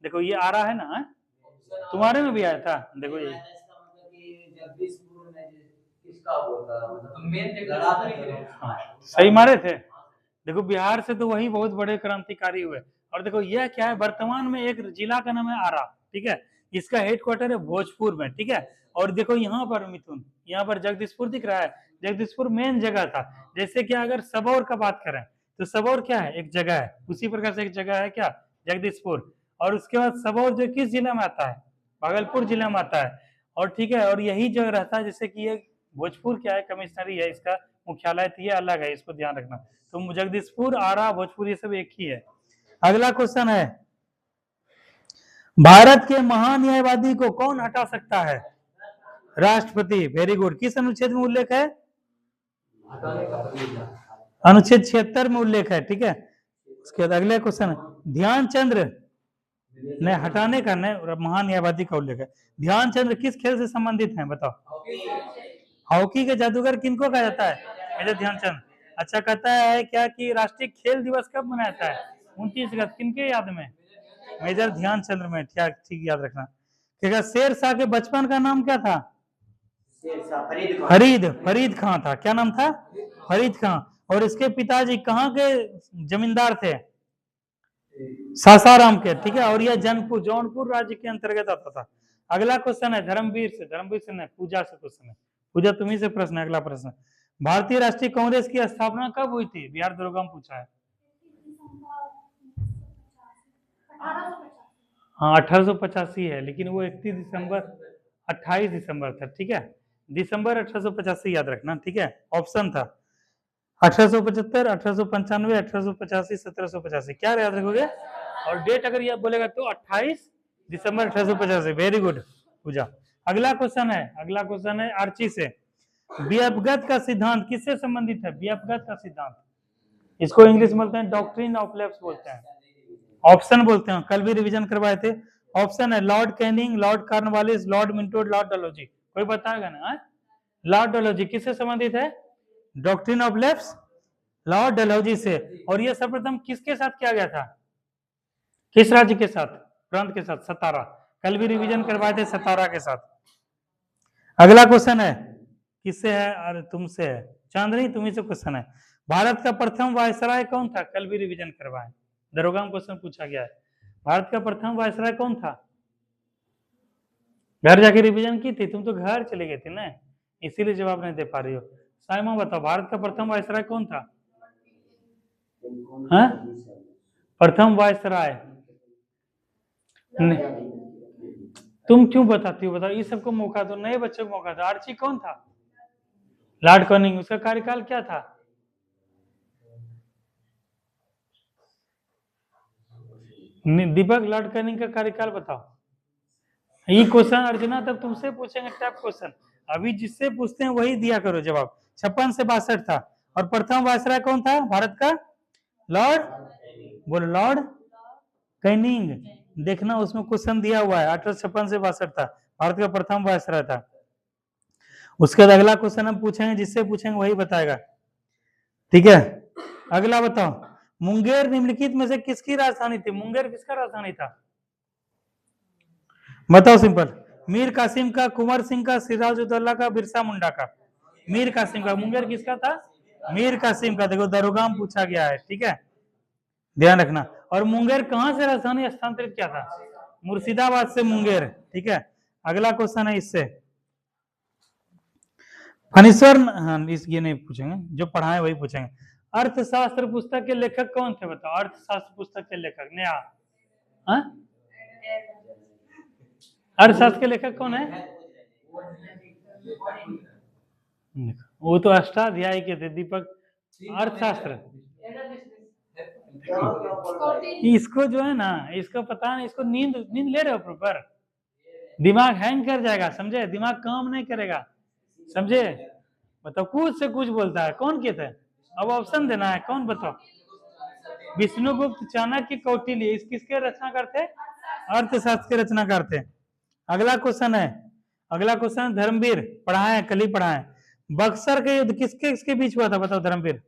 देखो ये आरा है ना, तुम्हारे में भी आया था। देखो ये सही मारे थे। देखो बिहार से तो वही बहुत बड़े क्रांतिकारी हुए। और देखो यह क्या है, वर्तमान में एक जिला का नाम है आरा। ठीक है, इसका हेडक्वार्टर है भोजपुर में। ठीक है, और देखो यहाँ पर मिथुन, यहाँ पर जगदीशपुर दिख रहा है। जगदीशपुर मेन जगह था। जैसे कि अगर सबौर का बात करें तो सबौर क्या है? एक जगह है। उसी प्रकार से एक जगह है क्या? जगदीशपुर। और उसके बाद सबौर जो किस जिले में आता है? भागलपुर जिले में आता है। और ठीक है, और यही जो रहता है, जैसे कि ये भोजपुर क्या है, कमिश्नरी है, इसका मुख्यालय तो ये अलग है, इसको ध्यान रखना। तो जगदीशपुर, आरा, भोजपुर, ये सब एक ही है। अगला क्वेश्चन है, भारत के महान न्यायवादी को कौन हटा सकता है? राष्ट्रपति। Very good. किस अनुच्छेद में उल्लेख है? अनुच्छेद 76 में उल्लेख है। ठीक है, उसके बाद अगले क्वेश्चन है, ध्यानचंद्र ने हटाने का नहीं, महान न्यायवादी का उल्लेख है। ध्यानचंद्र किस खेल से संबंधित हैं? बताओ। हॉकी के जादूगर किनको कहा जाता है? मेजर ध्यानचंद। अच्छा, कहता है क्या कि राष्ट्रीय खेल दिवस कब मनाया जाता है? 29 अगस्त। किनके याद में? मेजर ध्यानचंद्र में। ठीक याद रखना। ठीक, शेर शाह के बचपन का नाम क्या था? फरीद खां था। क्या नाम था? फरीद खां। और इसके पिताजी कहाँ के जमींदार थे? सासाराम के। ठीक है, और यह जौनपुर राज्य के अंतर्गत आता था। अगला क्वेश्चन है धर्मवीर से नहीं, पूजा से क्वेश्चन है। पूजा तुम्ही से प्रश्न है। अगला प्रश्न, भारतीय राष्ट्रीय कांग्रेस की स्थापना कब हुई थी? बिहार दरोगा में पूछा है। हाँ 1885 है, लेकिन वो 31 दिसंबर 28 दिसंबर था। ठीक है, दिसंबर 1885 याद रखना। ठीक है, ऑप्शन था 1875, 1895, 1885, 1785। क्या याद रखोगे? और डेट अगर ये बोलेगा तो 28 दिसंबर 1885। वेरी गुड पूजा। अगला क्वेश्चन है आर्ची से। व्यापगत का सिद्धांत किससे संबंधित है? व्यापगत का सिद्धांत, इसको इंग्लिश में बोलते हैं डॉक्ट्रिन ऑफ लेफ्ट बोलते हैं, ऑप्शन बोलते हैं, कल भी रिवीजन करवाए थे। ऑप्शन है Lord Canning, Lord Cornwallis, Lord Minto, Lord Dalhousie. कोई बताएगा ना? लॉर्ड डलहौजी किससे संबंधित है? Doctrine of lapse Lord Dalhousie से। और यह सर्वप्रथम किसके साथ किया गया था? किस राज्य के साथ? प्रांत के साथ, सतारा। कल भी रिवीजन करवाए थे सतारा के साथ। अगला क्वेश्चन है किससे है? अरे तुमसे है चांदनी, तुम्ही से क्वेश्चन है। भारत का प्रथम वायसराय कौन था? कल भी रिवीजन करवाए, दरोगा में क्वेश्चन पूछा गया है। भारत का प्रथम वायसराय कौन था? घर जाके रिवीजन की थी? तुम तो घर चले गए थे ना, इसीलिए जवाब नहीं दे पा रही हो। साइमा बताओ, भारत का प्रथम वायसराय कौन था? हाँ? प्रथम वायसराय तुम क्यों बताती हो? बताओ, इस सबको मौका दो, नए बच्चों को मौका दो। आर्ची कौन था? Lord Canning. उसका कार्यकाल क्या था? दीपक, लॉर्ड कैनिंग का कार्यकाल बताओ। ये क्वेश्चन अर्जुना तब तुमसे पूछेंगे टफ क्वेश्चन, अभी जिससे पूछते हैं वही दिया करो जवाब। 56 से 62 था। और प्रथम वायसराय कौन था भारत का? लॉर्ड, बोलो लॉर्ड कैनिंग। देखना उसमें क्वेश्चन दिया हुआ है, 1856 से 62 था, भारत का प्रथम वायसराय था। उसके बाद अगला क्वेश्चन हम पूछेंगे, जिससे पूछेंगे वही बताएगा, ठीक है? अगला बताओ, मुंगेर निम्नलिखित में से किसकी राजधानी थी? मुंगेर किसका राजधानी था? बताओ सिंपल। मीर कासिम का, कुंवर सिंह का, सिराजुद्दौला का, बिरसा मुंडा का? मीर कासिम का। मुंगेर किसका था? मीर कासिम का। देखो दरोगा में पूछा गया है, ठीक है, ध्यान रखना। और मुंगेर कहां से राजधानी स्थानांतरित किया था? मुर्शिदाबाद से मुंगेर, ठीक है। अगला क्वेश्चन है इससे, फणीश्वर, हाँ ये नहीं पूछेंगे, जो पढ़ाए वही पूछेंगे। अर्थशास्त्र पुस्तक के लेखक कौन थे? बताओ, अर्थशास्त्र पुस्तक के लेखक नया। हाँ? अर्थशास्त्र के लेखक कौन है? वो तो अष्टाध्यायी के थे दीपक। अर्थशास्त्र इसको जो है ना, इसको पता नहीं, इसको नींद नींद ले रहे हो प्रॉपर? दिमाग हैंग कर जाएगा, समझे? दिमाग काम नहीं करेगा, समझे? बताओ, कुछ से कुछ बोलता है। कौन कहते हैं? अब ऑप्शन देना है, कौन बताओ? विष्णुगुप्त, चाणक्य, कौटिल्य। इस किसके रचना करते? अर्थशास्त्र के रचना करते। अगला क्वेश्चन है, अगला क्वेश्चन धर्मवीर, पढ़ाए हैं, कल ही पढ़ाए। बक्सर का युद्ध किसके किसके बीच हुआ था? बताओ धर्मवीर।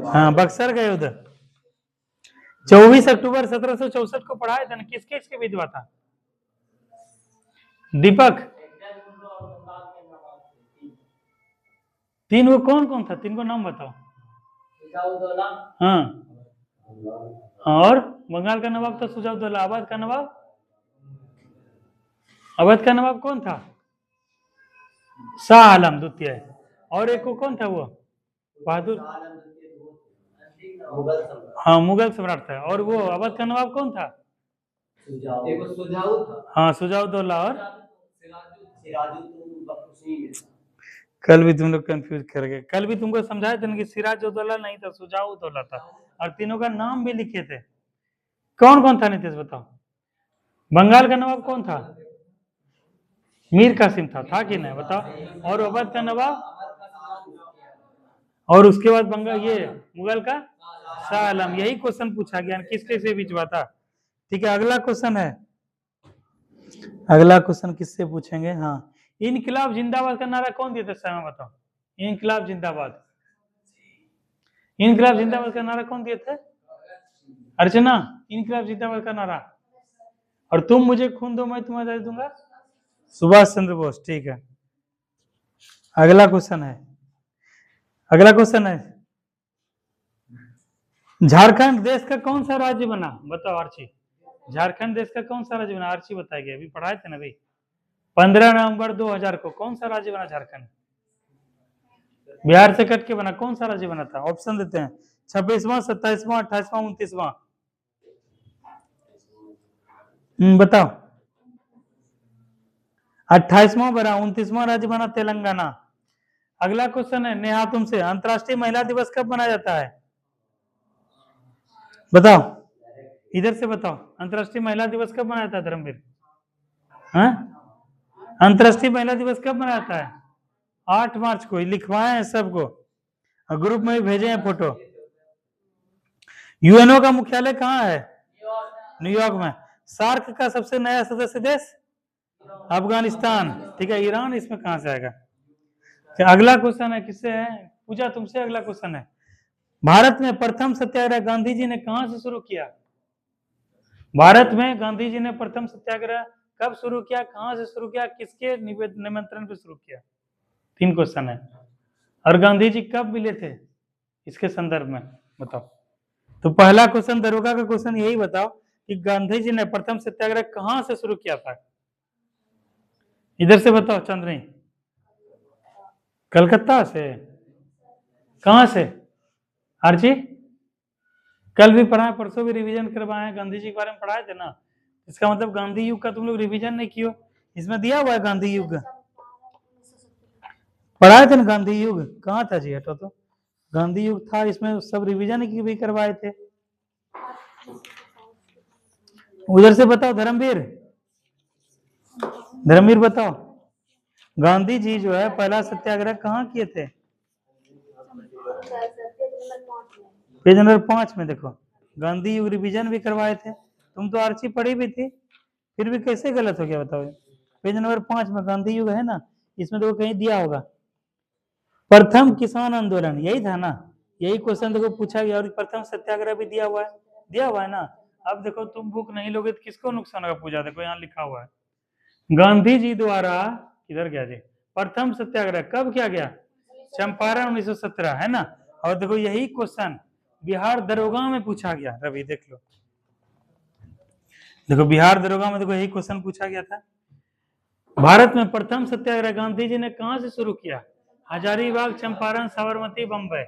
हाँ, बक्सर का युद्ध 24 अक्टूबर 1764 को पढ़ाए थे ना, किसके किसके बीच हुआ था? दीपक, तीन वो कौन कौन था? तीन को नाम बताओ। हाँ, और बंगाल का नवाब था सुजाउद्दौला। अवध का नवाब, अवध का नवाब कौन था? शाह आलम द्वितीय। और एक को कौन था? वो बहादुर, हाँ मुगल सम्राट था। और वो अवध का नवाब कौन था? हाँ सुजाउद्दौला। और कल भी तुम लोग कंफ्यूज कर गए, कल भी तुमको समझाया था कि सिराजुद्दौला नहीं था, सुजाउद्दौला था। और तीनों का नाम भी लिखे थे। कौन कौन था नीतीश बताओ? बंगाल का नवाब कौन था? मीर कासिम था कि नहीं बताओ? और अवध का नवाब, और उसके बाद बंगाल ये मुगल का शाह आलम। यही क्वेश्चन पूछा गया, किसके से बीच हुआ था? ठीक है, अगला क्वेश्चन है, अगला क्वेश्चन किससे पूछेंगे? हाँ, इनकलाब जिंदाबाद का नारा कौन दिया था? समय बताओ। इनकलाब जिंदाबाद, इनकलाब जिंदाबाद का नारा कौन दिए थे? अर्चना, इनकलाब जिंदाबाद का नारा। और तुम मुझे खून दो मैं तुम्हें आजादी दूंगा, सुभाष चंद्र बोस। ठीक है, अगला क्वेश्चन है, अगला क्वेश्चन है, झारखंड देश का कौन सा राज्य बना? बताओ आर्ची, झारखंड देश का कौन सा राज्य बना? आर्ची बताएगी, अभी पढ़ाए थे ना भाई। 15 नवंबर 2000 को कौन सा राज्य बना झारखंड? बिहार से कट के बना। कौन सा राज्य बना था? ऑप्शन देते हैं, 26वां, 27वां, 28वां, 29वां। बताओ। 28वां बना, 29वां राज्य बना तेलंगाना। अगला क्वेश्चन है नेहा तुमसे, अंतरराष्ट्रीय महिला दिवस कब मनाया जाता है? बताओ। इधर से बताओ, अंतर्राष्ट्रीय महिला दिवस कब मनाया था धर्मवीर? हाँ, अंतर्राष्ट्रीय महिला दिवस कब मनाया था? 8 मार्च को। लिखवाए हैं सबको और ग्रुप में भी भेजे हैं फोटो। यूएनओ का मुख्यालय कहाँ है? न्यूयॉर्क में। सार्क का सबसे नया सदस्य देश? अफगानिस्तान। ठीक है, ईरान इसमें कहां से आएगा? अगला क्वेश्चन है, किससे है? पूजा तुमसे। अगला क्वेश्चन है, भारत में प्रथम सत्याग्रह गांधी जी ने कहां से शुरू किया? भारत में गांधी जी ने प्रथम सत्याग्रह कब शुरू किया, कहां से शुरू किया, किसके निमंत्रण पर शुरू किया? 3 क्वेश्चन है। और गांधी जी कब मिले थे, इसके संदर्भ में बताओ। तो पहला क्वेश्चन दरोगा का क्वेश्चन यही बताओ कि गांधी जी ने प्रथम सत्याग्रह कहां से शुरू किया था? इधर से बताओ चंद्रनी। कलकत्ता से। कहां से? आरजी कल भी पढ़ा, परसों भी रिवीजन करवाए हैं, गांधी जी के बारे में पढ़ाए थे ना। इसका मतलब गांधी युग का तुम लोग रिवीजन नहीं कियो। इसमें दिया हुआ है गांधी युग, पढ़ाए थे ना गांधी युग। कहाँ था जी, हटो तो। गांधी युग था, इसमें सब रिवीजन की भी करवाए थे। उधर से बताओ धर्मवीर, धर्मवीर बताओ, गांधी जी जो है पहला सत्याग्रह कहाँ किए थे? पेज नंबर 5 में देखो, गांधी युग रिवीजन भी करवाए थे। तुम तो आर्ची पढ़ी भी थी, फिर भी कैसे गलत हो गया बताओ। पेज नंबर 5 में गांधी युग है ना, इसमें देखो कहीं दिया होगा प्रथम किसान आंदोलन, यही था ना। यही क्वेश्चन देखो पूछा गया। और प्रथम सत्याग्रह भी दिया हुआ है ना। अब देखो तुम बुक नहीं लोगे तो किसको नुकसान होगा? पूजा देखो यहाँ लिखा हुआ है, गांधी जी द्वारा, किधर गया जी, प्रथम सत्याग्रह कब किया गया? चंपारण 1917, है ना। और देखो यही क्वेश्चन बिहार दरोगा में पूछा गया। रवि देख लो, देखो बिहार दरोगा में देखो यही क्वेश्चन पूछा गया था। भारत में प्रथम सत्याग्रह गांधी जी ने कहां से शुरू किया? हजारीबाग, चंपारण, साबरमती, बंबई,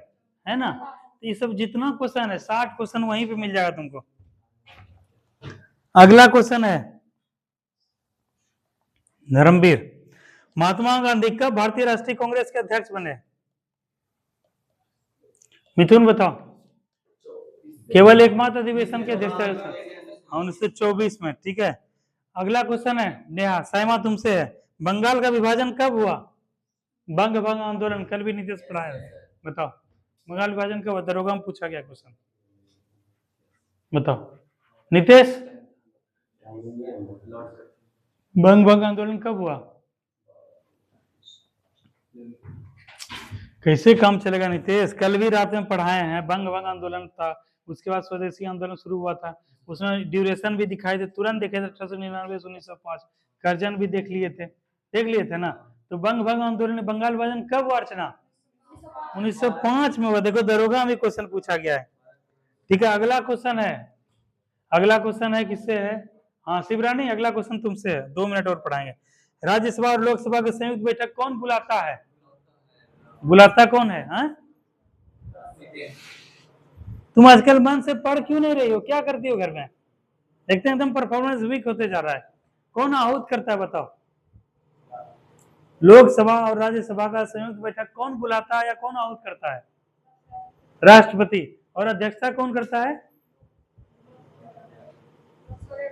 है ना। तो ये सब जितना क्वेश्चन है 60 क्वेश्चन वहीं पे मिल जाएगा तुमको। अगला क्वेश्चन है धर्मवीर, महात्मा गांधी कब भारतीय राष्ट्रीय कांग्रेस के अध्यक्ष बने? मिथुन बताओ। केवल एकमात्र अधिवेशन के अध्यक्ष 1924 में। ठीक है, अगला क्वेश्चन है नेहा साइमा तुमसे है, बंगाल का विभाजन कब हुआ? बंग भंग आंदोलन, कल भी नीतीश पढ़ाया है, बताओ। बंगाल विभाजन कब हुआ? दरोगा में पूछा गया क्वेश्चन, बताओ नीतीश। बंग भंग आंदोलन कब हुआ? कैसे काम चलेगा नीतीश? कल भी रात में पढ़ाए हैं, बंग भंग आंदोलन था, उसके बाद स्वदेशी आंदोलन शुरू हुआ था। उसमें ड्यूरेशन भी दिखाई दे, तुरंत देखे थे 1899 से 1905। कर्जन भी देख लिए थे ना। तो बंग भंग आंदोलन, बंगाल विभाजन कब हुआ अर्चना? 1905 में हुआ। देखो दरोगा में क्वेश्चन पूछा गया है। ठीक है, अगला क्वेश्चन है किससे है? हाँ शिवरानी, अगला क्वेश्चन तुमसे है, 2 मिनट और पढ़ाएंगे। राज्यसभा और लोकसभा की संयुक्त बैठक कौन बुलाता है? बुलाता कौन है? हाँ, तुम आजकल मन से पढ़ क्यों नहीं रही हो? क्या करती हो घर में? देखते हैं एकदम परफॉर्मेंस वीक होते जा रहा है। कौन आहूत करता है बताओ? लोकसभा और राज्यसभा का संयुक्त बैठक कौन बुलाता है या कौन आहूत करता है? राष्ट्रपति। और अध्यक्षता कौन करता है?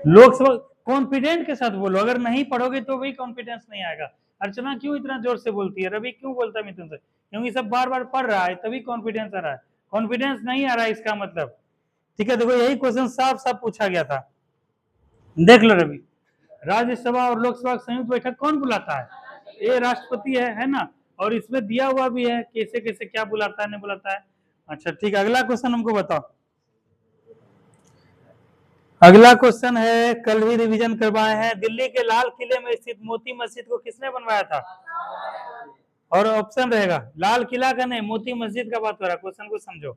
लोकसभा। कॉन्फिडेंट के साथ बोलो, अगर नहीं पढ़ोगे तो भी कॉन्फिडेंस नहीं आएगा। अर्चना क्यों इतना जोर से बोलती है? रवि क्यों बोलता है मिथुन से? क्योंकि सब बार बार पढ़ रहा है तभी कॉन्फिडेंस आ रहा है। कॉन्फिडेंस नहीं आ रहा है इसका मतलब। ठीक है, देखो यही क्वेश्चन साफ साफ पूछा गया था, देख लो रवि। राज्यसभा और लोकसभा संयुक्त बैठक कौन बुलाता है? ये राष्ट्रपति है ना। और इसमें दिया हुआ भी है कैसे कैसे क्या बुलाता है नहीं बुलाता है। अच्छा ठीक है, अगला क्वेश्चन हमको बताओ। अगला क्वेश्चन है, कल भी रिवीजन करवाए हैं, दिल्ली के लाल किले में स्थित मोती मस्जिद को किसने बनवाया था? और ऑप्शन रहेगा, लाल किला का नहीं, मोती मस्जिद का बात हो रहा है, क्वेश्चन को समझो।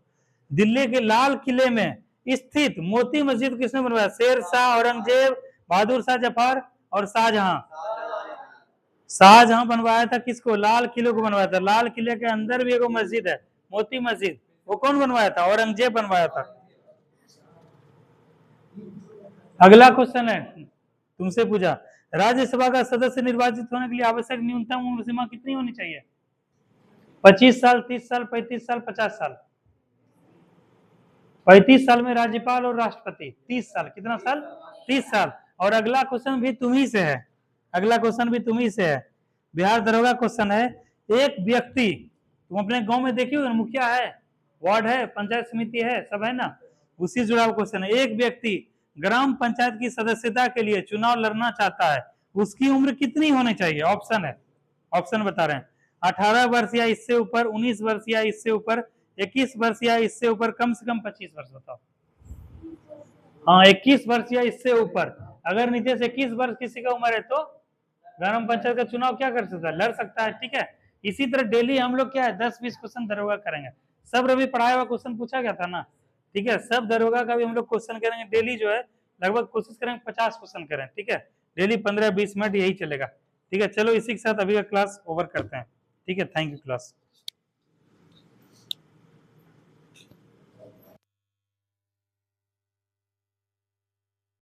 दिल्ली के लाल किले में स्थित मोती मस्जिद किसने बनवाया? शेर शाह, औरंगजेब, बहादुर शाह जफर और शाहजहां। शाहजहां बनवाया था किसको? लाल किले को बनवाया था। लाल किले के अंदर भी एक मस्जिद है मोती मस्जिद, वो कौन बनवाया था? औरंगजेब बनवाया था। अगला क्वेश्चन है तुमसे पूछा, राज्यसभा का सदस्य निर्वाचित होने के लिए आवश्यक न्यूनतम उम्र सीमा कितनी होनी चाहिए? 25 साल, 30 साल, 35 साल, 50 साल? 35 साल में राज्यपाल और राष्ट्रपति, 30 साल, कितना साल, 30 साल। और अगला क्वेश्चन भी तुम्ही से है, अगला क्वेश्चन भी तुम्ही से है, बिहार दरोगा क्वेश्चन है। एक व्यक्ति, तुम अपने गांव में देखिए मुखिया है, वार्ड है, पंचायत समिति है, सब है ना, उसी जुड़ा हुआ क्वेश्चन है। एक व्यक्ति ग्राम पंचायत की सदस्यता के लिए चुनाव लड़ना चाहता है, उसकी उम्र कितनी होनी चाहिए? ऑप्शन है, ऑप्शन बता रहे हैं, 18 वर्ष या इससे ऊपर, 19 वर्ष या इससे ऊपर, 21 वर्ष या इससे ऊपर, कम से कम 25 वर्ष। बताओ। हाँ, 21 वर्ष या इससे ऊपर। अगर नीचे से 21 वर्ष किसी का उम्र है तो ग्राम पंचायत का चुनाव क्या कर सकता है? लड़ सकता है, ठीक है। इसी तरह डेली हम लोग क्या है 10-20 क्वेश्चन दरोगा करेंगे। सब रवि पढ़ाया हुआ क्वेश्चन पूछा गया था ना, ठीक है। सब दरोगा का भी हम लोग क्वेश्चन करेंगे डेली, जो है लगभग कोशिश करेंगे 50 क्वेश्चन करें, ठीक है। डेली 15-20 मिनट यही चलेगा, ठीक है। चलो इसी के साथ अभी का क्लास ओवर करते हैं, ठीक है। Thank you class.